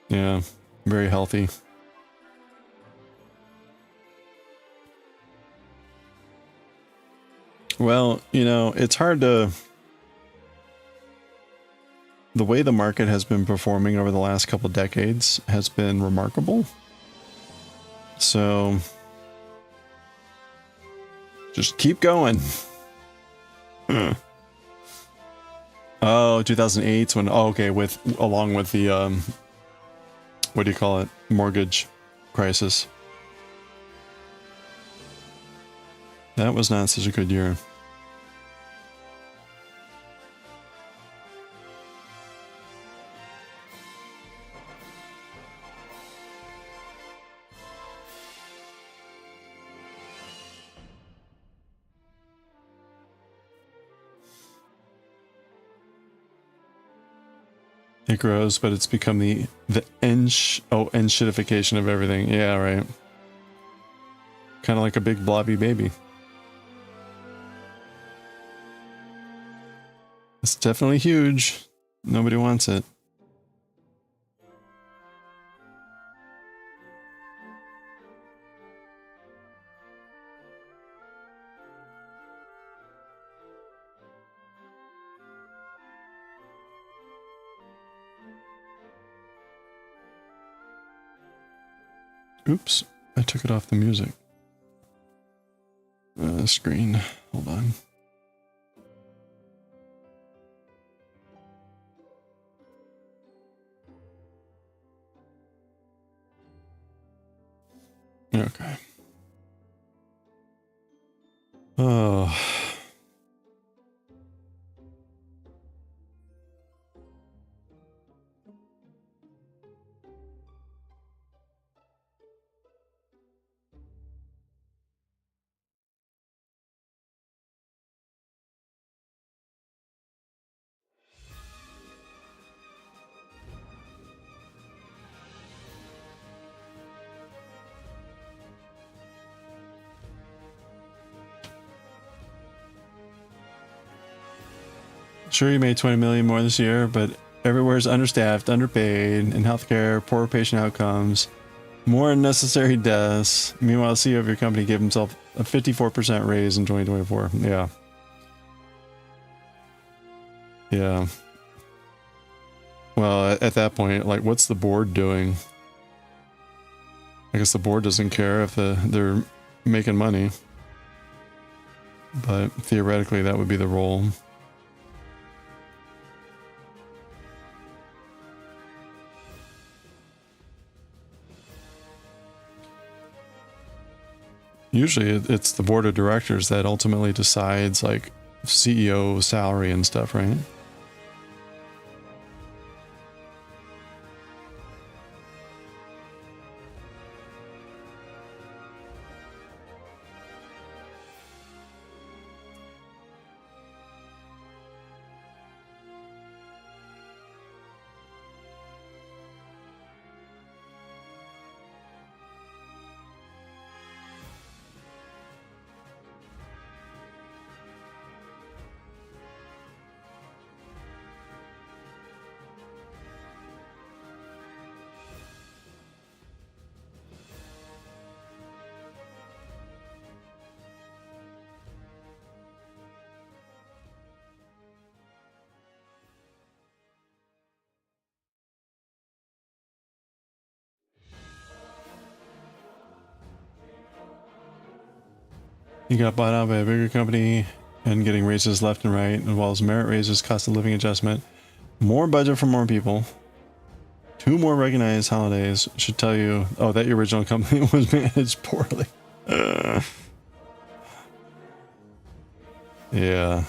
Yeah, very healthy. Well, you know, it's hard to... The way the market has been performing over the last couple decades has been remarkable. So... just keep going. Oh, 2008 when... Oh, okay, along with the... what do you call it? Mortgage crisis. That was not such a good year. It grows, but it's become the enshitification of everything. Yeah, right. Kind of like a big blobby baby. It's definitely huge. Nobody wants it. Oops, I took it off the music. Screen. Hold on. Okay. Oh. Sure, you made 20 million more this year, but everywhere's understaffed, underpaid, in healthcare, poor patient outcomes, more unnecessary deaths. Meanwhile, CEO of your company gave himself a 54% raise in 2024. Yeah. Yeah. Well, at that point, like, what's the board doing? I guess the board doesn't care if they're making money. But theoretically, that would be the role. Usually it's the board of directors that ultimately decides, like, CEO salary and stuff, right? You got bought out by a bigger company and getting raises left and right, as well as merit raises, cost of living adjustment, more budget for more people, 2 more recognized holidays. Should tell you, oh, that your original company was managed poorly. Yeah.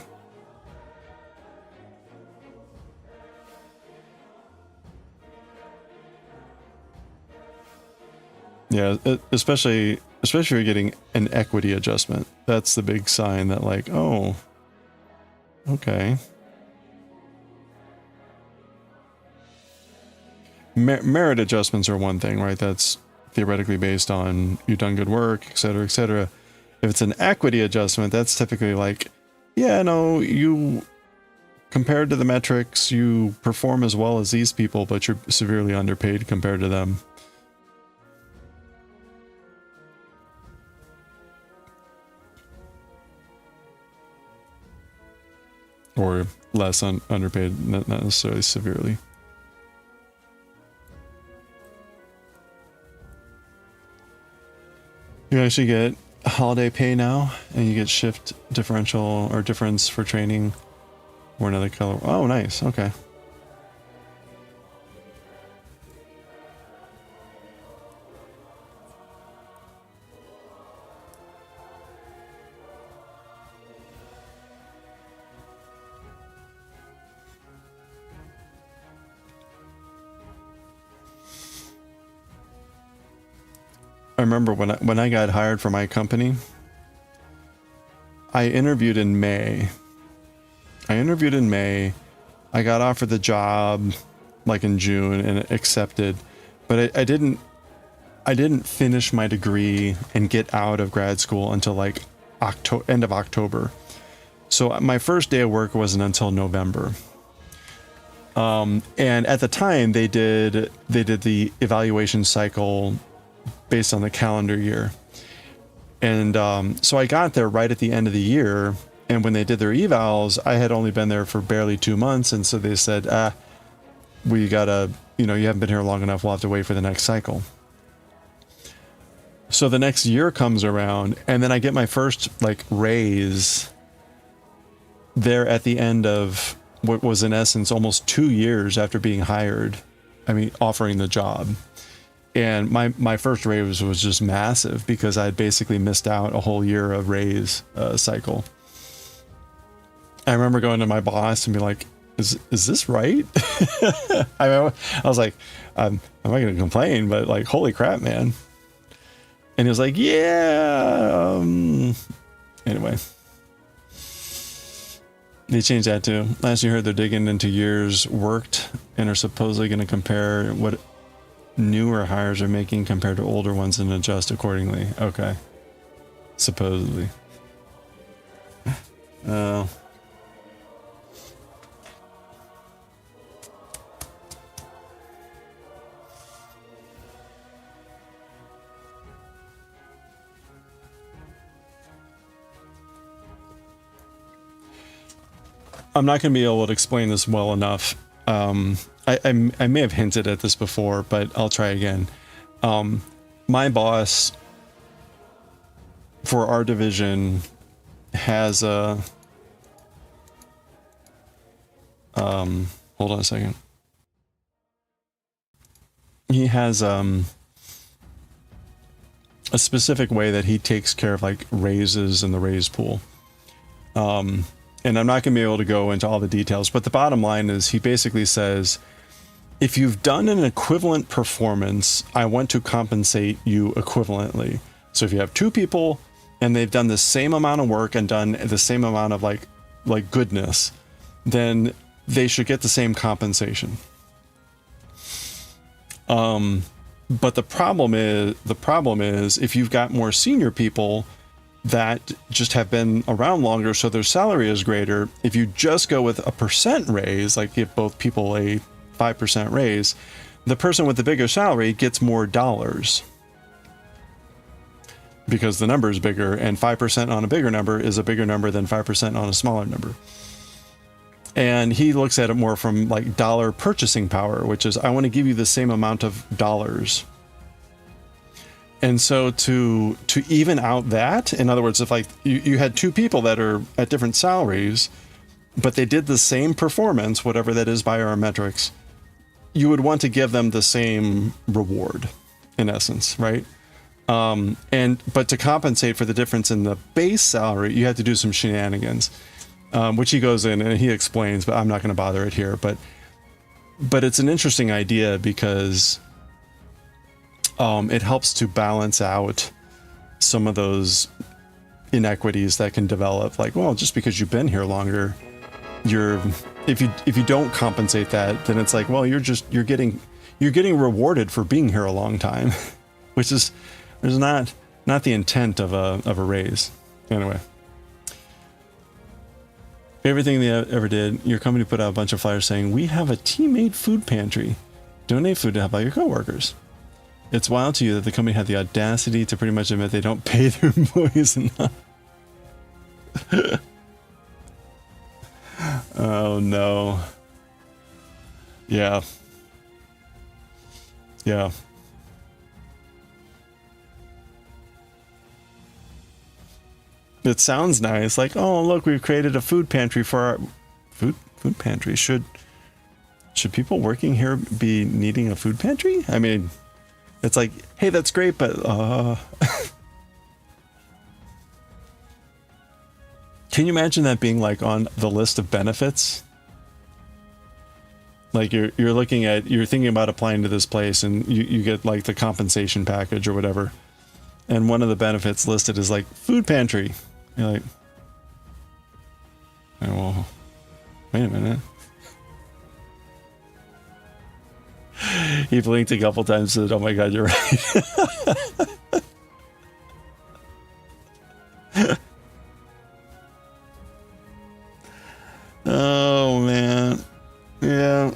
Yeah, especially if you're getting an equity adjustment. That's the big sign that, like, oh, okay. Merit adjustments are one thing, right? That's theoretically based on you've done good work, etc., etc. If it's an equity adjustment, that's typically like, yeah, no, you, compared to the metrics, you perform as well as these people, but you're severely underpaid compared to them. Or less underpaid, not necessarily severely. You actually get holiday pay now, and you get shift differential or difference for training or another color. Oh, nice. Okay. I remember when I got hired for my company, I interviewed in May. I got offered the job like in June and accepted, but I didn't finish my degree and get out of grad school until like end of October. So my first day of work wasn't until November. And at the time they did the evaluation cycle based on the calendar year. And so I got there right at the end of the year. And when they did their evals, I had only been there for barely 2 months. And so they said, we gotta, you haven't been here long enough. We'll have to wait for the next cycle. So the next year comes around, and then I get my first like raise there at the end of what was in essence almost 2 years after being hired. I mean, offering the job. And my first raise was just massive because I had basically missed out a whole year of raise cycle. I remember going to my boss and be like, is this right? I was like, I'm not going to complain, but like, holy crap, man. And he was like, yeah. Anyway. They changed that too. Last you heard, they're digging into years worked and are supposedly going to compare what newer hires are making compared to older ones and adjust accordingly. Okay. Supposedly. I'm not going to be able to explain this well enough. I may have hinted at this before, but I'll try again. My boss for our division has a... hold on a second. He has a specific way that he takes care of like raises in the raise pool. And I'm not going to be able to go into all the details, but the bottom line is he basically says, if you've done an equivalent performance, I want to compensate you equivalently. So if you have 2 people and they've done the same amount of work and done the same amount of like goodness, then they should get the same compensation. But the problem is if you've got more senior people that just have been around longer, so their salary is greater. If you just go with a percent raise, like give both people a 5% raise, the person with the bigger salary gets more dollars because the number is bigger, and 5% on a bigger number is a bigger number than 5% on a smaller number. And he looks at it more from like dollar purchasing power, which is I want to give you the same amount of dollars. And so to even out that, in other words, if like you had 2 people that are at different salaries, but they did the same performance, whatever that is by our metrics, you would want to give them the same reward, in essence, right? But to compensate for the difference in the base salary, you had to do some shenanigans, which he goes in and he explains, but I'm not going to bother it here. But it's an interesting idea because it helps to balance out some of those inequities that can develop. Like, well, just because you've been here longer, if you don't compensate that, then it's like, well, you're getting rewarded for being here a long time, which is not the intent of a raise. Anyway, everything they ever did, your company put out a bunch of flyers saying, we have a teammate food pantry. Donate food to help out your coworkers. It's wild to you that the company had the audacity to pretty much admit they don't pay their employees enough. Oh no. Yeah. Yeah. It sounds nice. Like, oh, look, we've created a food pantry for our food pantry. Should people working here be needing a food pantry? I mean, it's like, hey, that's great, but can you imagine that being like on the list of benefits? Like you're thinking about applying to this place and you get like the compensation package or whatever. And one of the benefits listed is like food pantry. You're like, oh, well, wait a minute. He blinked a couple times and said, oh my god, you're right. Oh man. Yeah.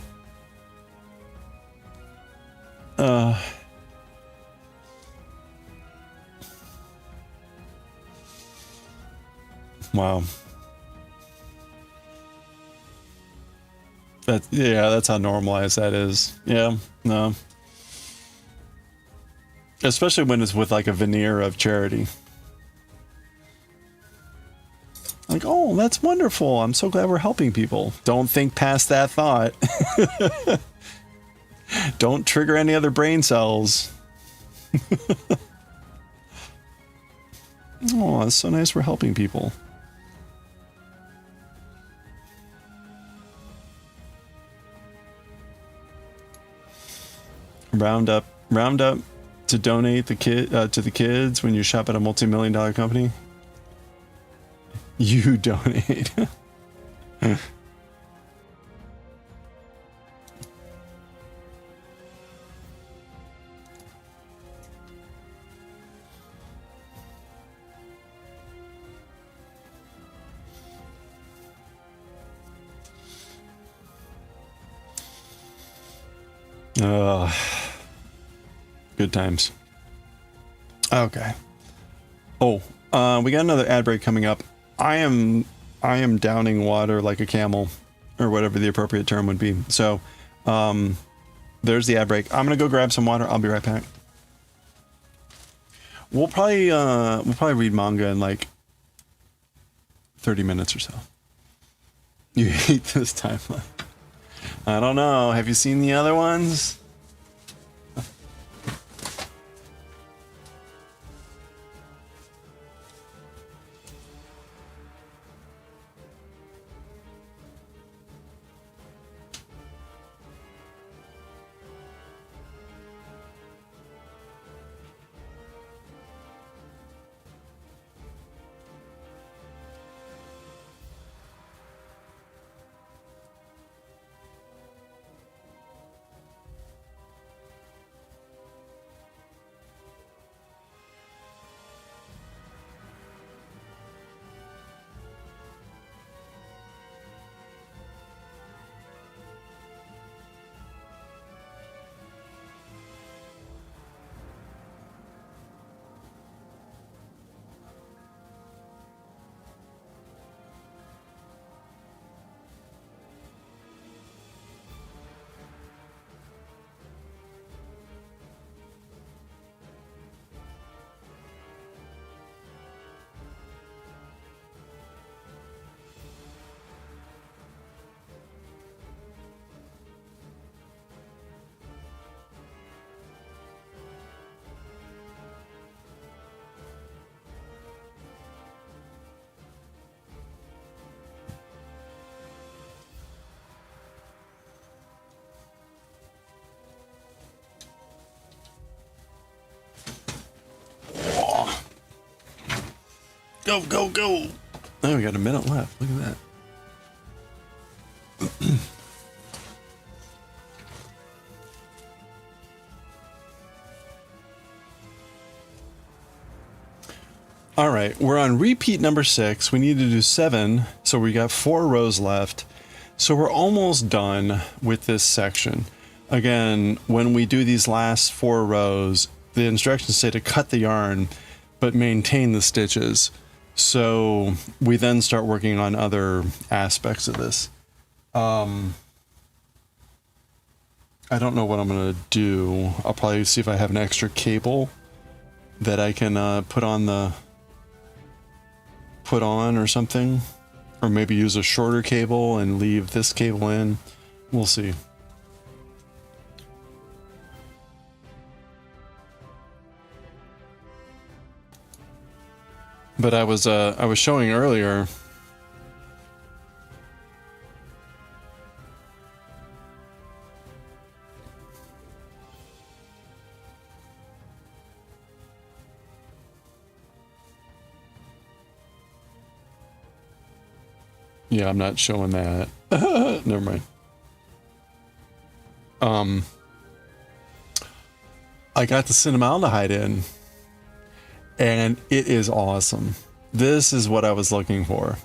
Wow. That's how normalized that is. Yeah, no. Especially when it's with like a veneer of charity. Like, oh, that's wonderful. I'm so glad we're helping people. Don't think past that thought. Don't trigger any other brain cells. Oh, it's so nice we're helping people. Round up to donate to the kids when you shop at a multi-million-dollar company. You donate. Good times. Okay. Oh, we got another ad break coming up. I am downing water like a camel, or whatever the appropriate term would be. So, there's the ad break. I'm gonna go grab some water. I'll be right back. We'll probably read manga in like 30 minutes or so. You hate this timeline. I don't know. Have you seen the other ones? Go, go, go. Oh, we got a minute left. Look at that. All right, we're on repeat number 6. We need to do 7, so we got 4 rows left. So we're almost done with this section. Again, when we do these last 4 rows, the instructions say to cut the yarn, but maintain the stitches. So we then start working on other aspects of this. I don't know what I'm going to do. I'll probably see if I have an extra cable that I can put on or something. Or maybe use a shorter cable and leave this cable in. We'll see. But I was showing earlier. Yeah, I'm not showing that. Never mind. I got the cinnamaldehyde in, and it is awesome. This is what I was looking for.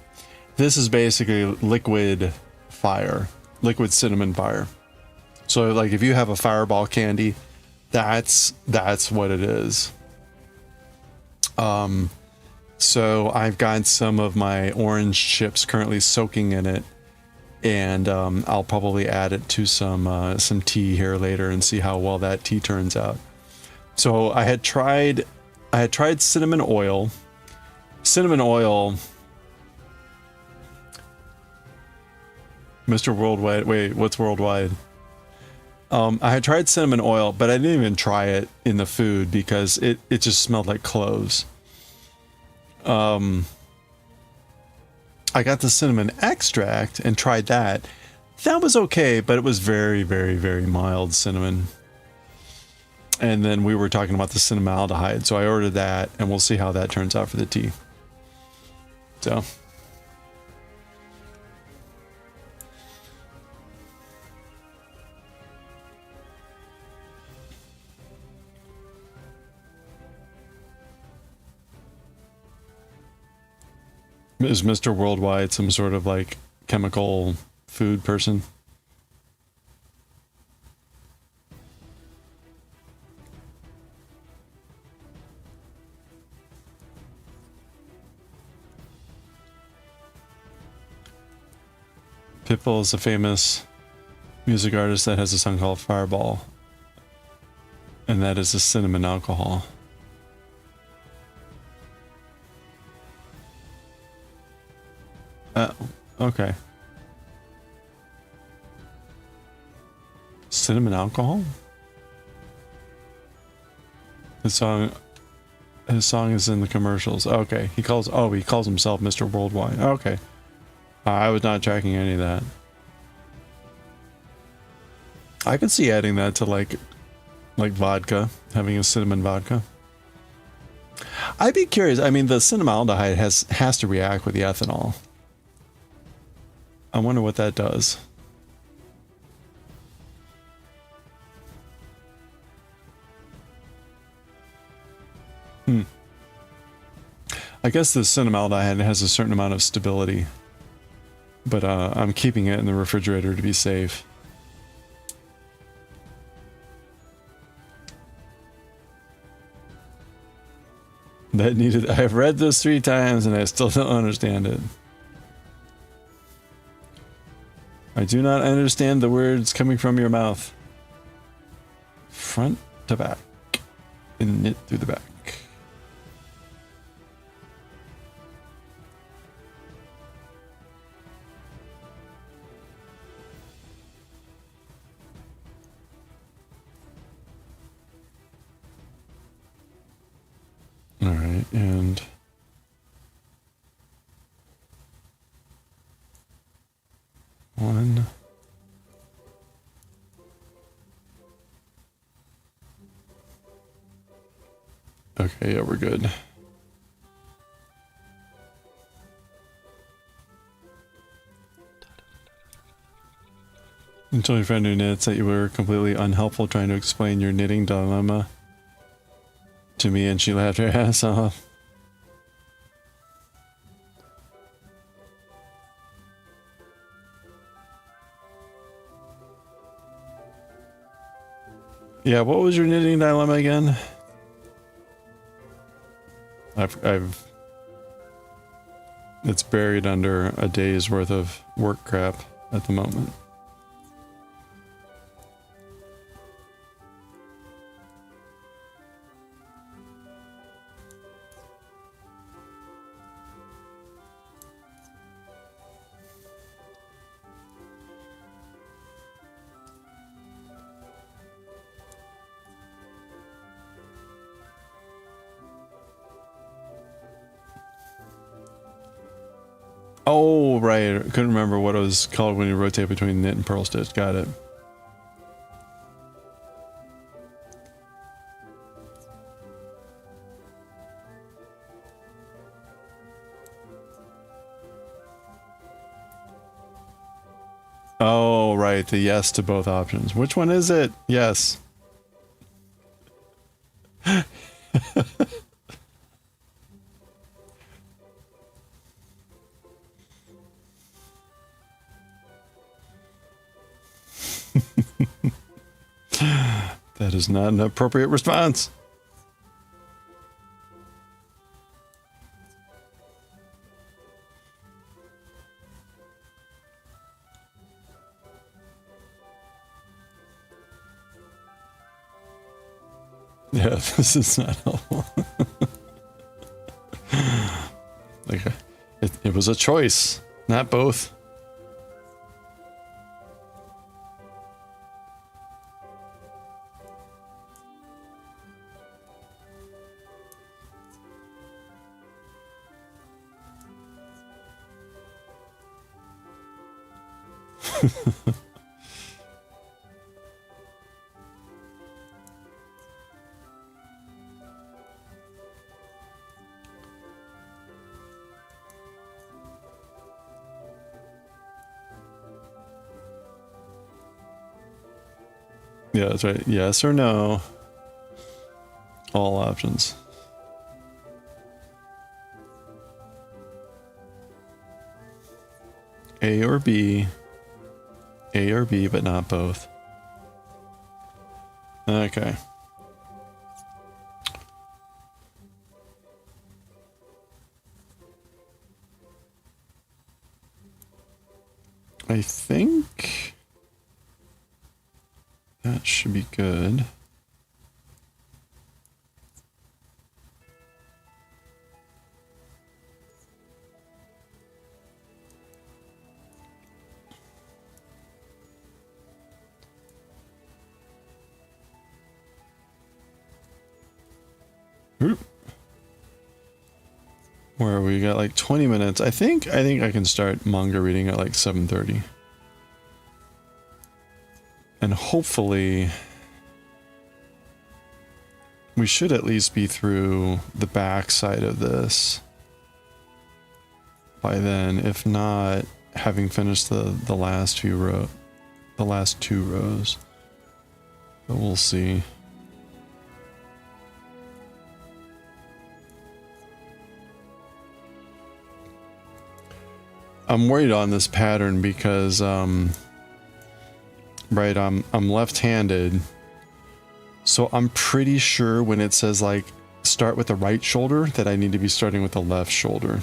This is basically liquid fire, liquid cinnamon fire. So like if you have a fireball candy, that's what it is. So I've got some of my orange chips currently soaking in it, and I'll probably add it to some tea here later and see how well that tea turns out. So I had tried cinnamon oil. Cinnamon oil. Mr. Worldwide. Wait, what's worldwide? I had tried cinnamon oil, but I didn't even try it in the food because it just smelled like cloves. I got the cinnamon extract and tried that. That was okay, but it was very, very, very mild cinnamon. And then we were talking about the cinnamaldehyde, so I ordered that, and we'll see how that turns out for the tea. So. Is Mr. Worldwide some sort of like chemical food person? Pitbull is a famous music artist that has a song called Fireball, and that is a cinnamon alcohol. Okay. Cinnamon alcohol? His song is in the commercials. Okay. He calls himself Mr. Worldwide. Okay. I was not tracking any of that. I could see adding that to like vodka, having a cinnamon vodka. I'd be curious. I mean, the cinnamaldehyde has to react with the ethanol. I wonder what that does. I guess the cinnamaldehyde has a certain amount of stability, but I'm keeping it in the refrigerator to be safe. I've read this 3 times and I still don't understand it. I do not understand the words coming from your mouth. Front to back. And knit through the back. Alright, and... one. Okay, yeah, we're good. Until your friend who knits that you were completely unhelpful trying to explain your knitting dilemma to me, and she laughed her ass off. Yeah, what was your knitting dilemma again? It's buried under a day's worth of work crap at the moment. Oh, right. I couldn't remember what it was called when you rotate between knit and purl stitch. Got it. Oh, right. The yes to both options. Which one is it? Yes. just not an appropriate response. Yeah, this is not helpful. Like, it was a choice, not both. Yeah, that's right. Yes or no. All options. A or B. A or B, but not both. Okay. I think that should be good. Oop. Where we got like 20 minutes. I think I can start manga reading at like 7:30. And hopefully we should at least be through the back side of this by then, if not having finished the last two rows. But we'll see. I'm worried on this pattern because right, I'm left-handed, so I'm pretty sure when it says like start with the right shoulder that I need to be starting with the left shoulder.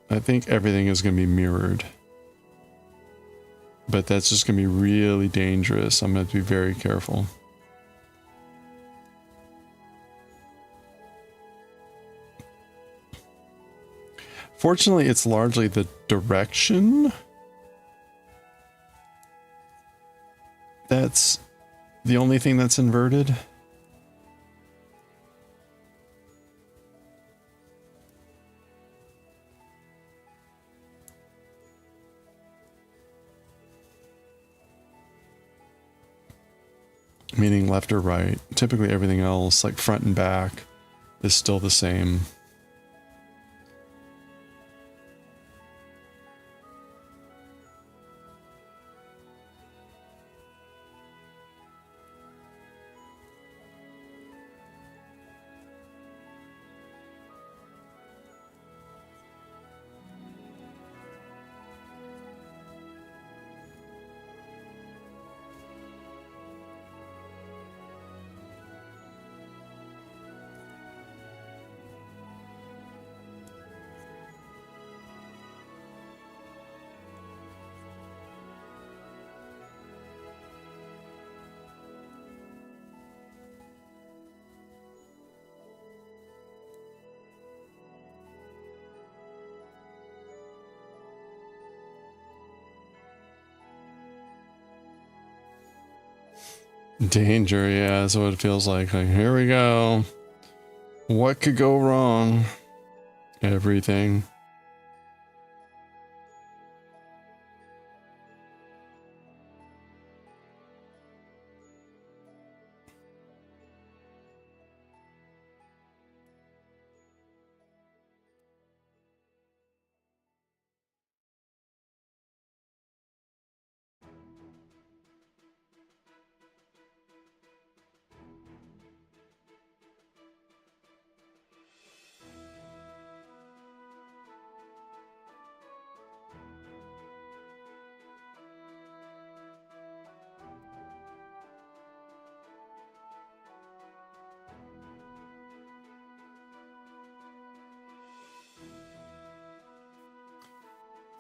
I think everything is going to be mirrored, but that's just going to be really dangerous. I'm going to have to be very careful. Fortunately, it's largely the direction that's the only thing that's inverted. Meaning left or right. Typically everything else, like front and back, is still the same. Danger, yeah, that's what it feels like. Like, here we go. What could go wrong? Everything.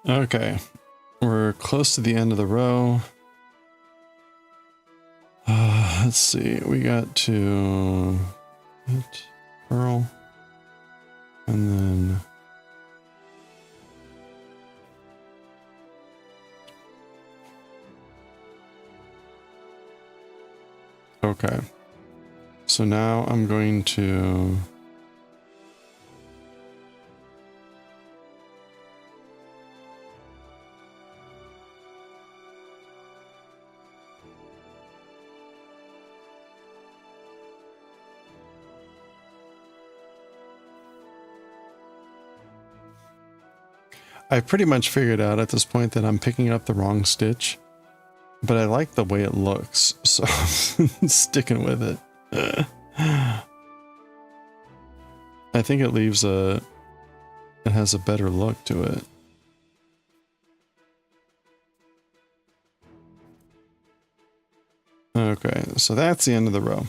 Okay, we're close to the end of the row. Let's see, we got to hit pearl, and then okay. So now I'm going to I pretty much figured out at this point that I'm picking up the wrong stitch, but I like the way it looks, so I'm sticking with it. I think it leaves it has a better look to it. Okay, so that's the end of the row.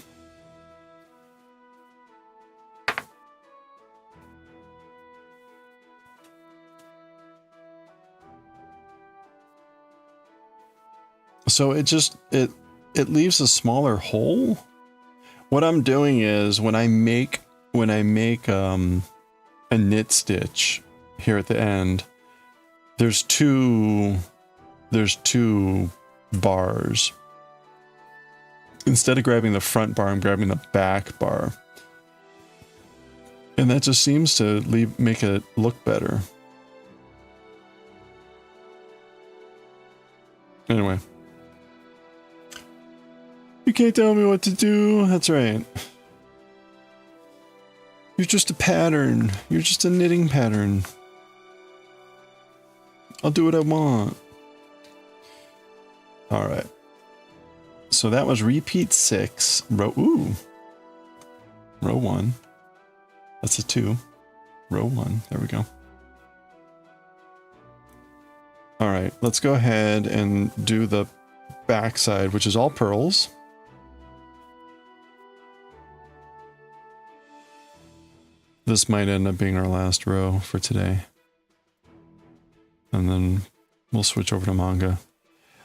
So it leaves a smaller hole. What I'm doing is when I make a knit stitch here at the end, there's two bars. Instead of grabbing the front bar, I'm grabbing the back bar. And that just seems to make it look better. Anyway. You can't tell me what to do. That's right. You're just a pattern. You're just a knitting pattern. I'll do what I want. All right. So that was repeat 6. Row 1. That's a 2. Row 1. There we go. All right. Let's go ahead and do the backside, which is all pearls. This might end up being our last row for today. And then we'll switch over to manga.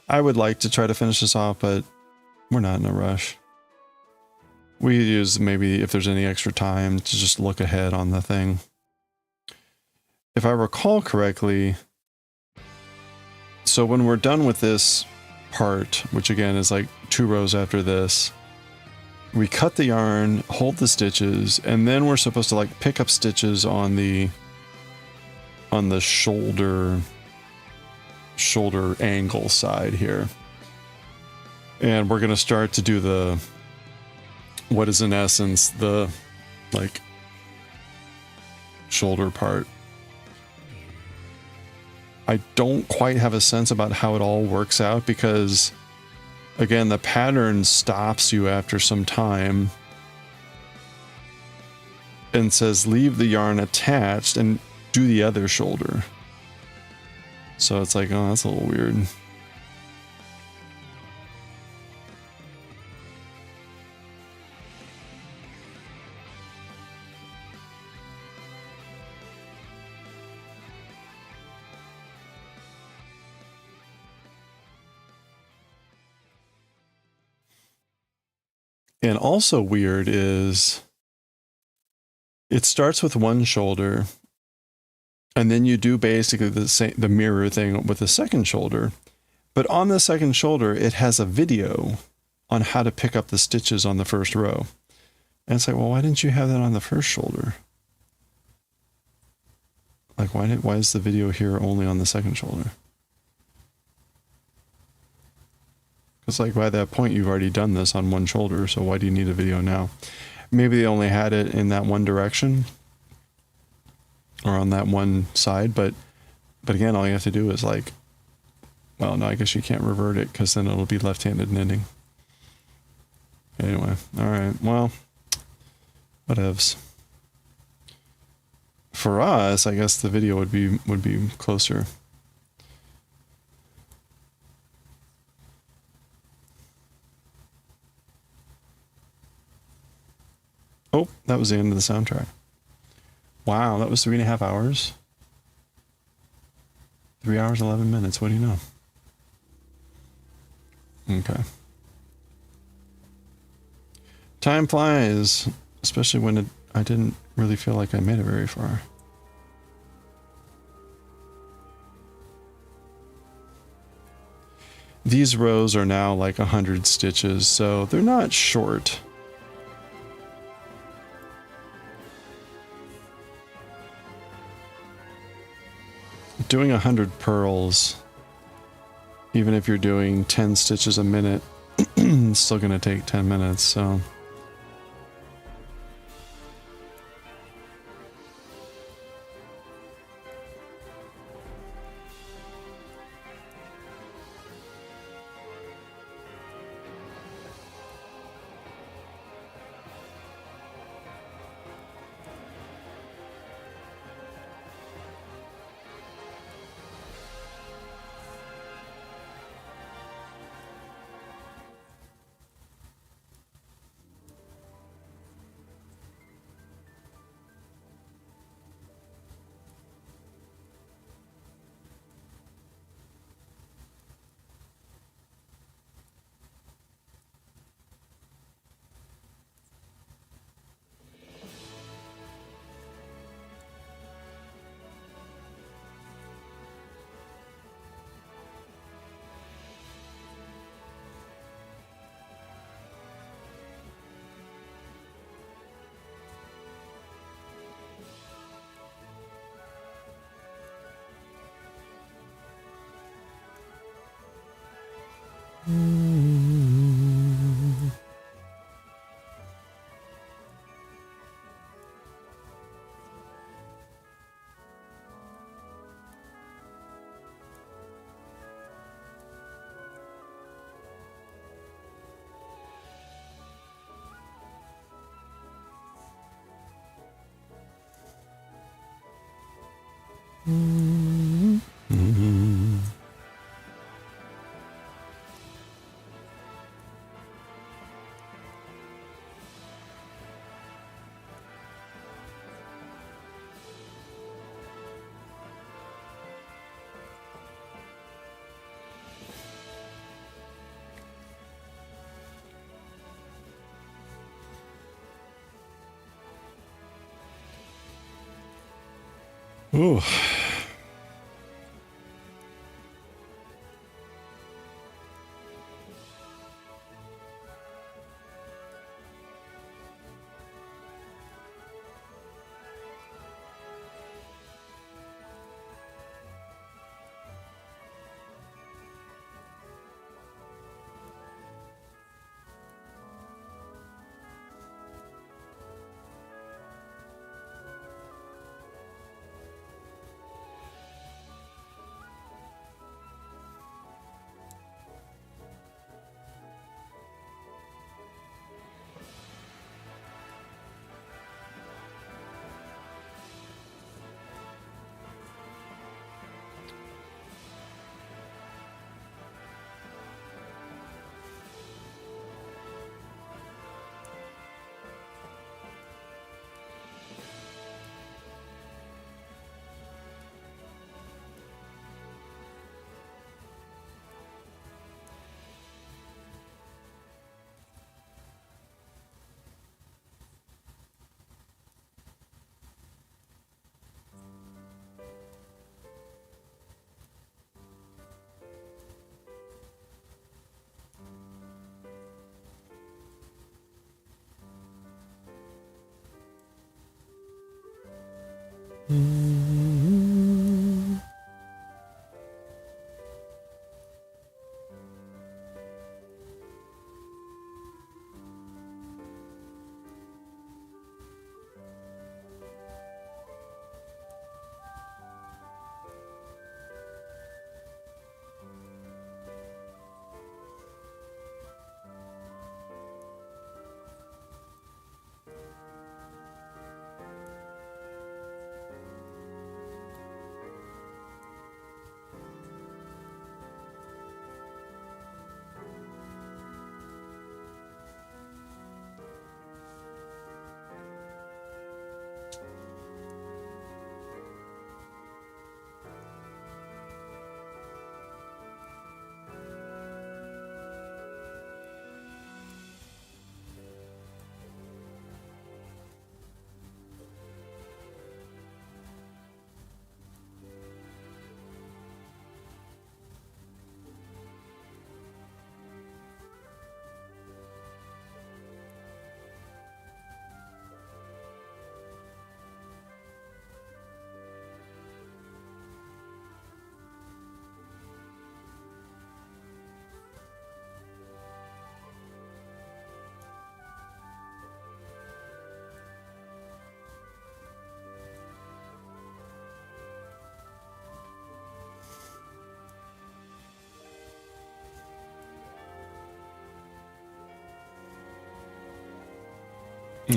I would like to try to finish this off, but we're not in a rush. We could use maybe if there's any extra time to just look ahead on the thing. If I recall correctly, so when we're done with this part, which again is like 2 rows after this, we cut the yarn, hold the stitches, and then we're supposed to like pick up stitches on the shoulder angle side here. And we're going to start to do the, what is in essence the like shoulder part. I don't quite have a sense about how it all works out because again, the pattern stops you after some time and says leave the yarn attached and do the other shoulder. So it's like, oh, that's a little weird. And also weird is it starts with one shoulder and then you do basically the mirror thing with the second shoulder. But on the second shoulder, it has a video on how to pick up the stitches on the first row. And it's like, well, why didn't you have that on the first shoulder? Like, why is the video here only on the second shoulder? It's like by that point you've already done this on one shoulder, so why do you need a video now? Maybe they only had it in that one direction or on that one side, but again, all you have to do is like, well, no, I guess you can't revert it because then it'll be left-handed knitting. Anyway, all right, well, whatevs. For us, I guess the video would be closer. Oh, that was the end of the soundtrack. Wow, that was 3.5 hours. 3 hours, 11 minutes. What do you know? Okay. Time flies, especially when I didn't really feel like I made it very far. These rows are now like 100 stitches, so they're not short. Doing 100 pearls, even if you're doing 10 stitches a minute, it's still going to take 10 minutes, so... Ooh.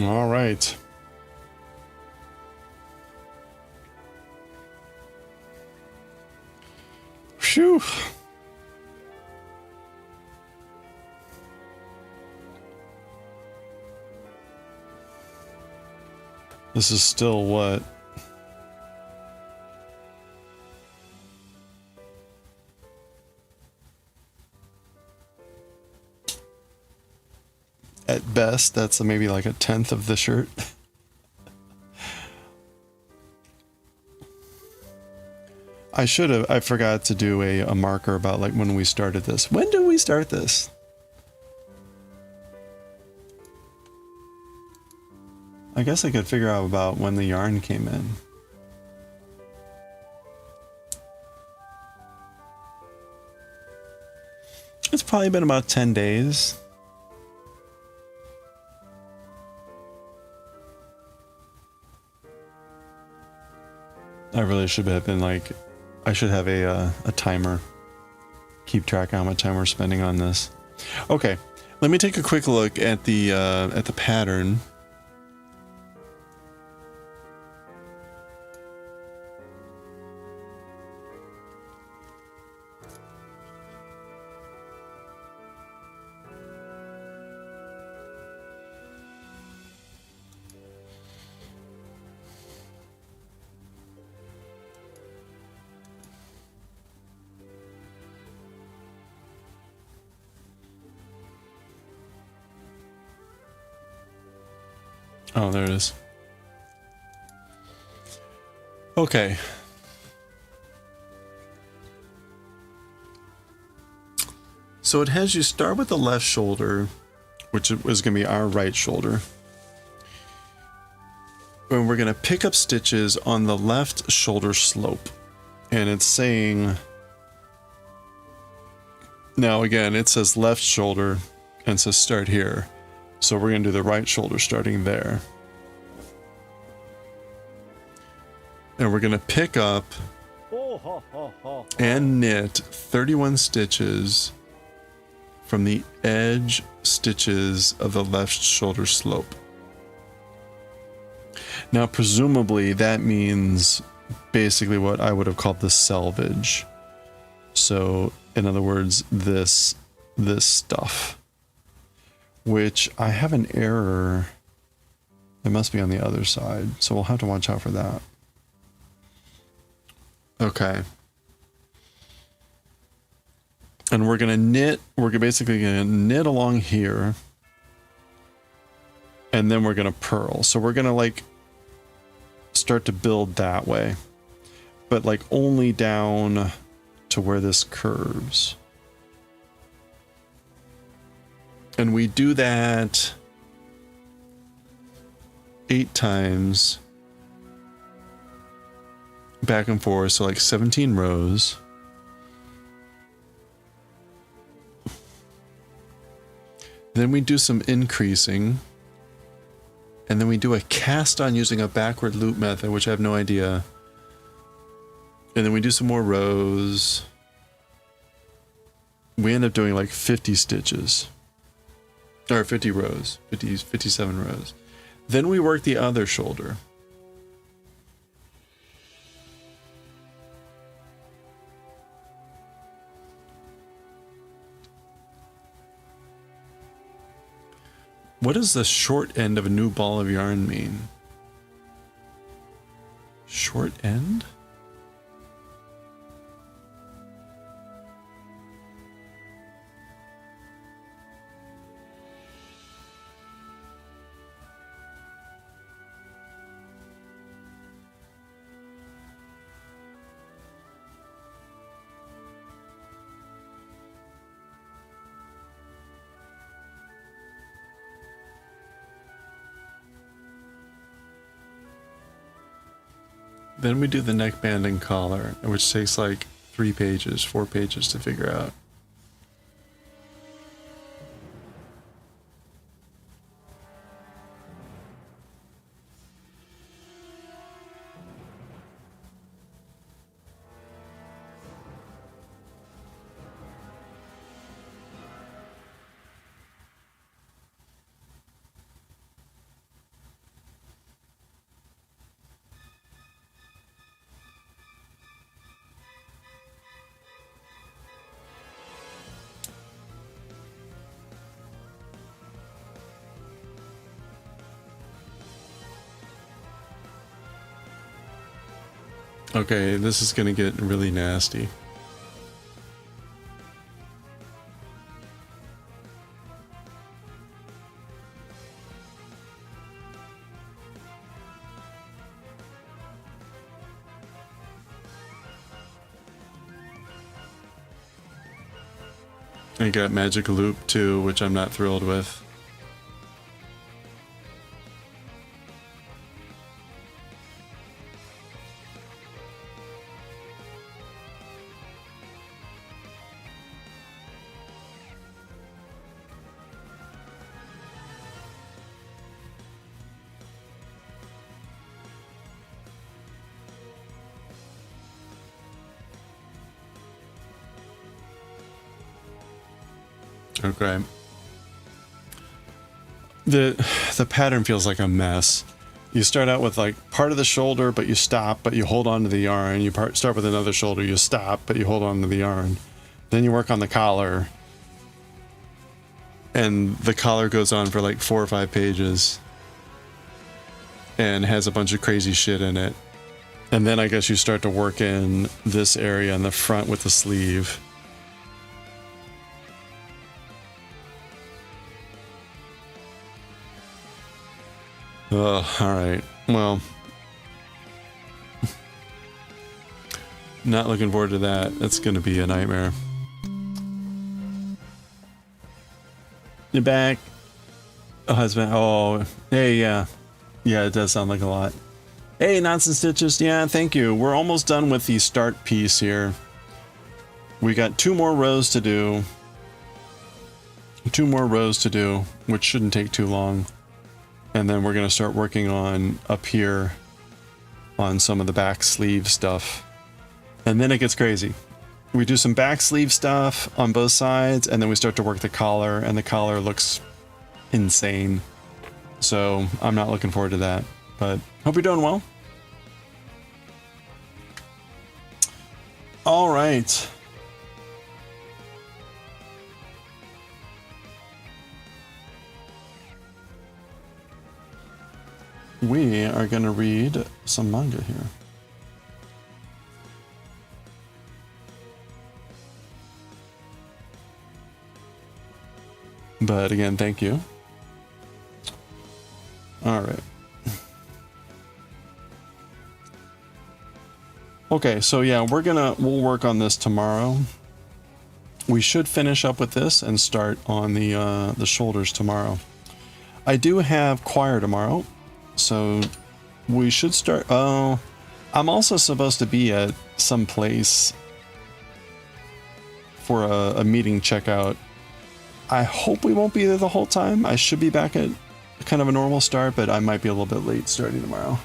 All right. Phew. This is still what? At best, that's maybe like a tenth of the shirt. I forgot to do a marker about like when we started this. When did we start this? I guess I could figure out about when the yarn came in. It's probably been about 10 days. I really should have been like, I should have a timer. Keep track of how much time we're spending on this. Okay, let me take a quick look at the pattern. Oh, there it is. Okay. So it has you start with the left shoulder, which is going to be our right shoulder. And we're going to pick up stitches on the left shoulder slope. And it's saying... Now again, it says left shoulder and says start here. So we're going to do the right shoulder starting there. And we're going to pick up and knit 31 stitches from the edge stitches of the left shoulder slope. Now, presumably that means basically what I would have called the selvage. So, in other words, this stuff. Which I have an error. It must be on the other side, so we'll have to watch out for that. Okay. And we're gonna knit, we're basically gonna knit along here. And then we're gonna purl. So we're gonna like start to build that way. But like only down to where this curves. And we do that 8 times back and forth, so like 17 rows. Then we do some increasing. And then we do a cast on using a backward loop method, which I have no idea. And then we do some more rows. We end up doing like 50 stitches. Or 50 rows, 57 rows. Then we work the other shoulder. What does the short end of a new ball of yarn mean? Short end? Then we do the neckband and collar, which takes like 3 pages, 4 pages to figure out. Okay, this is gonna get really nasty. I got Magic Loop too, which I'm not thrilled with. Okay. The pattern feels like a mess. You start out with like part of the shoulder, but you stop, but you hold on to the yarn. You start with another shoulder, you stop, but you hold on to the yarn. Then you work on the collar. And the collar goes on for like 4 or 5 pages. And has a bunch of crazy shit in it. And then I guess you start to work in this area in the front with the sleeve. Alright. Well. Not looking forward to that. That's gonna be a nightmare. You're back. Oh, husband. Oh, hey, yeah. Yeah, it does sound like a lot. Hey, Nonsense Stitches. Yeah, thank you. We're almost done with the start piece here. We got 2 more rows to do. 2 more rows to do, which shouldn't take too long. And then we're going to start working on up here on some of the back sleeve stuff. And then it gets crazy. We do some back sleeve stuff on both sides, and then we start to work the collar, and the collar looks insane. So I'm not looking forward to that, but hope you're doing well. All right. We are going to read some manga here. But again, thank you. All right. Okay, so yeah, we'll work on this tomorrow. We should finish up with this and start on the shoulders tomorrow. I do have choir tomorrow. So we should start. Oh, I'm also supposed to be at some place for a meeting checkout. I hope we won't be there the whole time. I should be back at kind of a normal start, but I might be a little bit late starting tomorrow.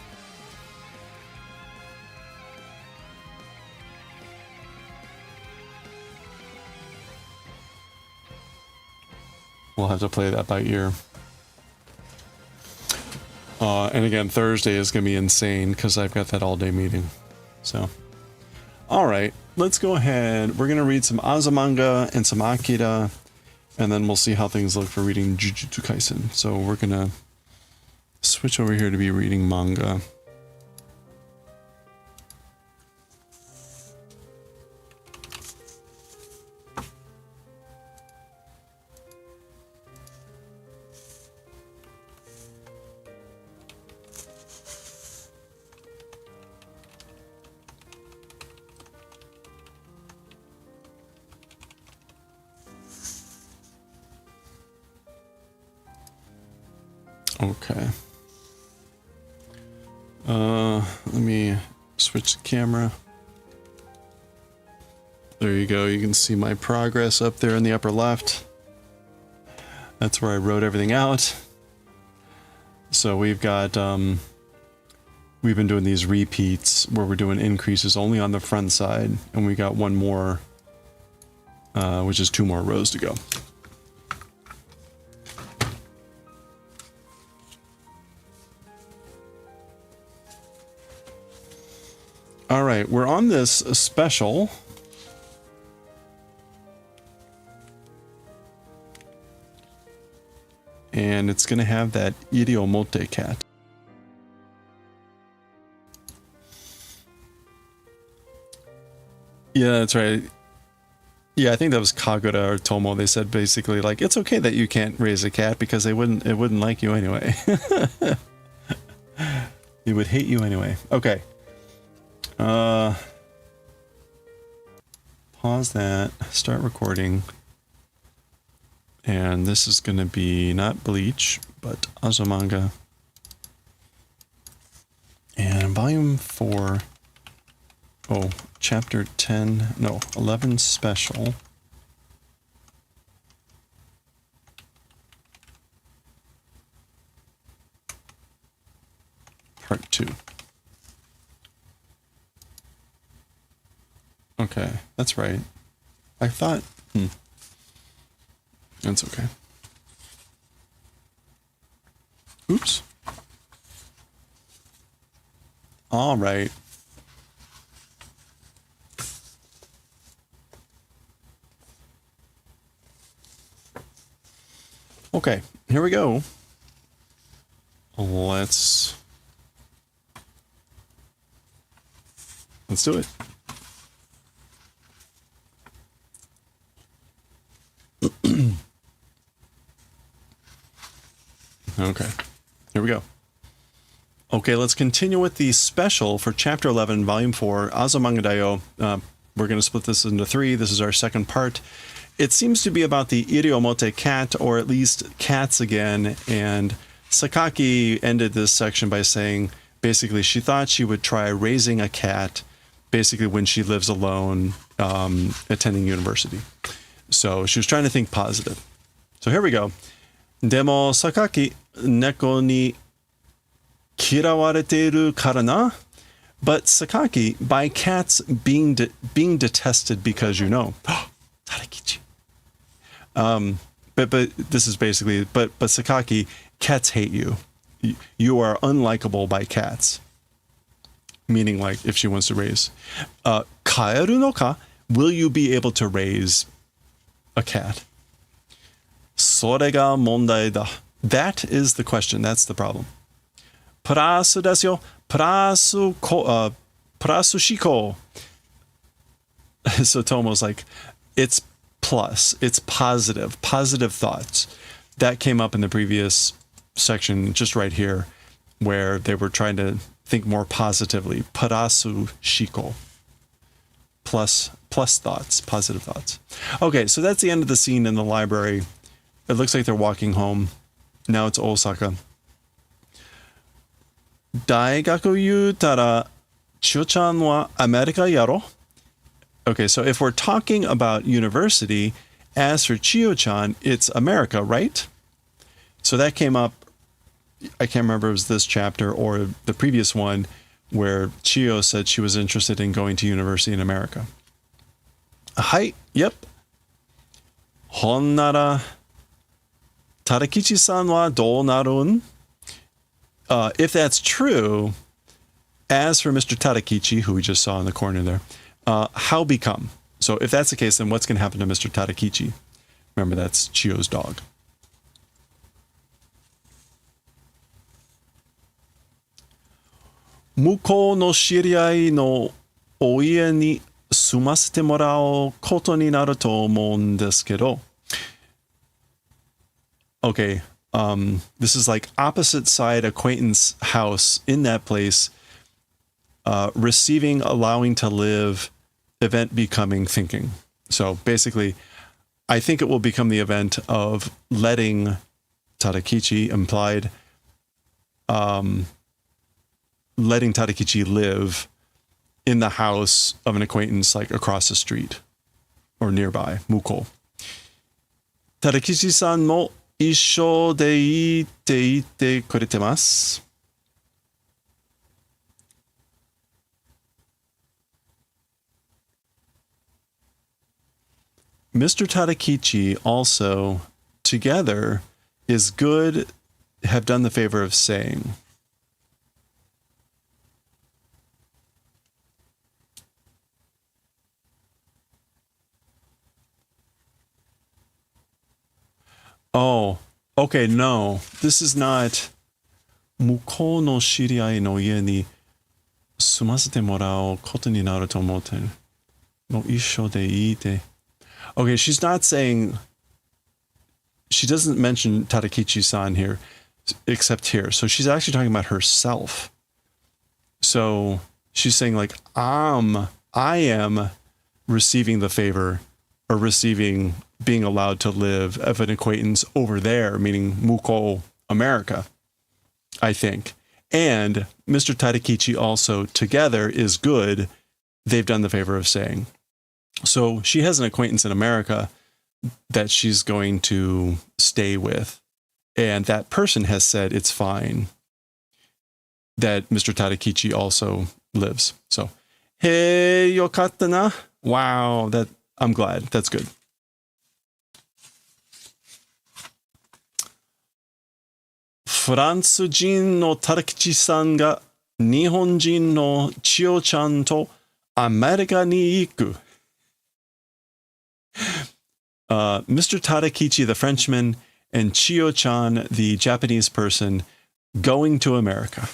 We'll have to play that by ear. And again, Thursday is going to be insane because I've got that all-day meeting. So, all right, let's go ahead. We're going to read some Azumanga and some AKIRA, and then we'll see how things look for reading Jujutsu Kaisen. So we're going to switch over here to be reading manga. Okay. Let me switch the camera. There you go. You can see my progress up there in the upper left. That's where I wrote everything out. So we've got, we've been doing these repeats where we're doing increases only on the front side, and we got one more, which is 2 more rows to go. All right, we're on this special. And it's going to have that Iriomote cat. Yeah, that's right. Yeah, I think that was Kagura or Tomo. They said basically like it's okay that you can't raise a cat because it wouldn't like you anyway. It would hate you anyway. Okay. Pause that. Start recording. And this is going to be not Bleach, but Azumanga. And volume 4. Oh, chapter 10. No, 11 special. Part 2. Okay, that's right. I thought... That's okay. Oops. All right. Okay, here we go. Let's do it. Okay, here we go. Okay, let's continue with the special for Chapter 11, Volume 4, Azumanga Daioh. We're going to split this into 3. This is our second part. It seems to be about the Iriomote cat, or at least cats again, and Sakaki ended this section by saying, basically, she thought she would try raising a cat, basically when she lives alone, attending university. So she was trying to think positive. So here we go. Demo Sakaki, neko ni kirawareteiru kara na? But Sakaki, by cats being detested because you know. Tarakichi. But this is basically, but Sakaki, cats hate you. You are unlikable by cats. Meaning like if she wants to raise. Kaeru no ka? Will you be able to raise a cat? Sore ga mondai da. That is the question. That's the problem. Prasu desu yo. Prasu shiko. So Tomo's like, it's plus. It's positive thoughts. That came up in the previous section, just right here, where they were trying to think more positively. Prasu shiko. Plus thoughts, positive thoughts. Okay, so that's the end of the scene in the library. It looks like they're walking home. Now it's Osaka. Daigaku yutara Chiyo-chan wa America yaro? Okay, so if we're talking about university, as for Chiyo-chan, it's America, right? So that came up, I can't remember if it was this chapter or the previous one, where Chiyo said she was interested in going to university in America. Hi, yep. Honnara Tadakichi-san wa dou narun? If that's true, as for Mr. Tadakichi, who we just saw in the corner there, how become? So if that's the case, then what's going to happen to Mr. Tadakichi? Remember, that's Chiyo's dog. Mukou no shiriai no oie ni sumasete morao koto ni naru to omoun desu kedo. Okay, this is like opposite side acquaintance house in that place, receiving, allowing to live, event becoming thinking. So basically, I think it will become the event of letting Tadakichi, implied, letting Tadakichi live in the house of an acquaintance like across the street or nearby, Mukou. Tadakichi-san mo issho de iite iite kurete masu. Mr. Tadakichi also, together, is good, have done the favor of saying. Oh, okay, no. This is not Mukou no shiriai no ie ni sumasete morao koto ni naru to omotte. No isho de ite. Okay, she's not saying... She doesn't mention Tadakichi-san here, except here. So she's actually talking about herself. So she's saying like, I am receiving the favor or receiving being allowed to live of an acquaintance over there, meaning Muko, America, I think. And Mr. Tadakichi also together is good. They've done the favor of saying. So she has an acquaintance in America that she's going to stay with. And that person has said it's fine that Mr. Tadakichi also lives. So, hey, yokatta na. Wow, I'm glad. That's good. France人のTadakichiさんが日本人の千代ちゃんとアメリカに行く。Mr. Tadakichi, the Frenchman, and Chiyo-chan, the Japanese person, going to America.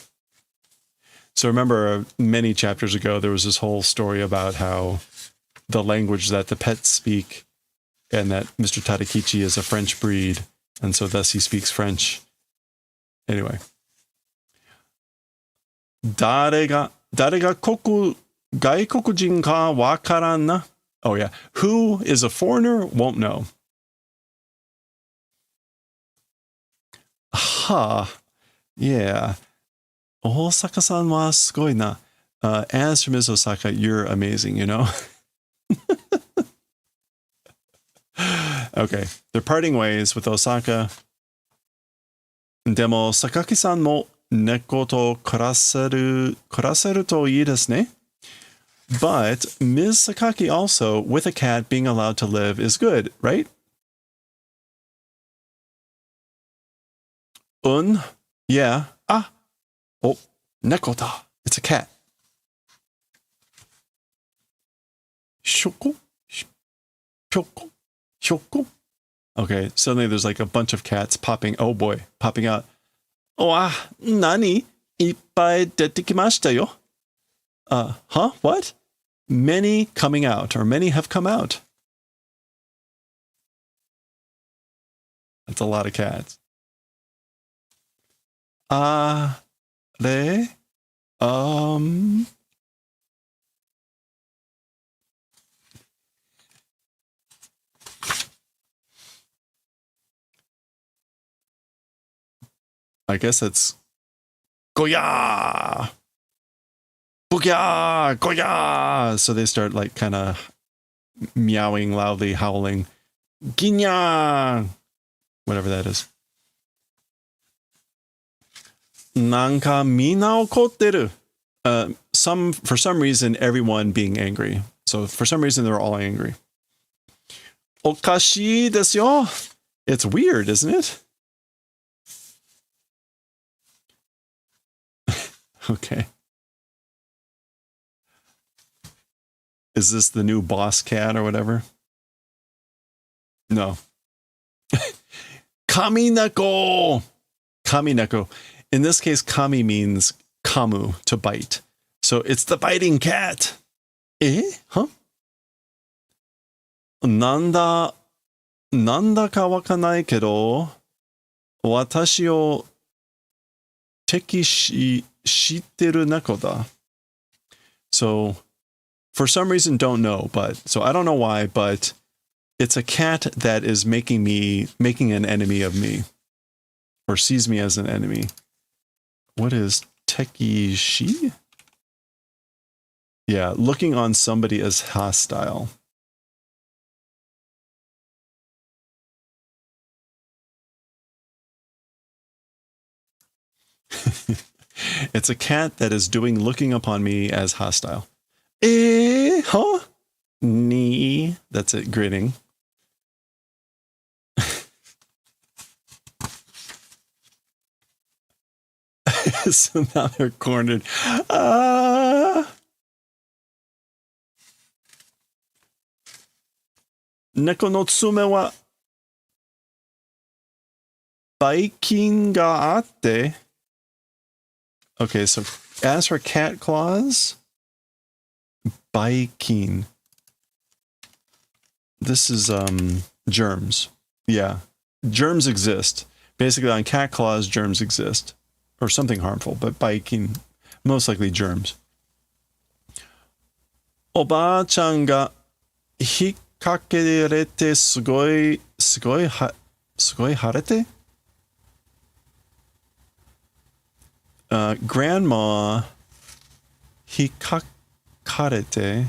So remember, many chapters ago, there was this whole story about how the language that the pets speak, and that Mr. Tadakichi is a French breed, and so thus he speaks French. Anyway. 誰が外国人かわからんな. Oh yeah. Who is a foreigner won't know. Yeah. Osaka-san wa sugoi na. As for Ms. Osaka, you're amazing, you know? Okay. They're parting ways with Osaka. Demo, Sakaki-san mo neko to kuraseru to ii desu ne. But Ms. Sakaki also, with a cat being allowed to live, is good, right? Yeah. Oh, neko da. It's a cat. Shoko? Shoko? Shoko? Okay, suddenly there's like a bunch of cats popping out. Nani? Ippai dete kimashita yo. What? Many coming out, or many have come out. That's a lot of cats. I guess it's Goya! Booyah! Goya! So they start like kind of meowing loudly, howling. Ginya! Whatever that is. Nanka mina okotteru. For some reason, everyone being angry. So for some reason, they're all angry. Okashi desu yo. It's weird, isn't it? Okay. Is this the new boss cat or whatever? No. Kamineko! Kamineko. In this case, kami means kamu, to bite. So it's the biting cat. Huh? Nanda ka wakanai kedo, watashi o teki shitteru neko da. So, for some reason, don't know, so I don't know why, but it's a cat that is making an enemy of me, or sees me as an enemy. What is tekishi? Yeah, looking on somebody as hostile. It's a cat that is looking upon me as hostile. Huh? Ni. That's it, grinning. So now they're cornered. Neko no tsume wa baikin ga atte. Okay, so as for cat claws, baikin. This is germs. Yeah. Germs exist. Basically on cat claws, germs exist. Or something harmful, but biking, most likely germs. Oba-chan ga hikakerete sugoi harete? Grandma hikakarete,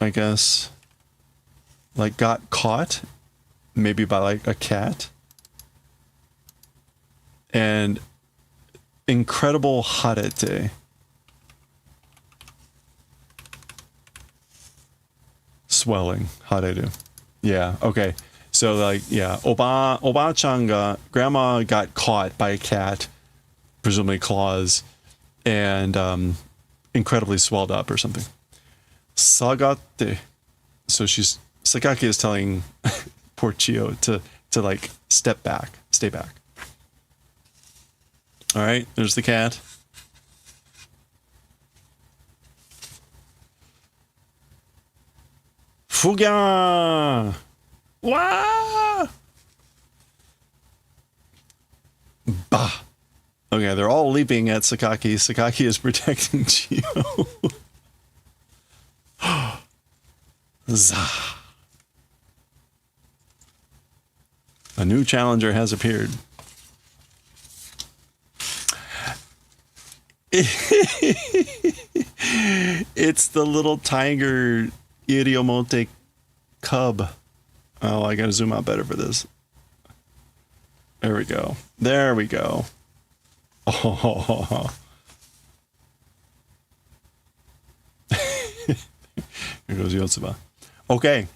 I guess, like got caught, maybe by like a cat. And incredible harete. Swelling, hareru. Yeah, okay. So like, yeah, Oba-chan ga, grandma got caught by a cat, presumably claws, and incredibly swelled up or something. Sagate. So Sakaki is telling poor Chiyo to like step back, stay back. All right, there's the cat. Fuga! Wah! Bah! Okay, they're all leaping at Sakaki. Sakaki is protecting Chiyo. Zah! A new challenger has appeared. It's the little tiger Iriomote cub. Oh, I gotta zoom out better for this. There we go. There we go. Oh. Here goes Yotsuba. Okay.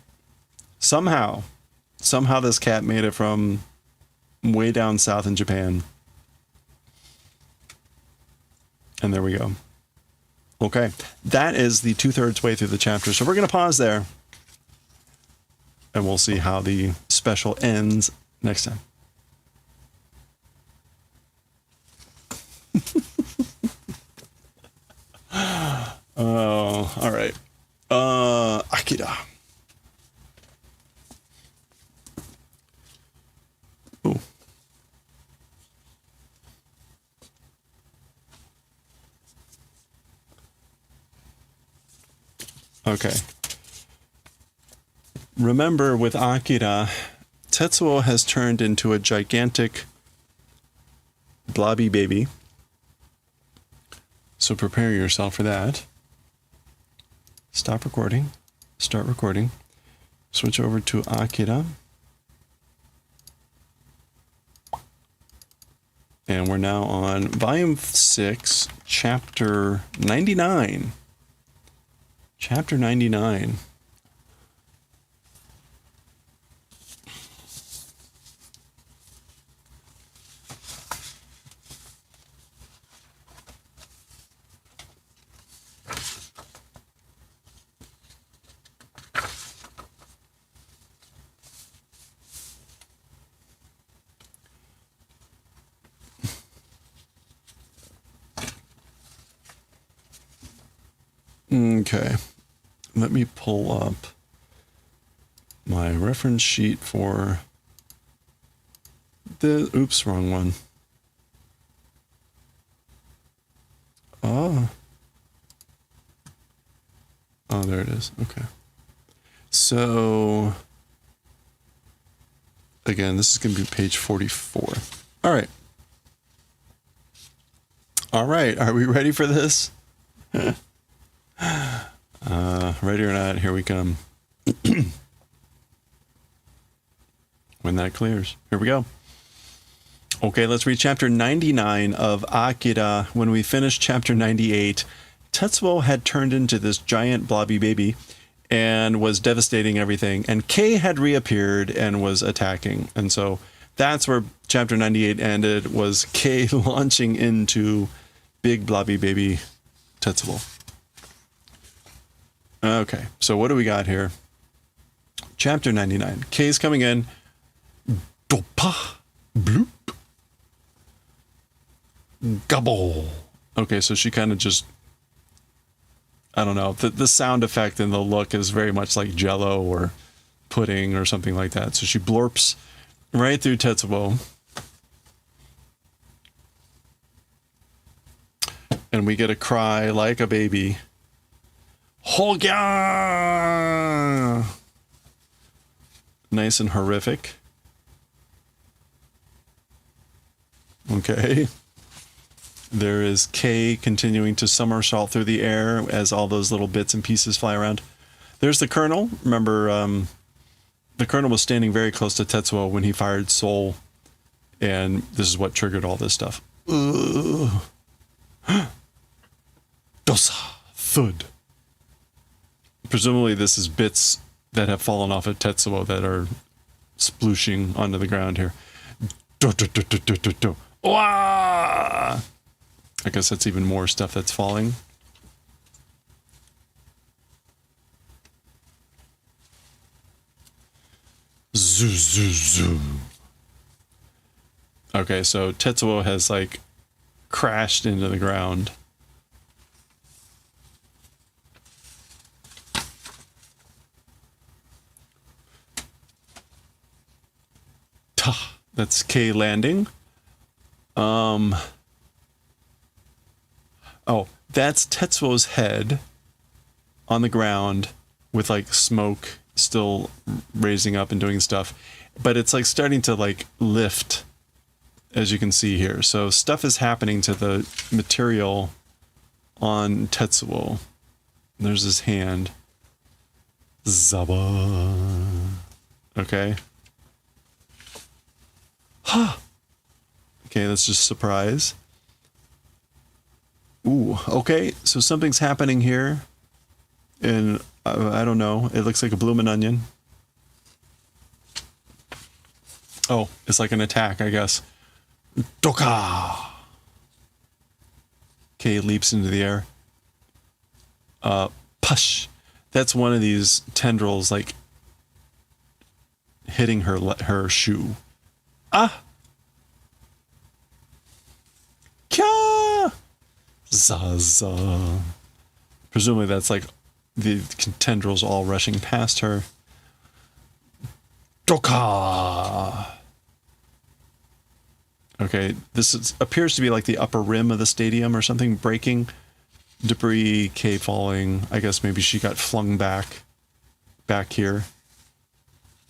Somehow this cat made it from way down south in Japan. And there we go. Okay. That is the 2/3 way through the chapter. So we're going to pause there. And we'll see how the special ends next time. Oh, all right. AKIRA. Ooh. Okay. Remember, with AKIRA, Tetsuo has turned into a gigantic blobby baby. So prepare yourself for that. Stop recording. Start recording. Switch over to AKIRA. And we're now on volume 6, chapter 99. Chapter 99. Okay, let me pull up my reference sheet for the, oops, wrong one. Oh, there it is. Okay. So, again, this is going to be page 44. All right. All right. Are we ready for this? Ready or not, here we come. When that clears. Here we go. Okay, let's read chapter 99 of AKIRA. When we finished chapter 98, Tetsuo had turned into this giant blobby baby and was devastating everything. And Kei had reappeared and was attacking. And so that's where chapter 98 ended, was Kei launching into big blobby baby Tetsuo. Okay, so what do we got here? Chapter 99. Kei's coming in. Dopa. Bloop. Gobble. Okay, so she kind of just I don't know. The sound effect and the look is very much like Jello or pudding or something like that. So she blorps right through Tetsuo. And we get a cry like a baby. Hogya! Nice and horrific. Okay. There is Kay continuing to somersault through the air as all those little bits and pieces fly around. There's the Colonel. Remember, the Colonel was standing very close to Tetsuo when he fired Soul. And this is what triggered all this stuff. Dosa. Thud. Presumably this is bits that have fallen off of Tetsuo that are splooshing onto the ground here. I guess that's even more stuff that's falling. Zoo, zoo, zoo. Okay, so Tetsuo has like crashed into the ground. That's K landing. Oh, that's Tetsuo's head on the ground with like smoke still raising up and doing stuff. But it's like starting to like lift, as you can see here. So stuff is happening to the material on Tetsuo. There's his hand. Zaba. Okay. Okay, that's just surprise. Ooh, okay, so something's happening here. And I don't know, it looks like a bloomin' onion. Oh, it's like an attack, I guess. Doka! Okay, leaps into the air. Push! That's one of these tendrils, like, hitting her shoe. Ah! Kya! Zaza. Presumably that's like the tendrils all rushing past her. Doka! Okay, appears to be like the upper rim of the stadium or something breaking. Debris, K falling. I guess maybe she got flung back here.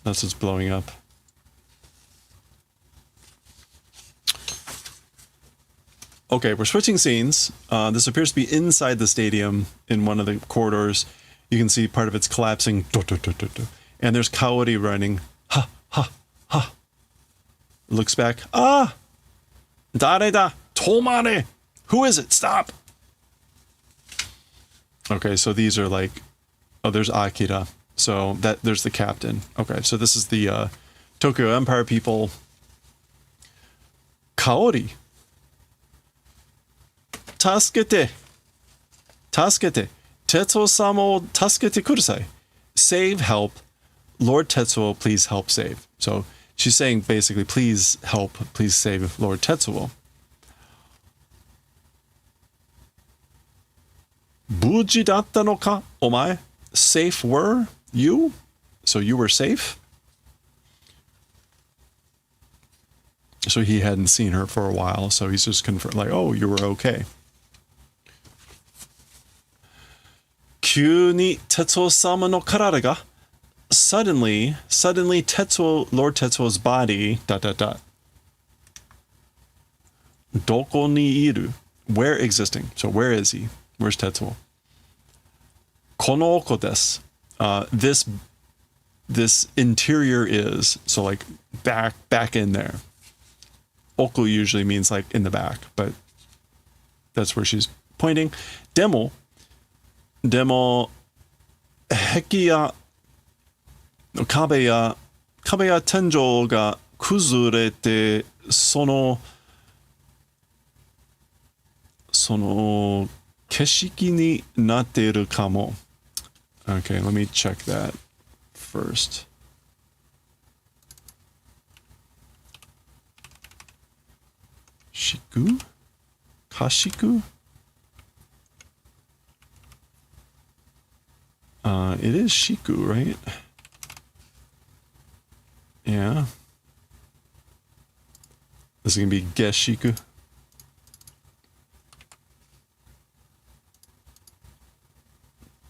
That's what's blowing up. Okay, we're switching scenes. This appears to be inside the stadium in one of the corridors. You can see part of it's collapsing. And there's Kaori running. Ha, ha, ha. Looks back. Ah! Dareda! Tomare! Who is it? Stop! Okay, so these are like... Oh, there's Akira. So there's the captain. Okay, so this is the Tokyo Empire people. Kaori! Tasukete! Tasukete! Tetsuo-sama wo tasukete kudasai. Save, help. Lord Tetsuo, please help save. So she's saying basically, please help, please save Lord Tetsuo. Buji datta no ka, omae? Safe were you? So you were safe? So he hadn't seen her for a while, so he's just confirmed, like, oh, you were okay. Kyūni Tetsuo-sama no karada ga. Suddenly, Lord Tetsuo's body, ... Doko ni iru. Where existing? So where is he? Where's Tetsuo? Kono oko desu. This interior is, so like back in there. Oko usually means like in the back, but that's where she's pointing. Demo, heki ya kabe ya tenjou ga kuzurete sono keshiki ni natteru kamo. Okay, let me check that first. Shiku? Kashiku? It is Shiku, right? Yeah. This is going to be Geshiku.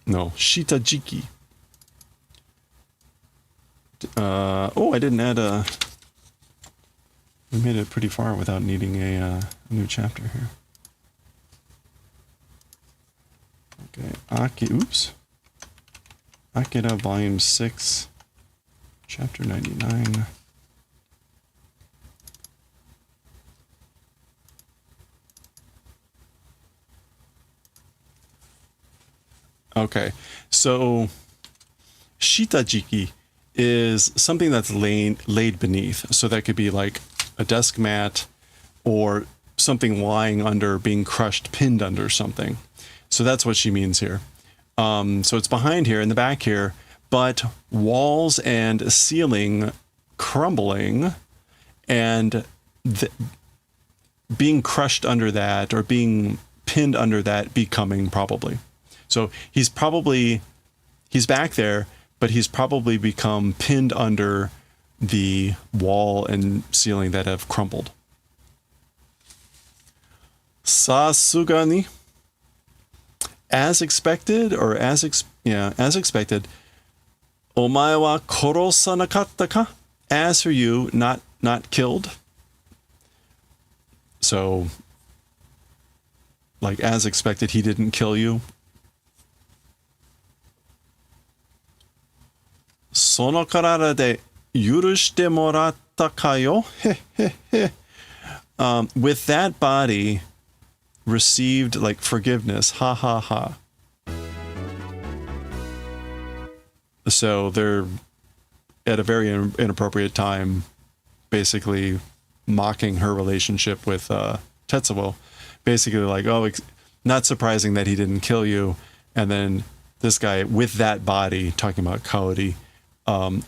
No, Shitajiki. Oh, I didn't add a... We made it pretty far without needing a new chapter here. Okay, oops. AKIRA Volume 6, Chapter 99. Okay, so Shitajiki is something that's laid beneath. So that could be like a desk mat or something lying under, being crushed, pinned under something. So that's what she means here. So it's behind here, in the back here, but walls and ceiling crumbling and being crushed under that, or being pinned under that, becoming probably. So he's back there, but he's probably become pinned under the wall and ceiling that have crumbled. Sasugani. As expected, or as expected, omae wa korosanakatta ka? As for you, not killed. So, like, as expected, he didn't kill you. Sono karara de yurushite moratta ka yo? With that body, received like forgiveness, ha ha ha. So they're at a very inappropriate time, basically mocking her relationship with Tetsuo. Basically like, oh, not surprising that he didn't kill you. And then this guy with that body, talking about Kaori,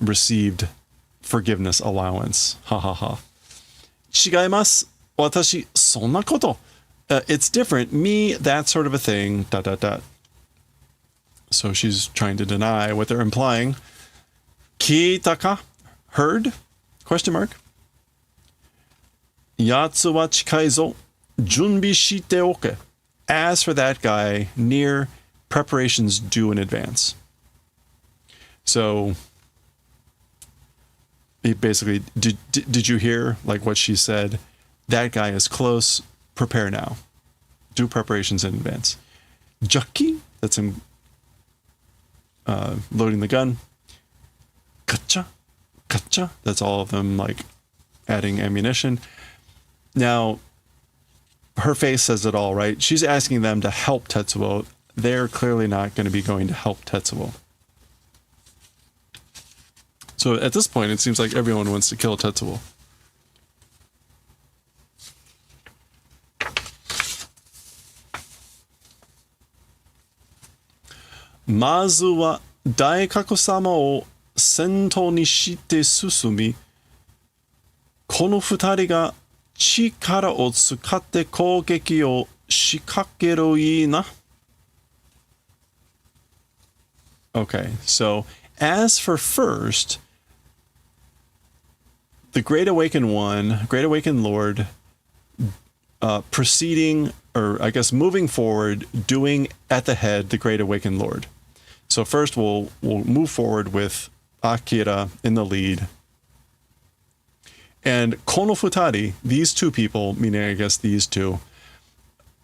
received forgiveness allowance, ha ha ha. Shigaimasu, watashi sonna koto. It's different. Me, that sort of a thing, ... So she's trying to deny what they're implying. Kitaka? Heard? Question mark. Yatsu wa chikai zo. Junbi shite oke. As for that guy, near, preparations due in advance. So, basically, did you hear like what she said? That guy is close. Prepare now. Do preparations in advance. Jaki, that's him loading the gun. Kacha, kacha, that's all of them like adding ammunition. Now, her face says it all, right? She's asking them to help Tetsuo. They're clearly not going to be going to help Tetsuo. So at this point, it seems like everyone wants to kill Tetsuo. Mazu wa Daikaku-sama o sentou ni shite susumi, kono futari ga chikara o tsukatte kougeki o shikakeru ii na. Okay, so as for first, the Great Awakened One, Great Awakened Lord, proceeding, or I guess moving forward, doing at the head the Great Awakened Lord. So first we'll move forward with AKIRA in the lead. And Kono Futari, these two people, meaning I guess these two,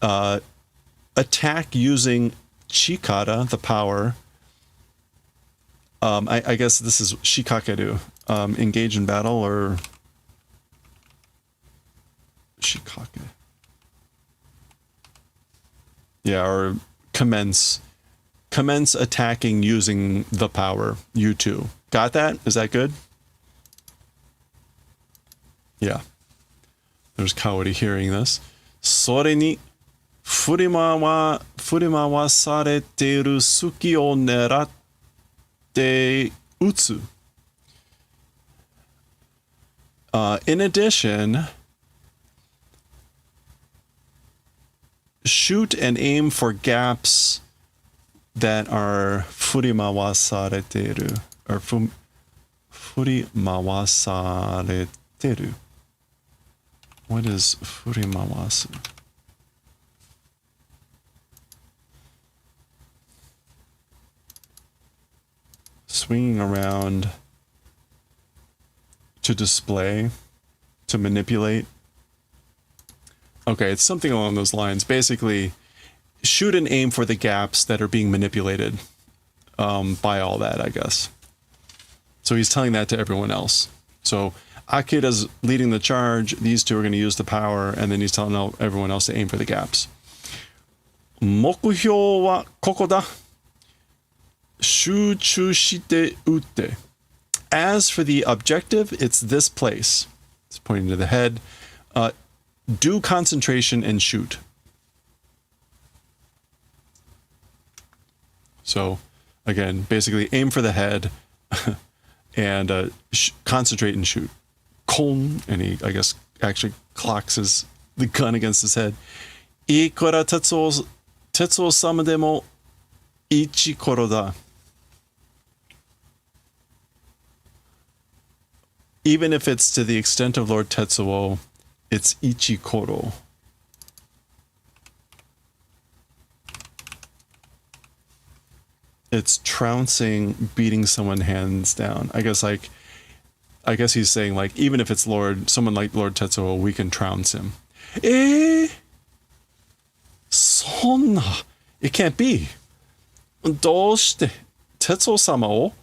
attack using Chikara, the power. I guess this is Shikakeru. Engage in battle, or Shikake. Yeah, or commence attacking using the power. You two. Got that? Is that good? Yeah. There's Kaori hearing this. Sore ni furima wa sareteiru suki o neratte utsu. In addition, shoot and aim for gaps that are furimawasareteru, or furimawasareteru. What is furimawasu? Swinging around to display, to manipulate. Okay, it's something along those lines. Basically, shoot and aim for the gaps that are being manipulated by all that, I guess. So he's telling that to everyone else. So Akira's leading the charge. These two are going to use the power, and then he's telling everyone else to aim for the gaps. Mokuhyou wa koko da. Shuchu shite ute. As for the objective, it's this place. It's pointing to the head. Do concentration and shoot. So, again, basically aim for the head and concentrate and shoot. Kon, and he, I guess, actually clocks the gun against his head. Ikora Tetsuo sama demo ichi koro da. Even if it's to the extent of Lord Tetsuo, it's ichi koro. It's trouncing, beating someone hands down. I guess he's saying, like, even if it's someone like Lord Tetsuo, we can trounce him. Sonna. It can't be. Doshite Tetsuo-sama o?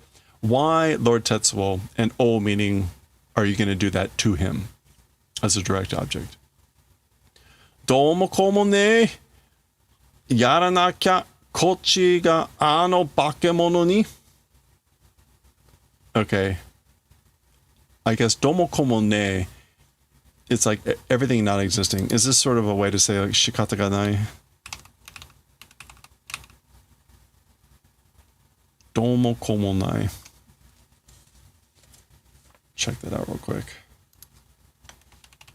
Why Lord Tetsuo? And o meaning, are you going to do that to him as a direct object? Domo komo ne yaranakya kochi ga ano bakemono ni. Okay. I guess domo komo ne, it's like everything not existing. Is this sort of a way to say like shikata ga nai? Domo komo nai. Check that out real quick.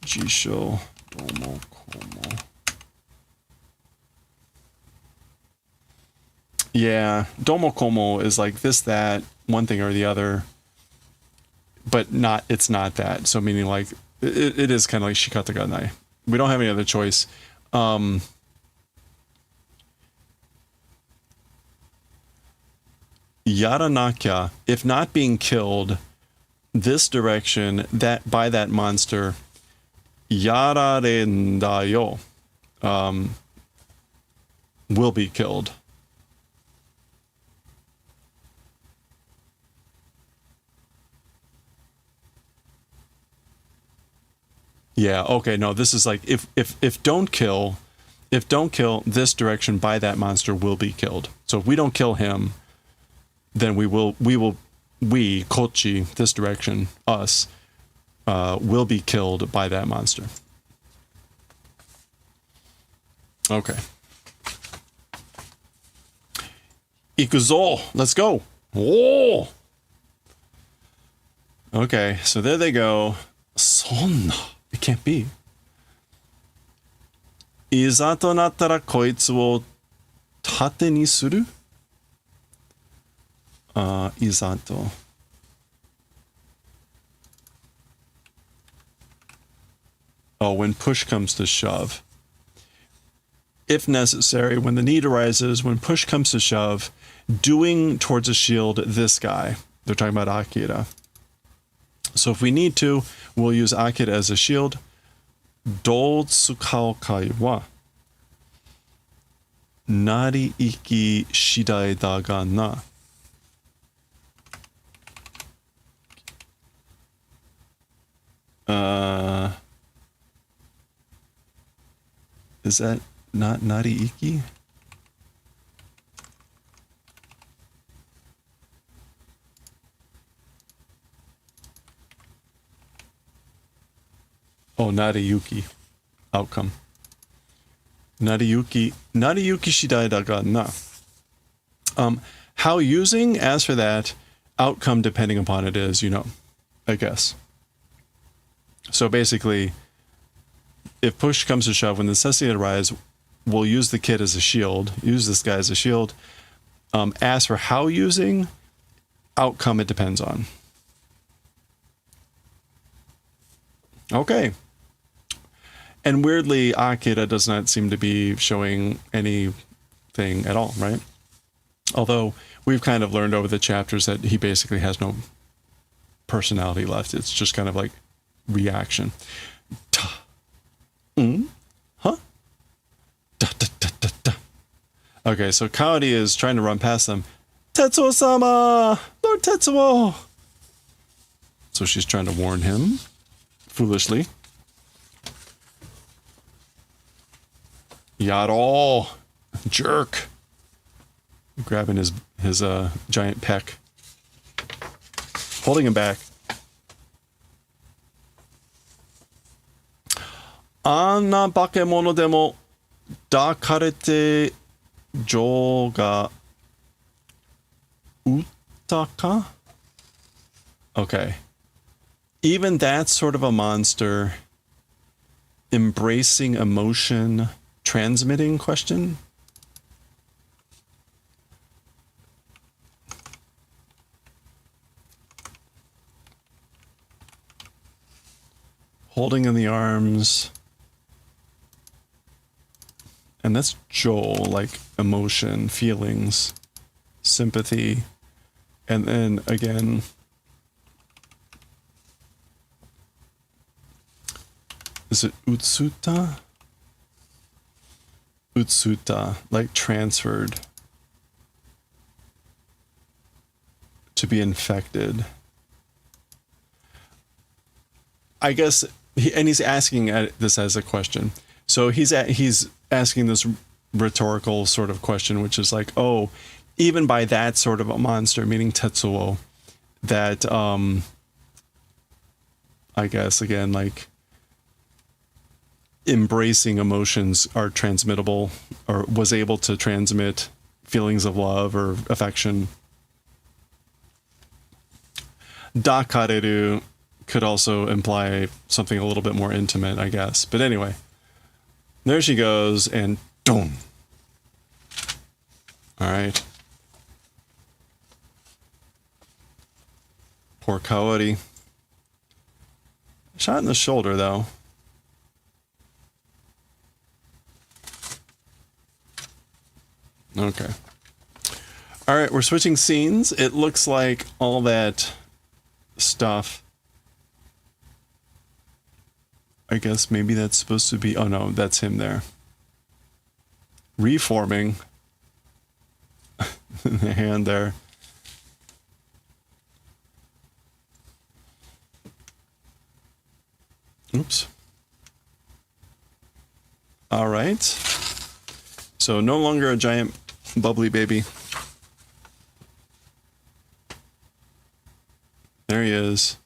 Jisho domo komo. Yeah, domo komo is like this, that, one thing or the other, but it's not that. So meaning like, it is kind of like shikata ga nai. We don't have any other choice. Yaranakya, if not being killed this direction, that by that monster, yararen Daioh, will be killed. Yeah, okay, no, this is like if don't kill this direction by that monster will be killed. So if we don't kill him, then we Kochi, this direction, us, will be killed by that monster. Okay. Ikuzo, let's go. Oh. Okay, so there they go. Sonna. It can't be. Iza to nattara koitsu wo tate ni suru? Izato. Oh, when push comes to shove. If necessary, when the need arises, when push comes to shove, doing towards a shield this guy. They're talking about Akira. So if we need to, we'll use Akira as a shield. Do tsukaokai wa nari iki shidai da ga na. Is that not nari iki? Oh, Nariyuki. Outcome. Nariyuki shidai da ga na. How using, as for that, outcome depending upon it is, I guess. So basically, if push comes to shove, when necessity arises, we'll use the kid as a shield, use this guy as a shield. As for how using, outcome it depends on. Okay. And weirdly, AKIRA does not seem to be showing anything at all, right? Although we've kind of learned over the chapters that he basically has no personality left. It's just kind of like reaction. Huh? Okay, so Kaori is trying to run past them. Tetsuo-sama! Lord Tetsuo! So she's trying to warn him, foolishly. Yaro! Jerk! Grabbing his giant peck. Holding him back. Anna bakemono demo dakarete jo ga utaka? Okay. Even that's sort of a monster. Embracing emotion. Transmitting question? Holding in the arms. And that's Joel, like emotion, feelings, sympathy. And then again, is it Utsuta? Utsuta, like transferred. To be infected. I guess, and he's asking this as a question. So he's asking this rhetorical sort of question, which is like, oh, even by that sort of a monster, meaning Tetsuo, that, I guess, again, like, embracing emotions are transmittable, or was able to transmit feelings of love or affection. Dakareru could also imply something a little bit more intimate, I guess. But anyway, there she goes, and boom. All right. Poor Kaori. Shot in the shoulder, though. Okay. All right, we're switching scenes. It looks like all that stuff. I guess maybe that's supposed to be... Oh, no, that's him there. Reforming. The hand there. Oops. All right. So no longer a giant bubbly baby. There he is.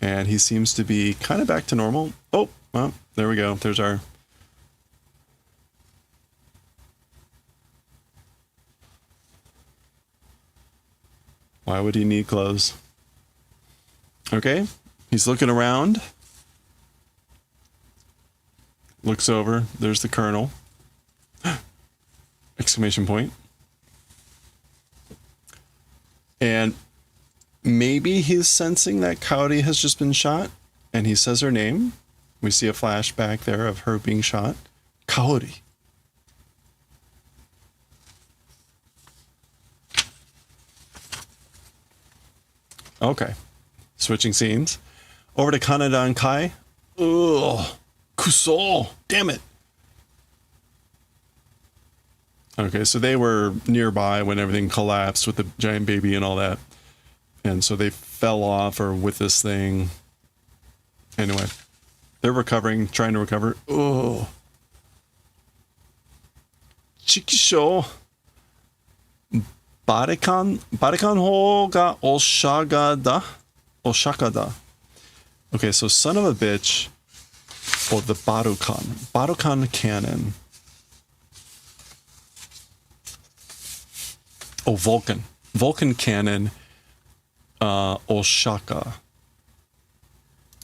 And he seems to be kind of back to normal. Oh, well, there we go. There's our... Why would he need clothes? Okay. He's looking around. Looks over. There's the colonel. Exclamation point. And maybe he's sensing that Kaori has just been shot, and he says her name. We see a flashback there of her being shot. Kaori. Okay. Switching scenes. Over to Kaneda and Kai. Ugh. Kuso. Damn it. Okay, so they were nearby when everything collapsed with the giant baby and all that. And so they fell off or with this thing. Anyway, they're recovering, trying to recover. Oh. Chikisho. Barekan ho ga oshakada. Okay, so son of a bitch. Or the Barukan cannon. Oh, Vulcan cannon. Oshaka.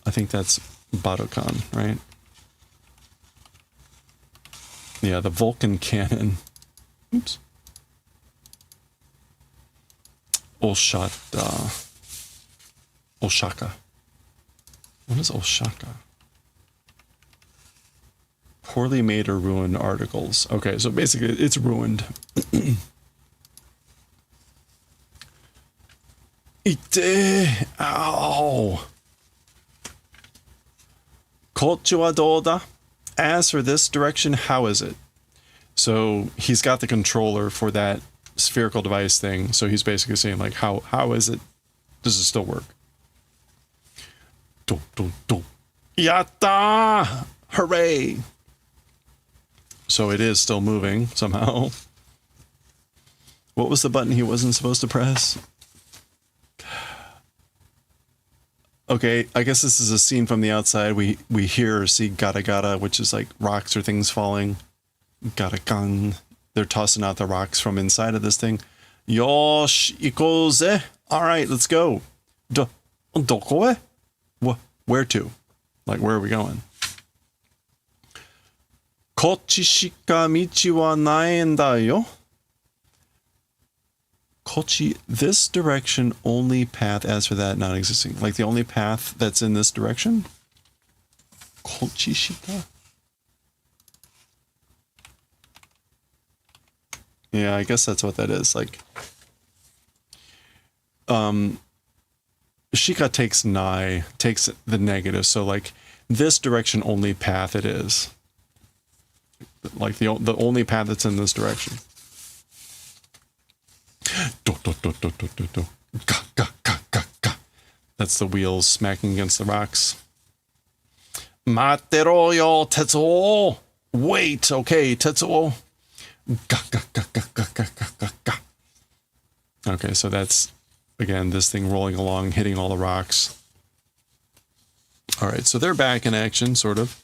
I think that's Barukan, right? Yeah, the Vulcan cannon. Oops. Oshata. Oshaka. What is Oshaka? Poorly made or ruined articles. Okay, so basically it's ruined. Ite! Ow! Kochi wa douda? As for this direction, how is it? So he's got the controller for that spherical device thing. So he's basically saying like, how is it? Does it still work? Do, do, do. Yatta! Hooray! So it is still moving somehow. What was the button he wasn't supposed to press? Okay, I guess this is a scene from the outside. We hear or see gata gata, which is like rocks or things falling. Gata gang. They're tossing out the rocks from inside of this thing. Yosh, ikoze. All right, let's go. Doko e? Where to? Like, where are we going? Kochi shika michi wa nai en da yo. Kochi, this direction, only path, as for that, not existing. Like the only path that's in this direction? Kochi shika? Yeah, I guess that's what that is. Like, shika takes nai, takes the negative. So like this direction only path it is. Like the only path that's in this direction. Do, do, do, do, do, do, do. Ga, ga, ga, ga, ga. That's the wheels smacking against the rocks. Matero yo, Tetsuo. Wait, okay, Tetsuo. Ga, ga, ga, ga, ga, ga, ga, ga, ga. Okay, so that's, again, this thing rolling along, hitting all the rocks. All right, so they're back in action, sort of.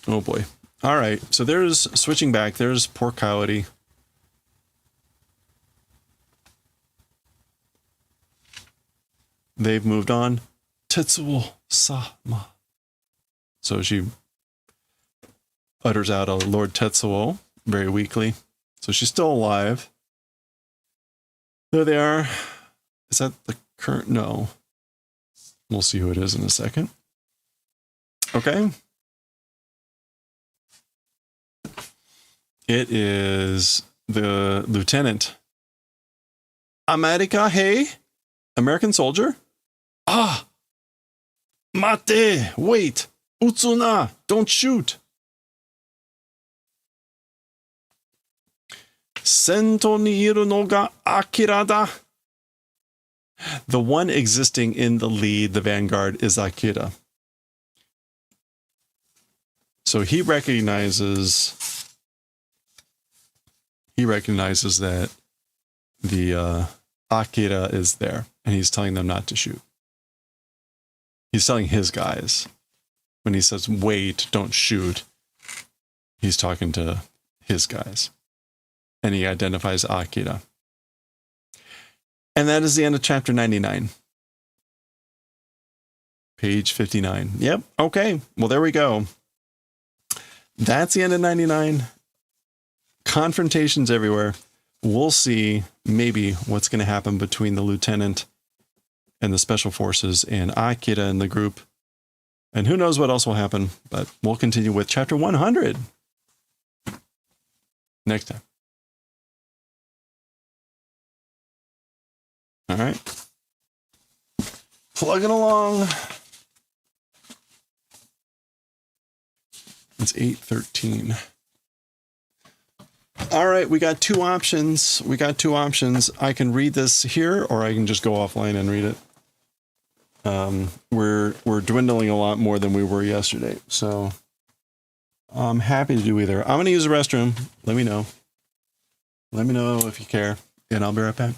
Oh boy. All right, so there's, switching back, there's poor Coyote. They've moved on. Tetsuo sama. So she utters out a Lord Tetsuo very weakly. So she's still alive. There they are. Is that the current? No. We'll see who it is in a second. Okay. It is the lieutenant. America, hey? American soldier? Ah! Mate! Wait! Utsuna! Don't shoot! Sento ni iru no ga AKIRA da. The one existing in the lead, the vanguard, is AKIRA. So he recognizes that the AKIRA is there, and he's telling them not to shoot. He's telling his guys. When he says, wait, don't shoot, he's talking to his guys. And he identifies AKIRA. And that is the end of chapter 99. Page 59. Yep, okay. Well, there we go. That's the end of 99. Confrontations everywhere. We'll see maybe what's going to happen between the lieutenant and the special forces and AKIRA and the group. And who knows what else will happen, but we'll continue with chapter 100 next time. All right. Plugging along. It's 8:13. All right, we got two options. I can read this here, or I can just go offline and read it. We're dwindling a lot more than we were yesterday, so I'm happy to do either. I'm going to use the restroom. Let me know. Let me know if you care, and I'll be right back.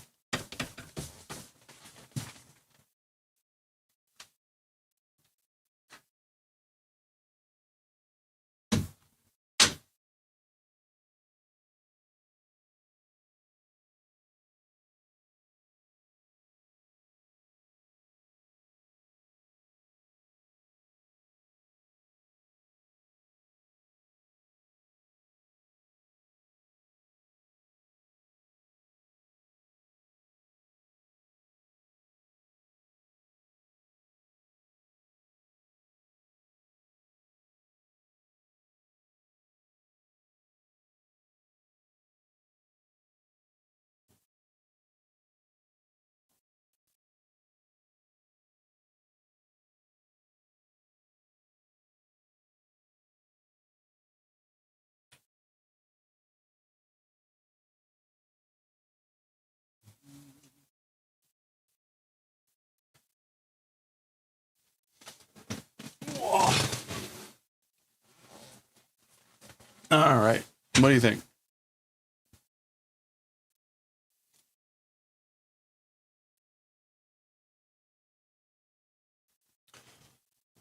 All right. What do you think?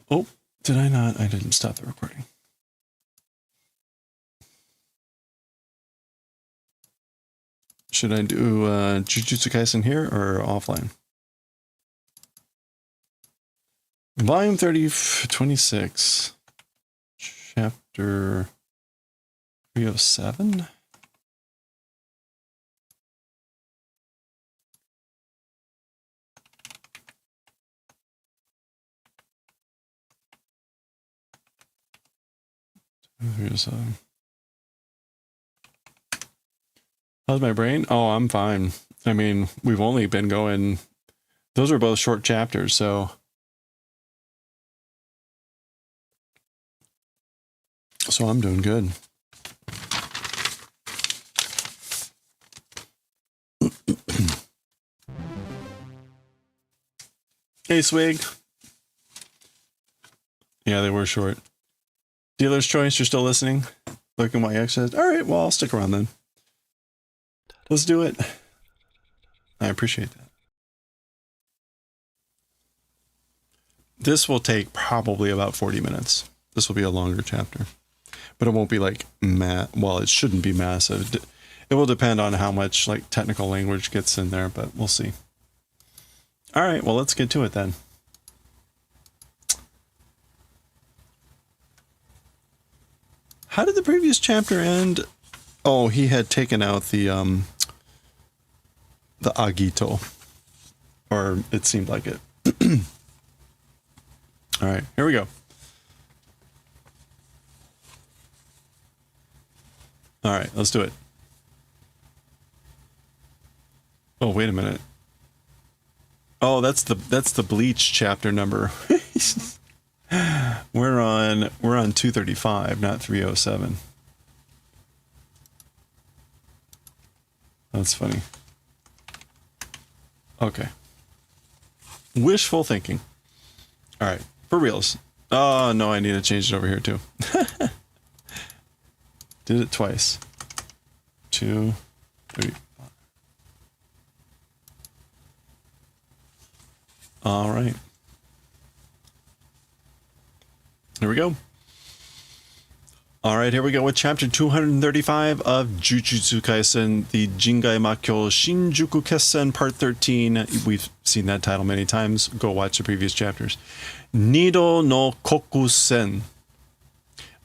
Oh, did I not? I didn't stop the recording. Should I do Jujutsu Kaisen here or offline? Volume 26, chapter 307. How's my brain? Oh, I'm fine. I mean, we've only been going, those are both short chapters, so I'm doing good. Hey, Swig. Yeah, they were short. Dealer's Choice, you're still listening? Looking what X says. All right, well, I'll stick around then. Let's do it. I appreciate that. This will take probably about 40 minutes. This will be a longer chapter. But it won't be like, well, it shouldn't be massive. It will depend on how much like technical language gets in there, but we'll see. All right, well, let's get to it then. How did the previous chapter end? Oh, he had taken out the Agito. Or it seemed like it. All right, here we go. All right, let's do it. Oh, wait a minute. Oh, that's the Bleach chapter number. We're on 235, not 307. That's funny. Okay. Wishful thinking. All right, for reals. Oh, no, I need to change it over here too. Did it twice. 2, 3. All right. Here we go. All right, here we go with chapter 235 of Jujutsu Kaisen, the Jingai Makyo Shinjuku Kessen Part 13. We've seen that title many times. Go watch the previous chapters. Nido no Kokusen.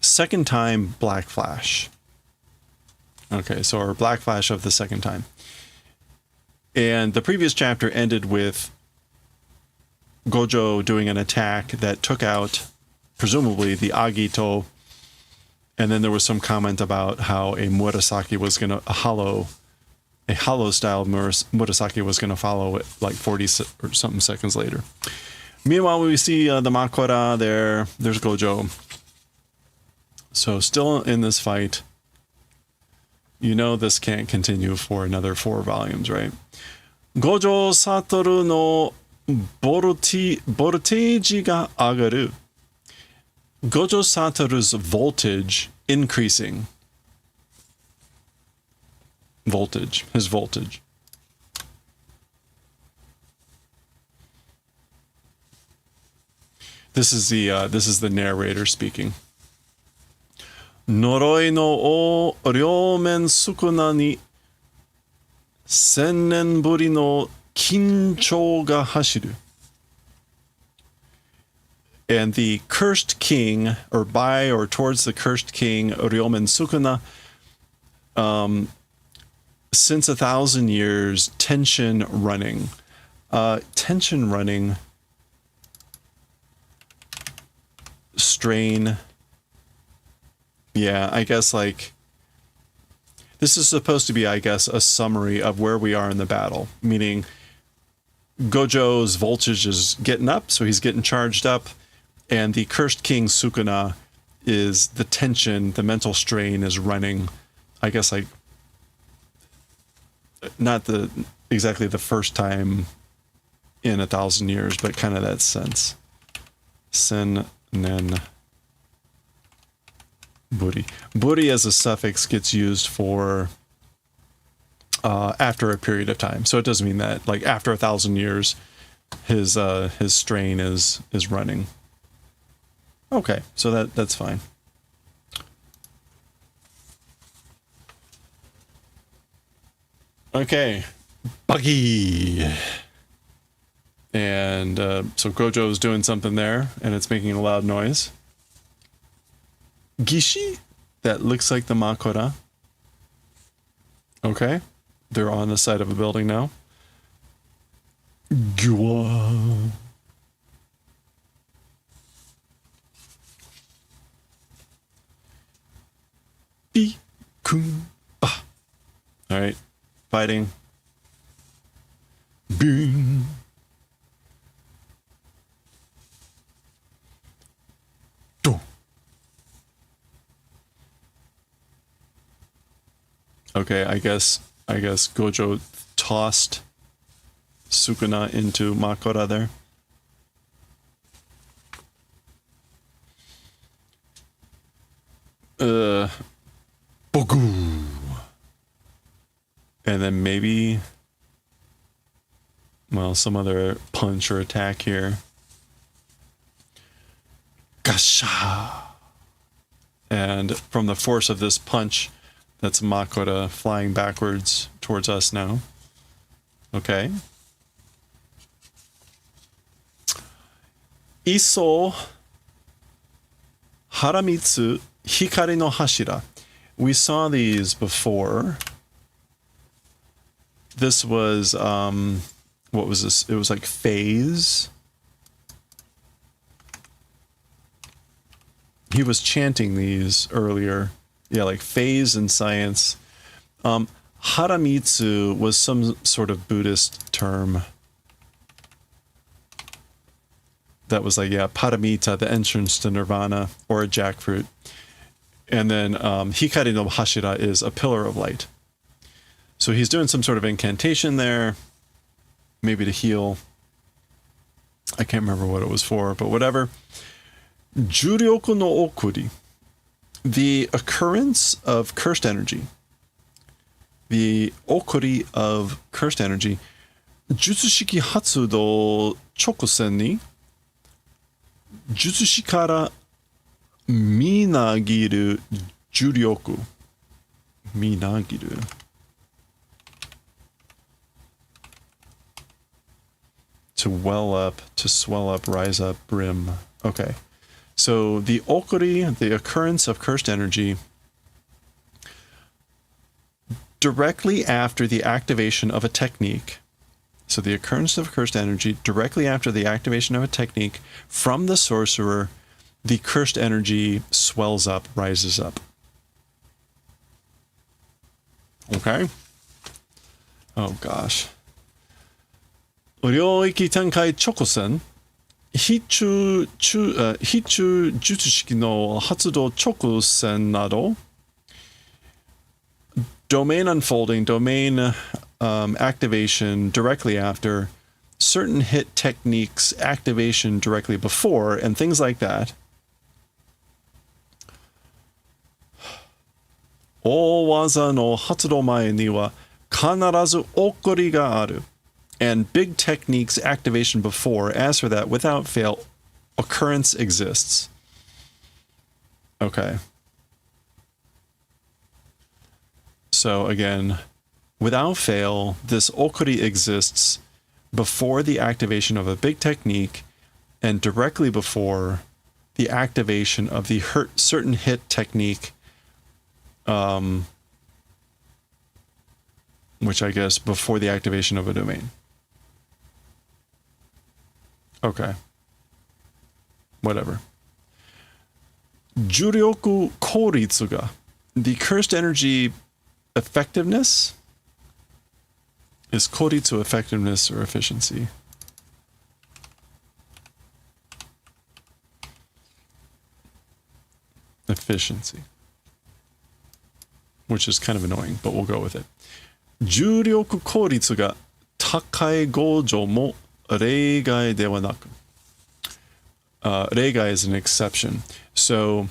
Second time Black Flash. Okay, so our Black Flash of the second time. And the previous chapter ended with Gojo doing an attack that took out, presumably, the Agito. And then there was some comment about how a Murasaki was going to, a hollow style Murasaki was going to follow it like 40 or something seconds later. Meanwhile, we see the Makora there. There's Gojo. So still in this fight. You know this can't continue for another 4 volumes, right? Gojo Satoru no voltage ga agaru. Gojo Satoru's voltage increasing. His voltage. This is the narrator speaking. Noroi no o ryomen sukuna ni sennen buri no kinchou ga hashiru. And the cursed king, or by or towards the cursed king, Ryomen Sukuna, since 1,000 years, tension running. Strain. Yeah, I guess like, this is supposed to be, I guess, a summary of where we are in the battle, meaning Gojo's voltage is getting up, so he's getting charged up. And the cursed king Sukuna is the tension, the mental strain is running, I guess, like, not exactly the first time in 1,000 years, but kind of that sense. Sen, nen, Buri. Buri as a suffix gets used for after a period of time. So it doesn't mean that like after 1,000 years his strain is running. Okay, so that's fine. Okay, buggy. And so Gojo's doing something there, and it's making a loud noise. Gishi? That looks like the Makora. Okay, they're on the side of a building now. Gyua. Bi-kun. Ah. All right, fighting. Boom. Okay, I guess Gojo tossed Sukuna into Makora there. Bogu. And then maybe, well, some other punch or attack here. Gasha. And from the force of this punch, that's Makora flying backwards towards us now. Okay. Iso Haramitsu Hikari no Hashira. We saw these before. This was, what was this? It was like phase. He was chanting these earlier. Yeah, like phase in science. Haramitsu was some sort of Buddhist term. That was like, yeah, paramita, the entrance to nirvana, or a jackfruit. And then Hikari no Hashira is a pillar of light. So he's doing some sort of incantation there, maybe to heal. I can't remember what it was for, but whatever. Juryoku no okuri. The occurrence of cursed energy. The okuri of cursed energy. Jutsushiki Hatsudo Chokusen ni Jutsushi kara minagiru juryoku. Minagiru. To well up, to swell up, rise up, brim. Okay. So the okuri, the occurrence of cursed energy, directly after the activation of a technique. So the occurrence of cursed energy directly after the activation of a technique from the sorcerer, the cursed energy swells up, rises up. Okay. Oh gosh. 領域展開直線非中術式の発動直線など domain unfolding, domain activation directly after, certain hit techniques activation directly before, and things like that. 大技の発動前には必ず起こりがある. And big techniques activation before, as for that, without fail, occurrence exists. Okay. So again, without fail, this okuri exists before the activation of a big technique and directly before the activation of the certain hit technique, which I guess before the activation of a domain. Okay. Whatever. Juryoku kouritsu ga. The cursed energy effectiveness is kouritsu, effectiveness or efficiency. Efficiency. Which is kind of annoying, but we'll go with it. Juryoku kouritsu ga takai gojo mo reigai dewa naku. Reigai is an exception. So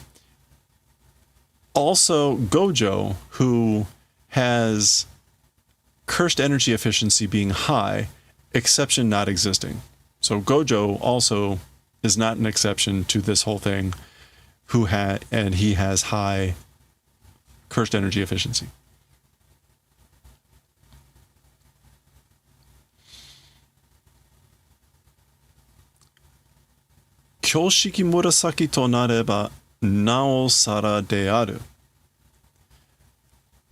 Also, Gojo, who has cursed energy efficiency being high, exception not existing. So Gojo also is not an exception to this whole thing, and he has high cursed energy efficiency. Kyoshiki murasaki to nareba nao sara de aru.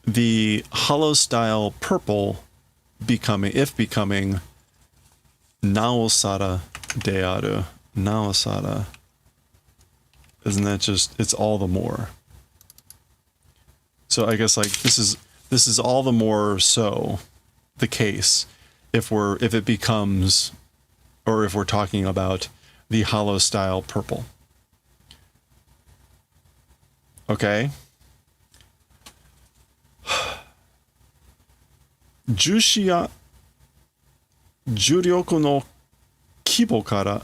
The hollow style purple becoming nao sara de aru. Nao sara. Isn't that just, it's all the more. So I guess like this is all the more so the case if it becomes, or if we're talking about the hollow style purple. Okay. Jushi ya juryoku no kibo kara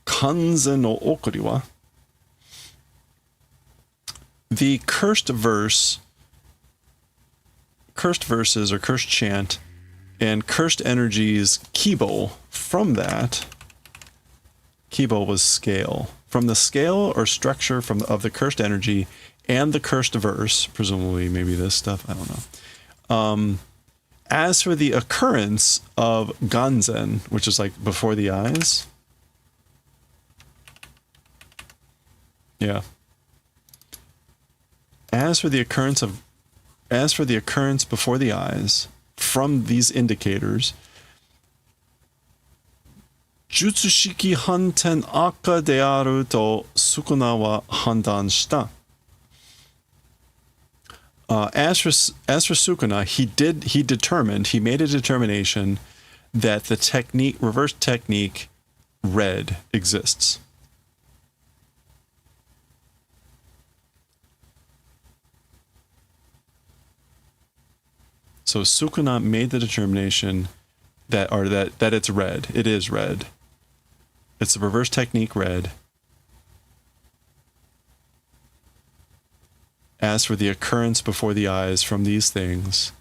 kanzen no okuri wa. The cursed verses or cursed chant and cursed energies kibo from that. Kibo was scale. From the scale or structure of the cursed energy and the cursed verse, presumably maybe this stuff, I don't know. As for the occurrence of Ganzen, which is like before the eyes. Yeah. As for the occurrence before the eyes from these indicators, Jutsushiki hanten aka de aru to Sukuna wa handan shita. As for Sukuna, he made a determination that the reverse technique red exists. So Sukuna made the determination that it's red. It is red. It's the reverse technique red. As for the occurrence before the eyes from these things,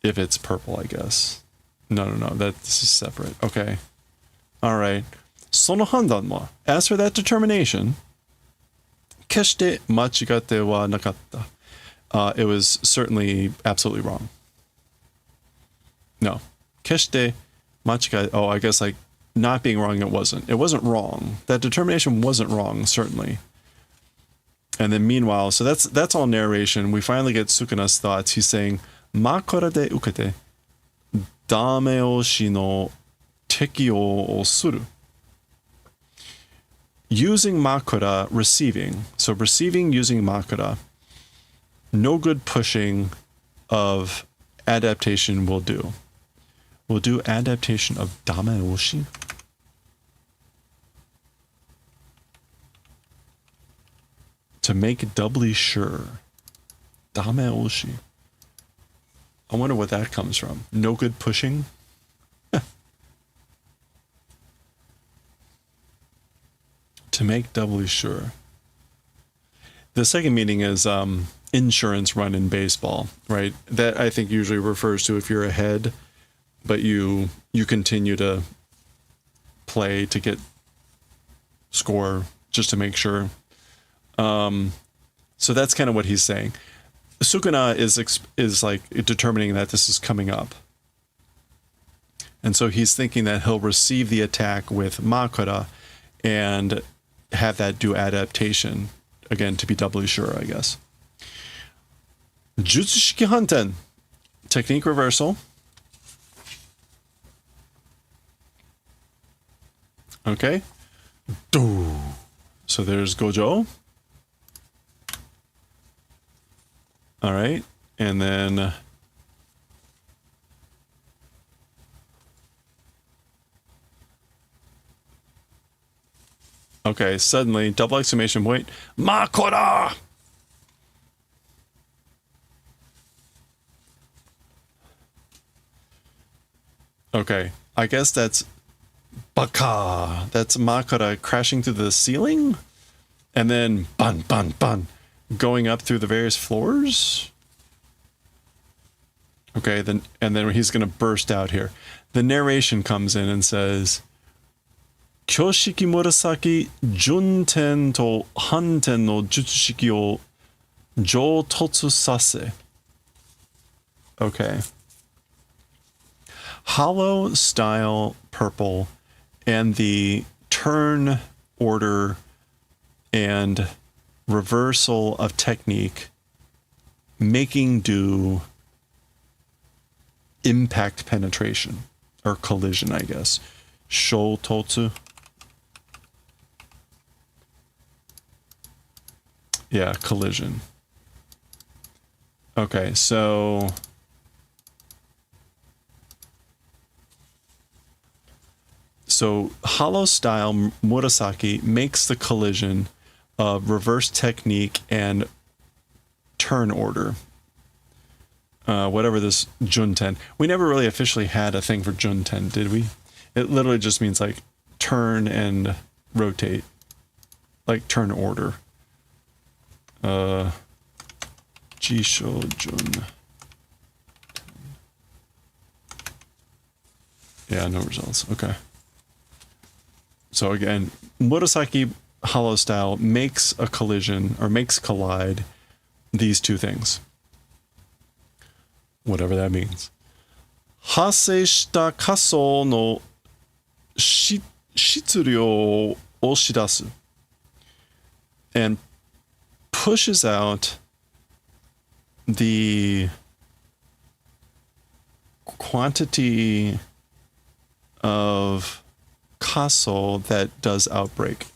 if it's purple, I guess. No, this is separate. Okay. All right. Sono handan mo. As for that determination, keshite machigate wa nakatta. It was certainly absolutely wrong. No. Keshite machigate. Oh, I guess like not being wrong, it wasn't. It wasn't wrong. That determination wasn't wrong, certainly. And then meanwhile, so that's all narration. We finally get Sukuna's thoughts. He's saying, Makora de ukete, dameoshi no tekio o suru. Using Makura, receiving. So receiving using Makura, no good pushing of adaptation will do. We'll do adaptation of dameoshi. To make doubly sure. Dameoshi. I wonder what that comes from. No good pushing? To make doubly sure. The second meaning is insurance run in baseball, right? That I think usually refers to if you're ahead, but you continue to play to get score just to make sure. So that's kind of what he's saying. Sukuna is like determining that this is coming up. And so he's thinking that he'll receive the attack with Makura and have that do adaptation. Again, to be doubly sure, I guess. Jutsushiki Hanten. Technique reversal. Okay. So there's Gojo. All right. And then okay, suddenly double exclamation point, Makura! Okay, I guess that's Baka. That's Makura crashing through the ceiling. And then bun, bun, bun. going up through the various floors. Okay, then he's going to burst out here. The narration comes in and says, Kyoshiki Murasaki Junten to Hanten no Jutsushiki o Joutotsu sase. Okay. Hollow style purple and the turn order and reversal of technique making do impact penetration or collision, I guess. Shoutotsu. Yeah, collision. Okay, so hollow style Murasaki makes the collision of reverse technique and turn order. Whatever this Junten. We never really officially had a thing for Junten, did we? It literally just means like turn and rotate. Like turn order. Jisho Jun. Yeah, no results. Okay. So again, Murasaki hollow style makes a collision or makes collide these two things. Whatever that means. Hasei shita kaso no shitsuryo o oshidasu. And pushes out the quantity of kaso that does outbreak.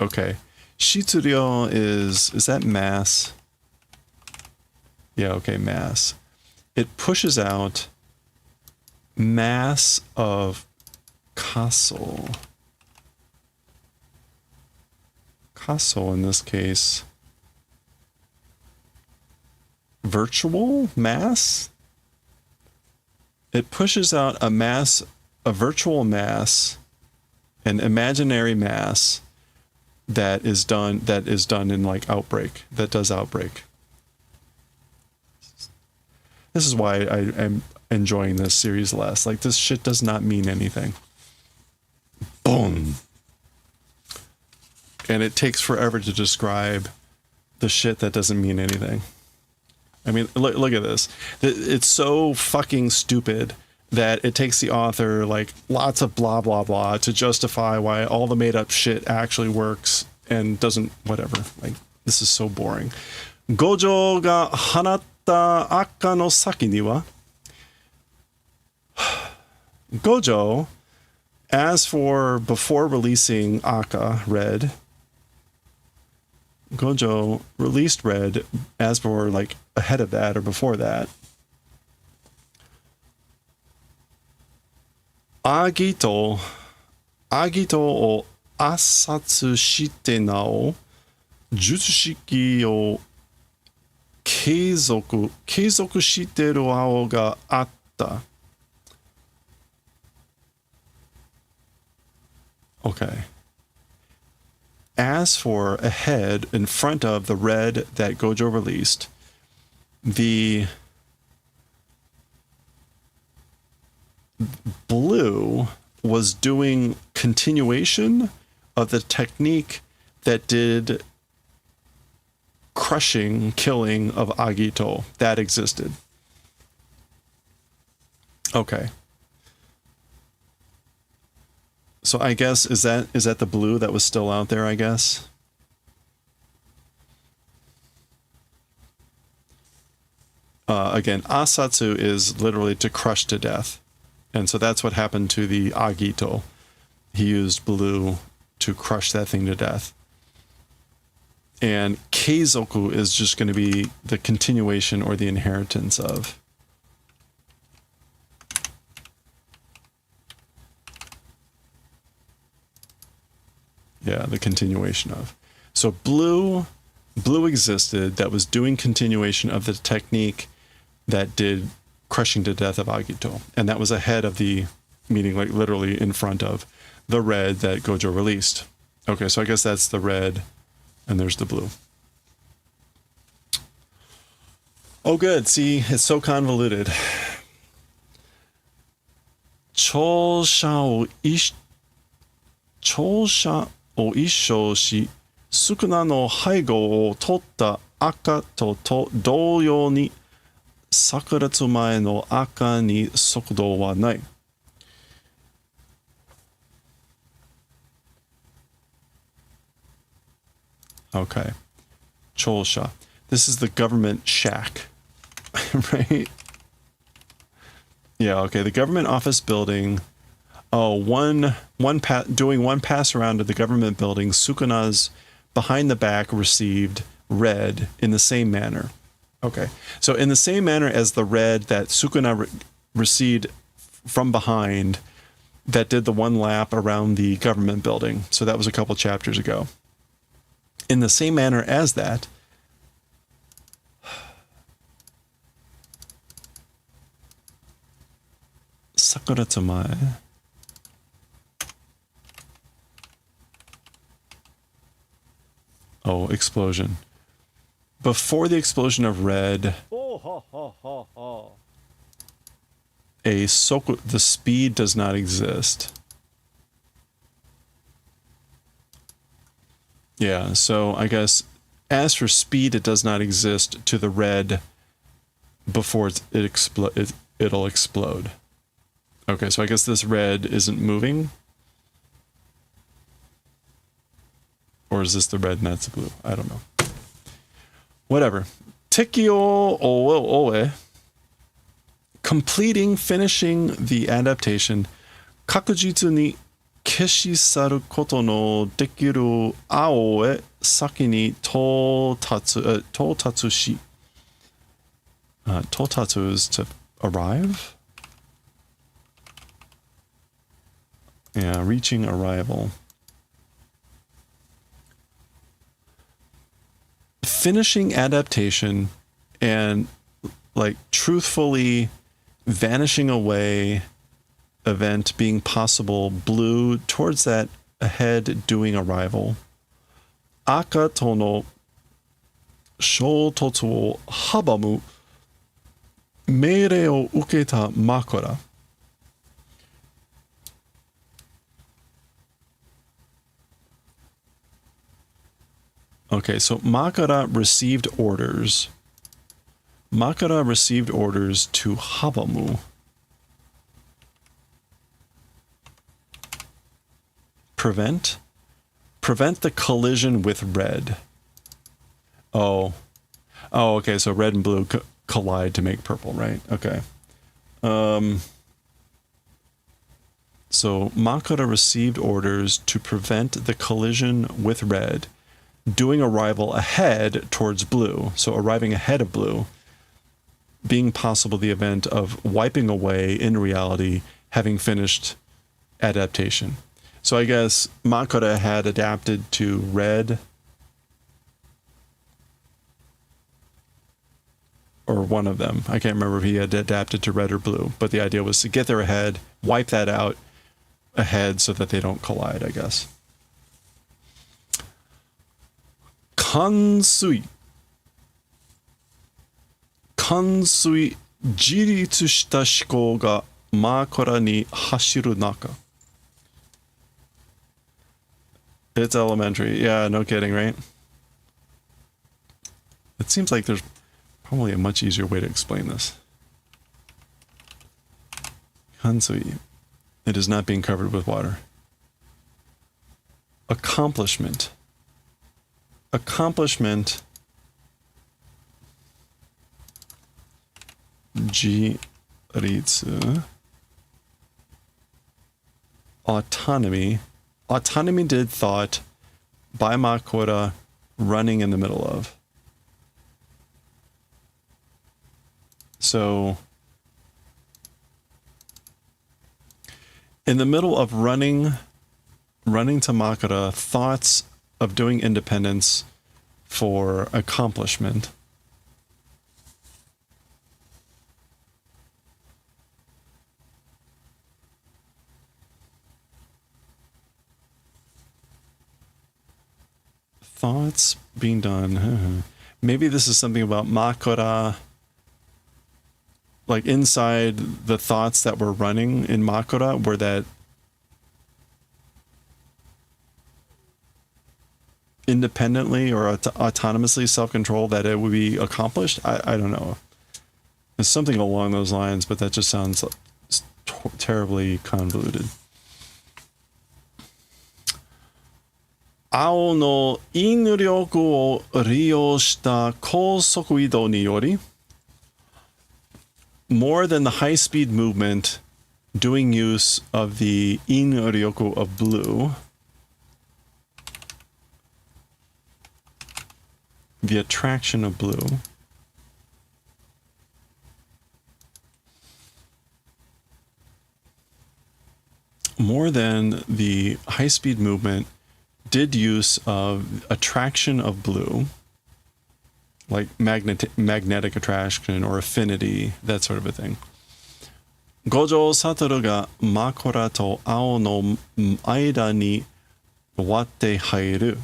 Okay. Shitsuryo is that mass? Yeah, okay, mass. It pushes out mass of kaso. Kaso in this case. Virtual mass? It pushes out a mass, a virtual mass, an imaginary mass that is done in like outbreak, that does outbreak. This is why I'm enjoying this series less. Like, this shit does not mean anything. Boom. And it takes forever to describe the shit that doesn't mean anything. I mean, look at this. It's so fucking stupid that it takes the author like lots of blah, blah, blah to justify why all the made up shit actually works and doesn't, whatever. Like, this is so boring. Gojo ga hanatta akka no saki ni wa. Gojo, as for before releasing Akka, Red, Gojo released Red as for like ahead of that or before that. Agito o asatsu shite nao jutsushiki o keizoku shiteru ao ga atta. Okay. As for ahead, in front of the red that Gojo released, the blue was doing continuation of the technique that did crushing, killing of Agito. That existed. Okay. So I guess, is that the blue that was still out there, I guess? Again, Asatsu is literally to crush to death. And so that's what happened to the Agito. He used blue to crush that thing to death. And Keizoku is just going to be the continuation or the inheritance of. Yeah, the continuation of. So blue existed that was doing continuation of the technique that did crushing to death of Agito. And that was ahead of the, meaning like literally in front of the red that Gojo released. Okay, so I guess that's the red, and there's the blue. Oh, good. See, it's so convoluted. 聴者を一生し、少なの背後を取った赤と同様に、炸裂前の赤に速度はない。Okay. Cholsha. This is the government shack. Right? Yeah, okay. The government office building. Oh, doing one pass around to the government building. Sukuna's behind the back received red in the same manner. Okay. So in the same manner as the red that Sukuna received from behind that did the one lap around the government building. So that was a couple chapters ago. In the same manner as that, Sakura Tamae. Oh, explosion. Before the explosion of red, the speed does not exist. Yeah, so I guess as for speed, it does not exist to the red before it'll explode. Okay, so I guess this red isn't moving. Or is this the red and that's the blue? I don't know. Whatever. Tekio oe. Completing, finishing the adaptation. Kakujitsu ni keshisaru koto no dekiru ao e saki ni totatsu shi. Totatsu is to arrive? Yeah, reaching arrival. Finishing adaptation and like truthfully vanishing away event being possible, blue towards that ahead doing arrival. Aka to no shoutotsu wo habamu meirei o uketa Makura. Okay, so Makura received orders. Makura received orders to Habamu. Prevent the collision with red. Oh, okay, so red and blue collide to make purple, right? Okay. So Makura received orders to prevent the collision with red, doing arrival ahead towards blue, so arriving ahead of blue, being possible the event of wiping away in reality, having finished adaptation. So I guess Makura had adapted to red, or one of them. I can't remember if he had adapted to red or blue, but the idea was to get there ahead, wipe that out ahead so that they don't collide, I guess. Kansui. Kansui, jiritsu shita shikou ga Makura ni hashiru naka. It's elementary. Yeah, no kidding, right? It seems like there's probably a much easier way to explain this. Kansui. It is not being covered with water. Accomplishment. Accomplishment. Jiritsu. Autonomy. Autonomy did thought by Makura running in the middle of. So in the middle of running to Makura, thoughts of doing independence for accomplishment. thoughts being done. Maybe this is something about Makura, like inside the thoughts that were running in Makura, were that independently or autonomously self-control that it would be accomplished. I don't know. There's something along those lines, but that just sounds terribly convoluted. Ao no inryoku o ryou shita kousoku idou ni yori, more than the high-speed movement doing use of the inryoku of blue, the attraction of blue, more than the high-speed movement did use of attraction of blue, like magnetic attraction or affinity, that sort of a thing. Gojo Satoru ga Makura to Ao no aida ni watte hairu.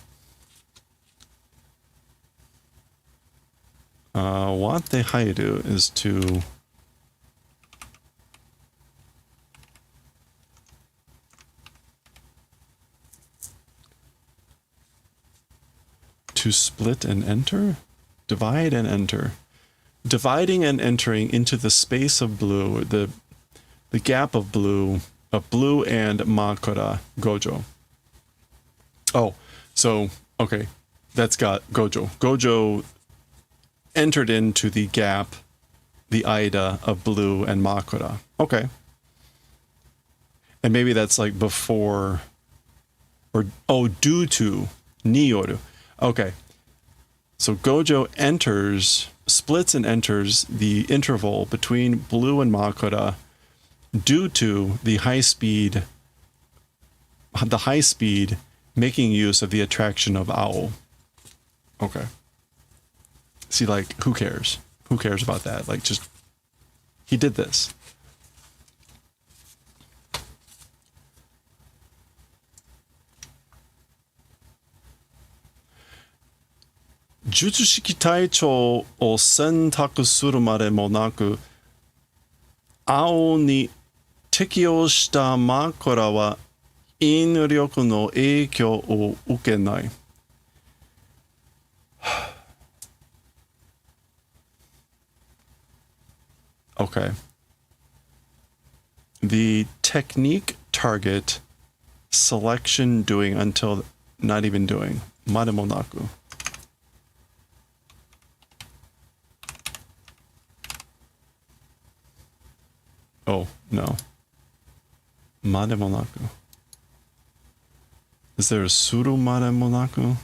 Watte hairu is to split and enter? Divide and enter. Dividing and entering into the space of blue, the gap of blue and Makura, Gojo. Oh, so, okay, that's got Gojo. Gojo entered into the gap, the Aida of blue and Makura. Okay. And maybe that's like before, or, oh, due to Niyoru. Okay. So Gojo splits and enters the interval between blue and Makura due to the high speed making use of the attraction of Ao. Okay. See, like, who cares? Who cares about that? Like, just, he did this. Jutsu shiki taichou o sentaku suru made mo naku, Ao ni tekiyou shita Makura wa inryoku no eikyou o ukenai. Okay. The technique target selection doing until not even doing. Made mo naku. Oh, no. Made mo naku. Is there a suru made mo naku?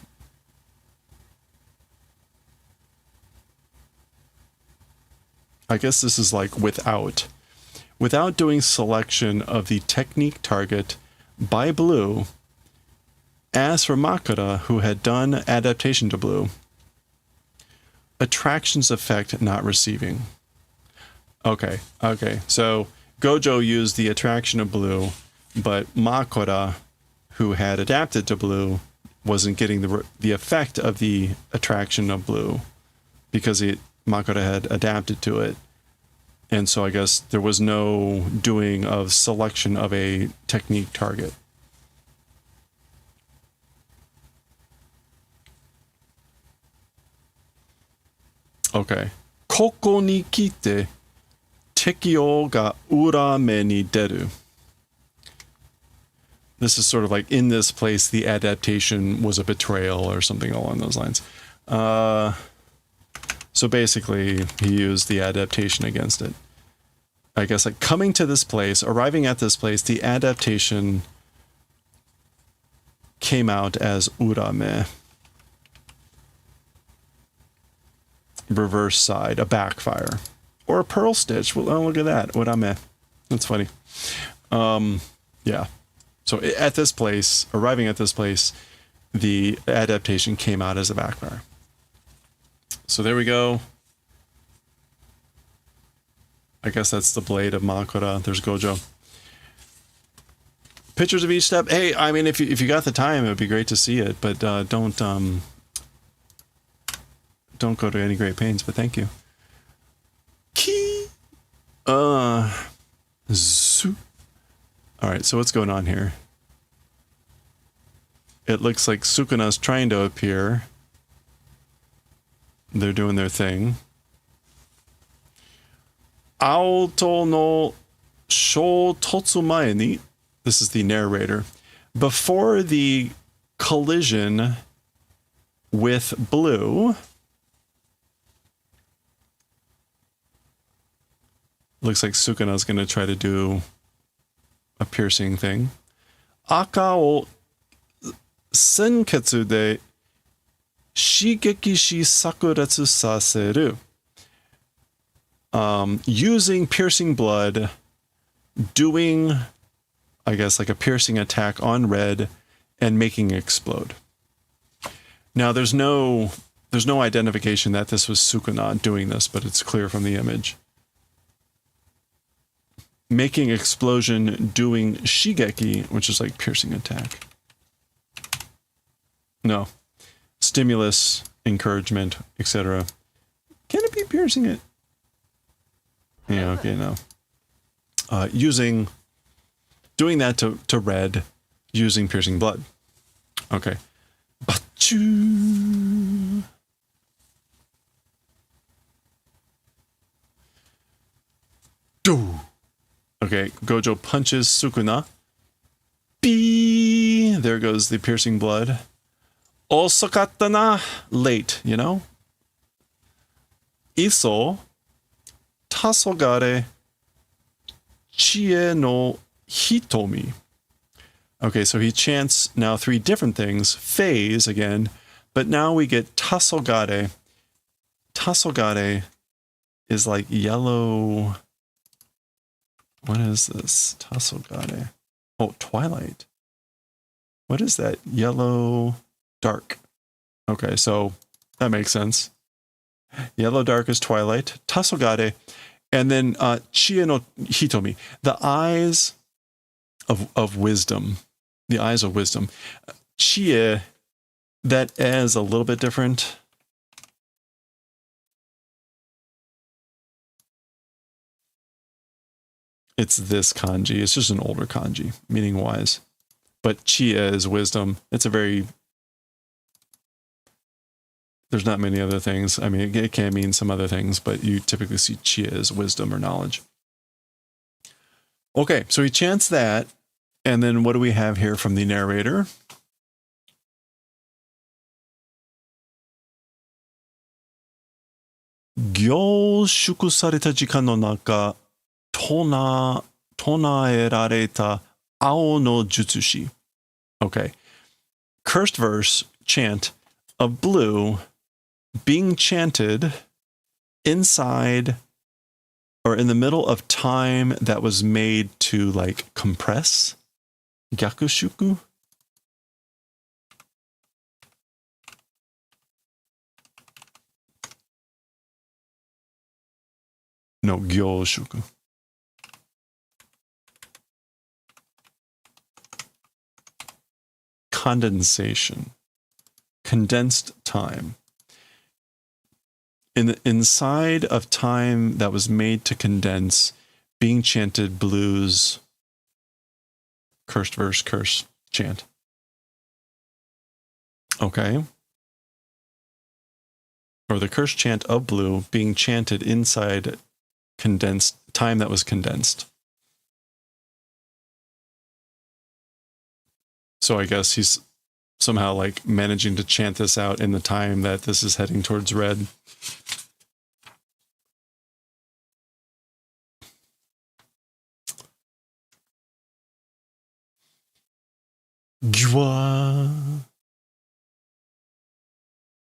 I guess this is like without doing selection of the technique target by blue. As for Makura, who had done adaptation to blue, attraction's effect not receiving. Okay. So Gojo used the attraction of blue, but Makura, who had adapted to blue, wasn't getting the effect of the attraction of blue because Makura had adapted to it. And so I guess there was no doing of selection of a technique target. Okay. Koko ni kite tekiyou ga urame ni deru. This is sort of like, in this place, the adaptation was a betrayal or something along those lines. So basically, he used the adaptation against it. I guess like coming to this place, arriving at this place, the adaptation came out as urame. Reverse side, a backfire. Or a pearl stitch. Well, oh, look at that. Urame. That's funny. Yeah. So at this place, arriving at this place, the adaptation came out as a backfire. So there we go. I guess that's the blade of Makura. There's Gojo. Pictures of each step. Hey, I mean, if you got the time, it would be great to see it, but don't don't go to any great pains, but thank you. Ki. Zu. All right, so what's going on here? It looks like Sukuna's trying to appear. They're doing their thing. Aoto no shōtotsu mae ni. This is the narrator. Before the collision with blue, looks like Sukuna's going to try to do a piercing thing. Aka o senketsu de shigeki shi sakuretsu saseru. Using piercing blood, doing, I guess, like a piercing attack on red and making it explode. Now, there's no identification that this was Sukuna doing this, but it's clear from the image. Making explosion, doing shigeki, which is like piercing attack. No. Stimulus, encouragement, etc. Can it be piercing it? Yeah, okay, no. Doing that to red, using piercing blood. Okay. Bachu. Do. Okay, Gojo punches Sukuna. Bee. There goes the piercing blood. Osokatta na. Late, you know? Iso. Tasogare. Chie no hitomi. Okay, so he chants now 3 different things. Phase again, but now we get tasogare. Tasogare is like yellow. What is this? Tasogare. Oh, twilight. What is that? Yellow dark. Okay, so that makes sense. Yellow dark is twilight. Tasogare. And then Chie no hitomi. The eyes of wisdom. The eyes of wisdom. Chie, that is a little bit different. It's this kanji. It's just an older kanji, meaning wise. But Chie is wisdom. It's a very... There's not many other things. I mean, it can mean some other things, but you typically see Chie as wisdom or knowledge. Okay, so he chants that. And then what do we have here from the narrator? Gyōshuku sareta jikan no naka tonaerareta ao no jutsushi. Okay. Cursed verse, chant of blue being chanted inside or in the middle of time that was made to like compress. Gyakushuku? No, gyōshuku. Condensation. Condensed time. In the inside of time that was made to condense, being chanted blues, cursed verse, curse chant. Okay. Or the curse chant of blue being chanted inside condensed time that was condensed. So I guess he's somehow like managing to chant this out in the time that this is heading towards red. Gywa.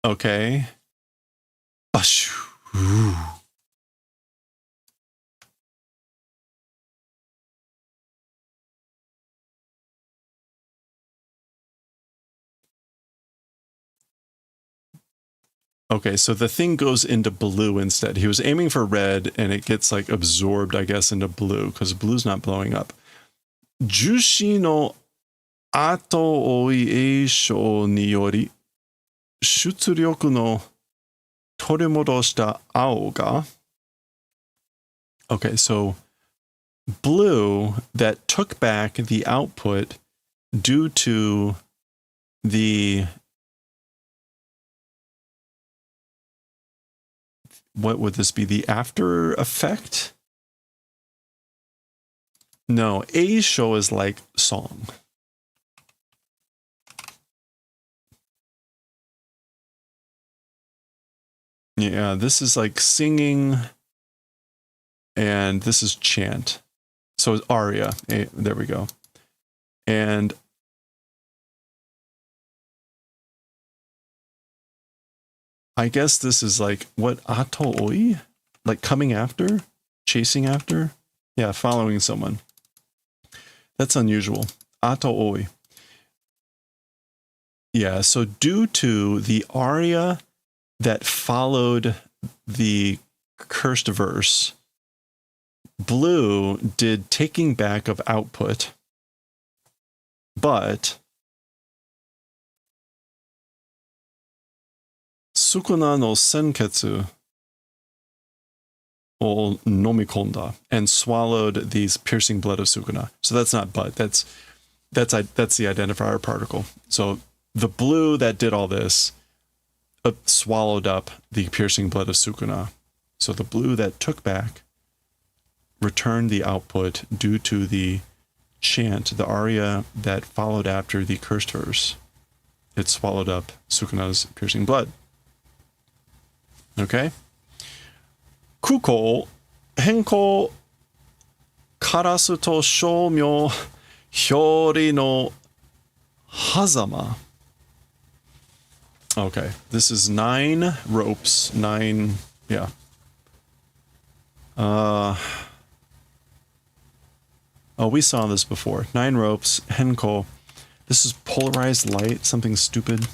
Okay. Bashu. Okay, so the thing goes into blue instead. He was aiming for red, and it gets like absorbed, I guess, into blue, because blue's not blowing up. Jushi no ato oi eisho ni yori, shutsuryoku no torimodoshita ao ga. Okay, so blue that took back the output due to the, what would this be? The after effect? No, eisho is like song. Yeah, this is like singing, and this is chant. So it's aria. There we go. And I guess this is like, what, atooi? Like coming after? Chasing after? Yeah, following someone. That's unusual. Atooi. Yeah, so due to the aria that followed the cursed verse, blue did taking back of output, but Sukuna no Senketsu o nomikonda, and swallowed these piercing blood of Sukuna. So that's not but, that's the identifier particle. So the blue that did all this swallowed up the piercing blood of Sukuna. So the blue that took back returned the output due to the chant, the aria that followed after the cursed verse. It swallowed up Sukuna's piercing blood. Okay? Kuko, henko, karasu to shoumyo, hyori no hazama. Okay, this is 9 ropes, 9, yeah. Oh, we saw this before. 9 ropes, henko. This is polarized light, something stupid.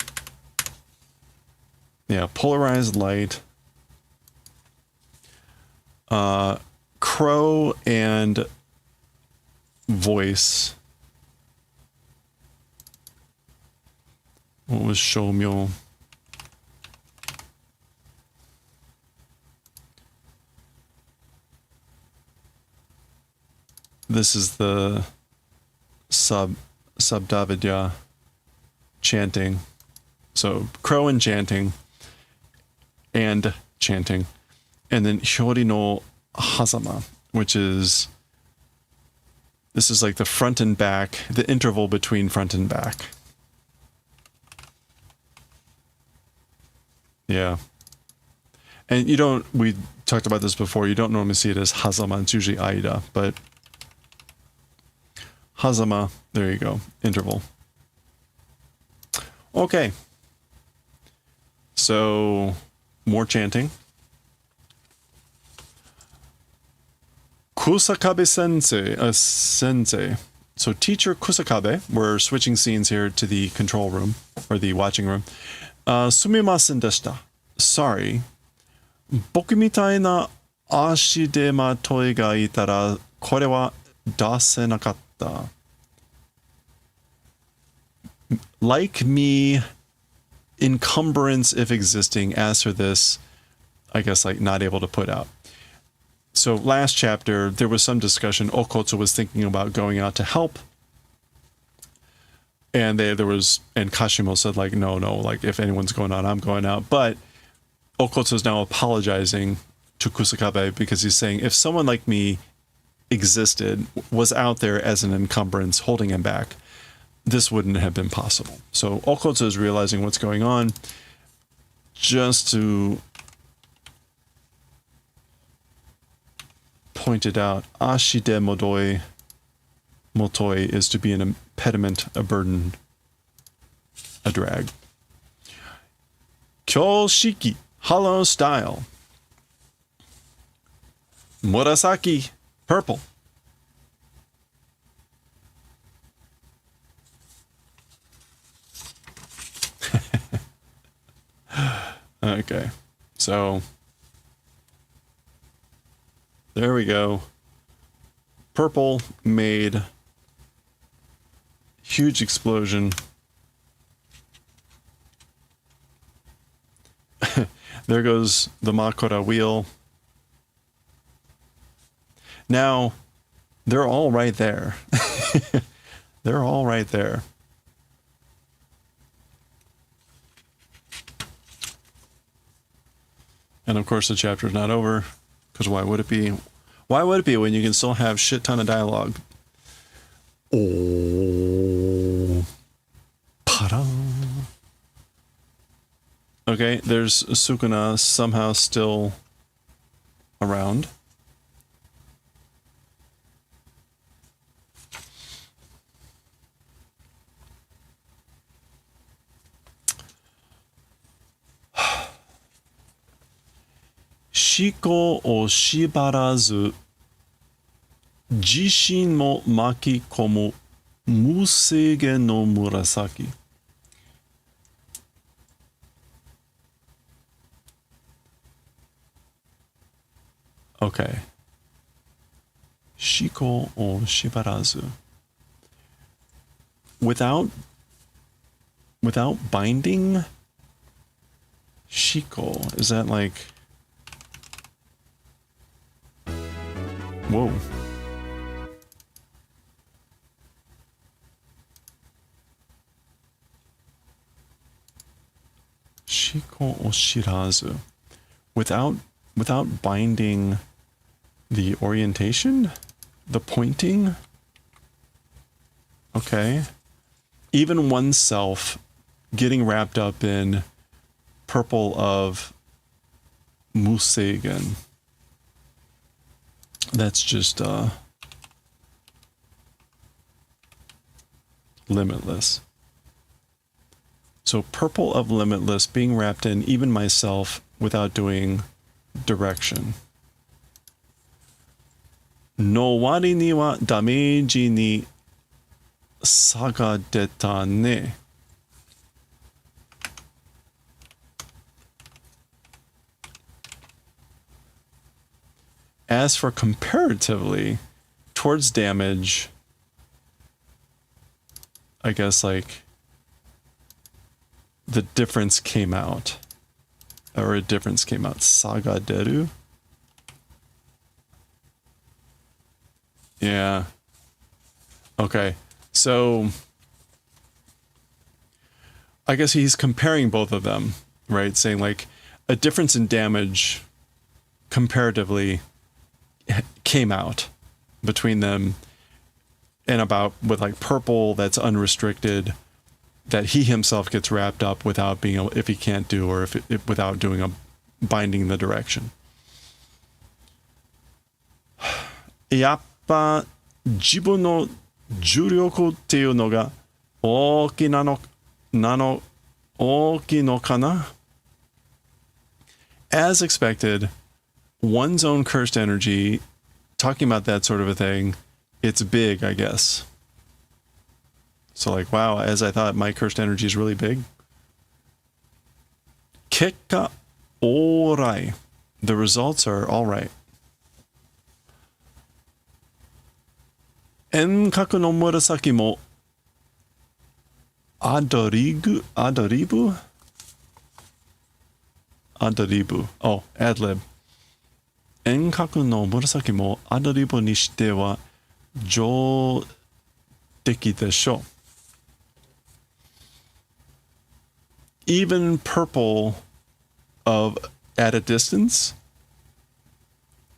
Yeah, polarized light. Crow and voice. What was shoumyo? This is the Sabdavidya chanting. So crow and chanting. And chanting. And then Hyori no Hazama, which is, this is like the front and back, the interval between front and back. Yeah. And you don't, we talked about this before, you don't normally see it as Hazama, it's usually Aida, but Hazama, there you go, interval. Okay. So, more chanting. Kusakabe sensei. So teacher Kusakabe, we're switching scenes here to the control room, or the watching room. Sumimasen deshita. Sorry. Boku mitai na ashi de matoi ga itara, kore wa dasenakatta. Like me, encumbrance if existing, as for this, I guess like not able to put out. So last chapter, there was some discussion. Okotsu was thinking about going out to help. And and Kashimo said like, no, like if anyone's going out, I'm going out. But Okotsu is now apologizing to Kusakabe because he's saying, if someone like me existed, was out there as an encumbrance holding him back, this wouldn't have been possible. So Okotsu is realizing what's going on. Just to point it out, ashide motoi is to be an impediment, a burden, a drag. Kyoshiki, hollow style. Murasaki, purple. Okay, so there we go. Purple made huge explosion. There goes the Makura wheel. Now, they're all right there. They're all right there. And of course the chapter's not over, because why would it be? Why would it be when you can still have shit ton of dialogue? Oh. Pa-da. Okay, there's Sukuna somehow still around. Shiko o shibarazu, jishin mo makikomu musege no murasaki. Okay. Shiko o shibarazu. Without binding? Shiko, is that like... Whoa. Shiko o shirazu. Without binding the orientation? The pointing? Okay. Even oneself getting wrapped up in purple of Museigen. That's just limitless. So purple of limitless being wrapped in even myself without doing direction. No wari ni wa dameji ni saga deta ne. As for comparatively, towards damage, I guess like the difference came out. Or a difference came out. Saga deru? Yeah. Okay. So I guess he's comparing both of them, right? Saying like a difference in damage comparatively came out between them, and about with like purple that's unrestricted, that he himself gets wrapped up without being able, if he can't do, or if without doing a binding the direction. Yappa jibun no juryoku tte iu no ga ooki no kana? As expected, one's own cursed energy, talking about that sort of a thing, it's big, I guess. So like, wow, as I thought, my cursed energy is really big. Kekka orai. The results are all right. Enkaku no murasaki mo adoribu? Oh, ad-lib. Enkaku no murasaki mo adoribu ni shite wa joudeki desho. Even purple of at a distance,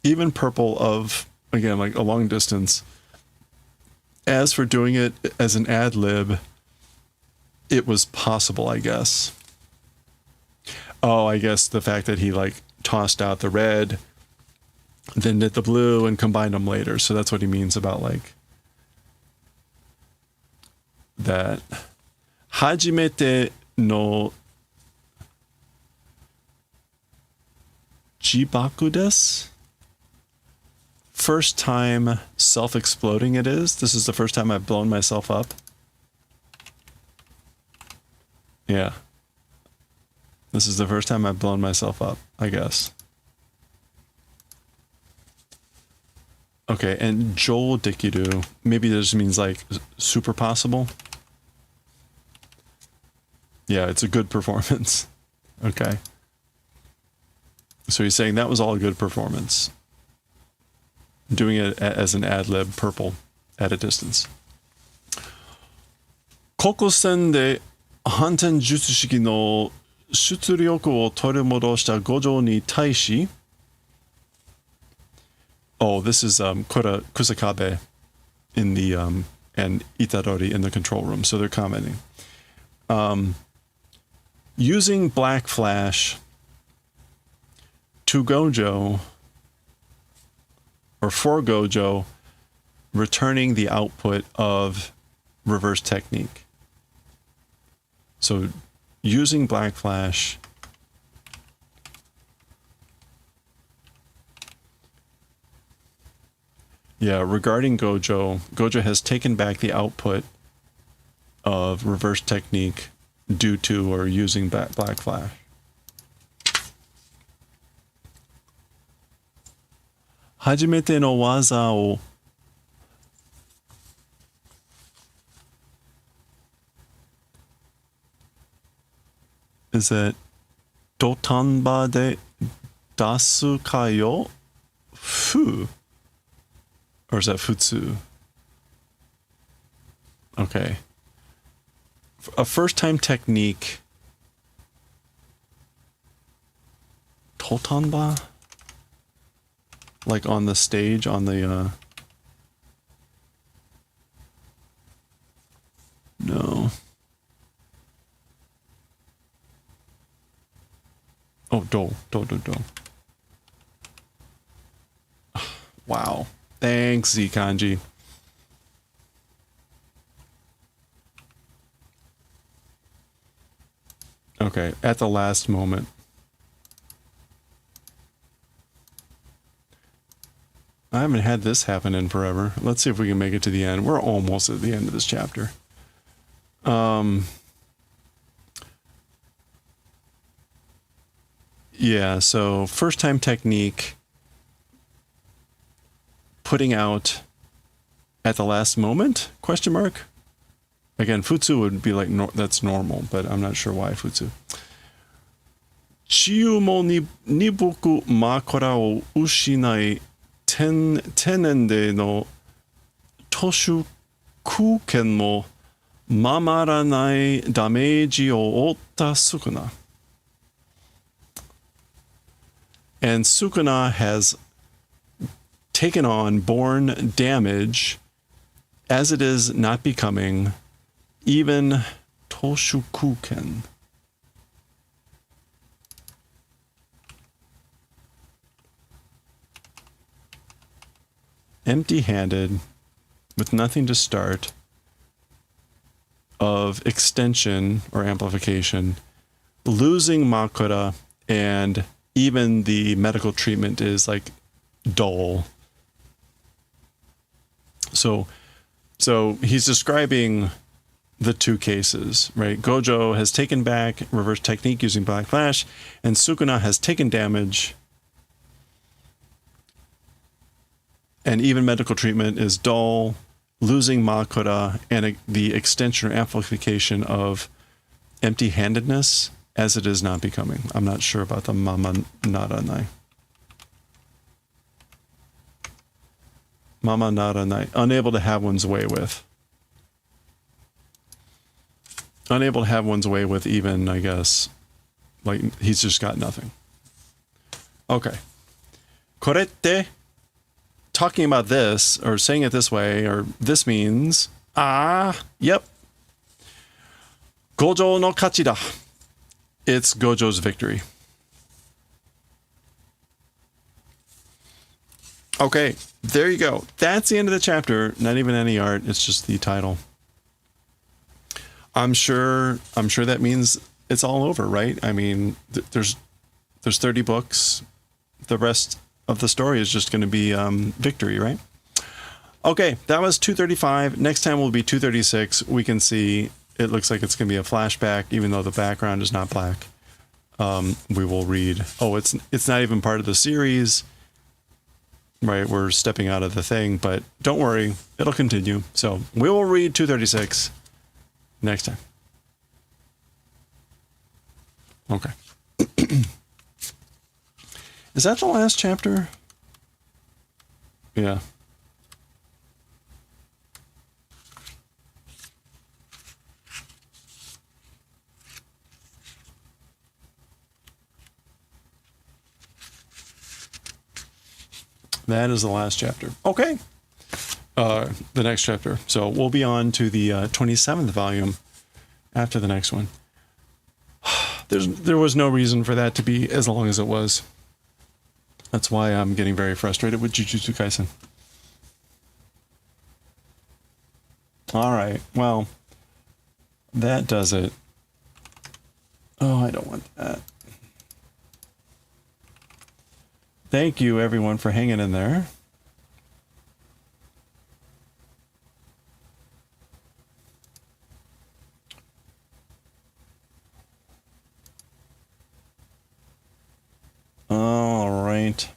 even purple of, again, like a long distance, as for doing it as an ad-lib, it was possible, I guess. Oh, I guess the fact that he like tossed out the red, then did the blue and combined them later. So that's what he means about like that. Hajimete no jibaku desu? First time self-exploding it is. This is the first time I've blown myself up. Yeah. This is the first time I've blown myself up, I guess. Okay, and Joel Dikiru, maybe this means like super possible. Yeah, it's a good performance. Okay. So he's saying that was all a good performance. Doing it as an ad-lib purple at a distance. Kokusen de Hanten Jutsushiki no Shutsuryoku wo torimodoshita Gojo ni taishi. Oh, this is Kusakabe in the and Itadori in the control room. So they're commenting. Using Black Flash to Gojo, or for Gojo, returning the output of reverse technique. So using Black Flash regarding Gojo, Gojo has taken back the output of reverse technique due to or using Black Flash. Hajimete no waza o is it Dotanba de dasu kayo fu? Or is that futsu? Okay. A first-time technique. Totanba? Like on the stage, on the... No. Oh, do. Wow. Thanks, Z-Kanji. Okay, at the last moment. I haven't had this happen in forever. Let's see if we can make it to the end. We're almost at the end of this chapter. Yeah, so first time technique, putting out at the last moment, question mark? Again, futsu would be like, that's normal, but I'm not sure why futsu. Chiyu mo niboku makora o ushinai tenen de no toshu kuken mo mamaranai dameji o otta Sukuna. And Sukuna has taken on, borne damage as it is not becoming even Toshukuken. Empty-handed, with nothing to start, of extension or amplification, losing Makura, and even the medical treatment is like dull. So he's describing the two cases, right? Gojo has taken back reverse technique using Black Flash, and Sukuna has taken damage, and even medical treatment is dull, losing Makura, and the extension or amplification of empty-handedness as it is not becoming. I'm not sure about the Mama Naranai. Mama Naranai, unable to have one's way with. Unable to have one's way with even, I guess, like he's just got nothing. Okay. Korette, talking about this, or saying it this way, or this means, yep. Gojo no kachi da. It's Gojo's victory. Okay, there you go. That's the end of the chapter. Not even any art. It's just the title. I'm sure that means it's all over, right? I mean, there's 30 books. The rest of the story is just going to be victory, right? Okay, that was 235. Next time will be 236. We can see it looks like it's going to be a flashback, even though the background is not black. We will read. Oh, it's not even part of the series. Right, we're stepping out of the thing, but don't worry, it'll continue. So we will read 236 next time. Okay. Is that the last chapter? Yeah. That is the last chapter. Okay. The next chapter. So we'll be on to the 27th volume after the next one. There was no reason for that to be as long as it was. That's why I'm getting very frustrated with Jujutsu Kaisen. All right. Well, that does it. Oh, I don't want that. Thank you, everyone, for hanging in there. All right.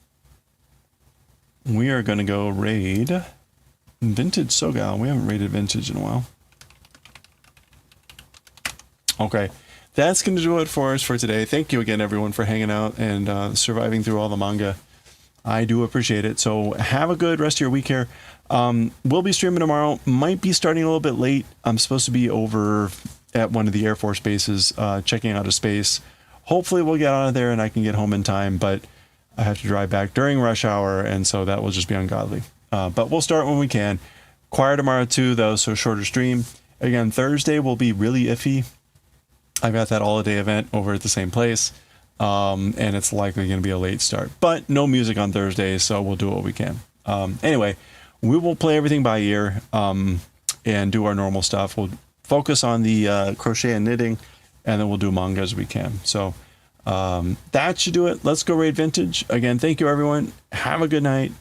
We are going to go raid Vintage Sogal. We haven't raided Vintage in a while. Okay. That's going to do it for us for today. Thank you again, everyone, for hanging out and surviving through all the manga. I do appreciate it. So have a good rest of your week here. We'll be streaming tomorrow. Might be starting a little bit late. I'm supposed to be over at one of the Air Force bases, checking out a space. Hopefully we'll get out of there and I can get home in time, but I have to drive back during rush hour, and so that will just be ungodly. But we'll start when we can. Choir tomorrow too, though, so shorter stream. Again, Thursday will be really iffy. I've got that all-day event over at the same place, and it's likely going to be a late start. But no music on Thursday, so we'll do what we can. Anyway, we will play everything by ear and do our normal stuff. We'll focus on the crochet and knitting, and then we'll do manga as we can. So that should do it. Let's go raid Vintage. Again, thank you, everyone. Have a good night.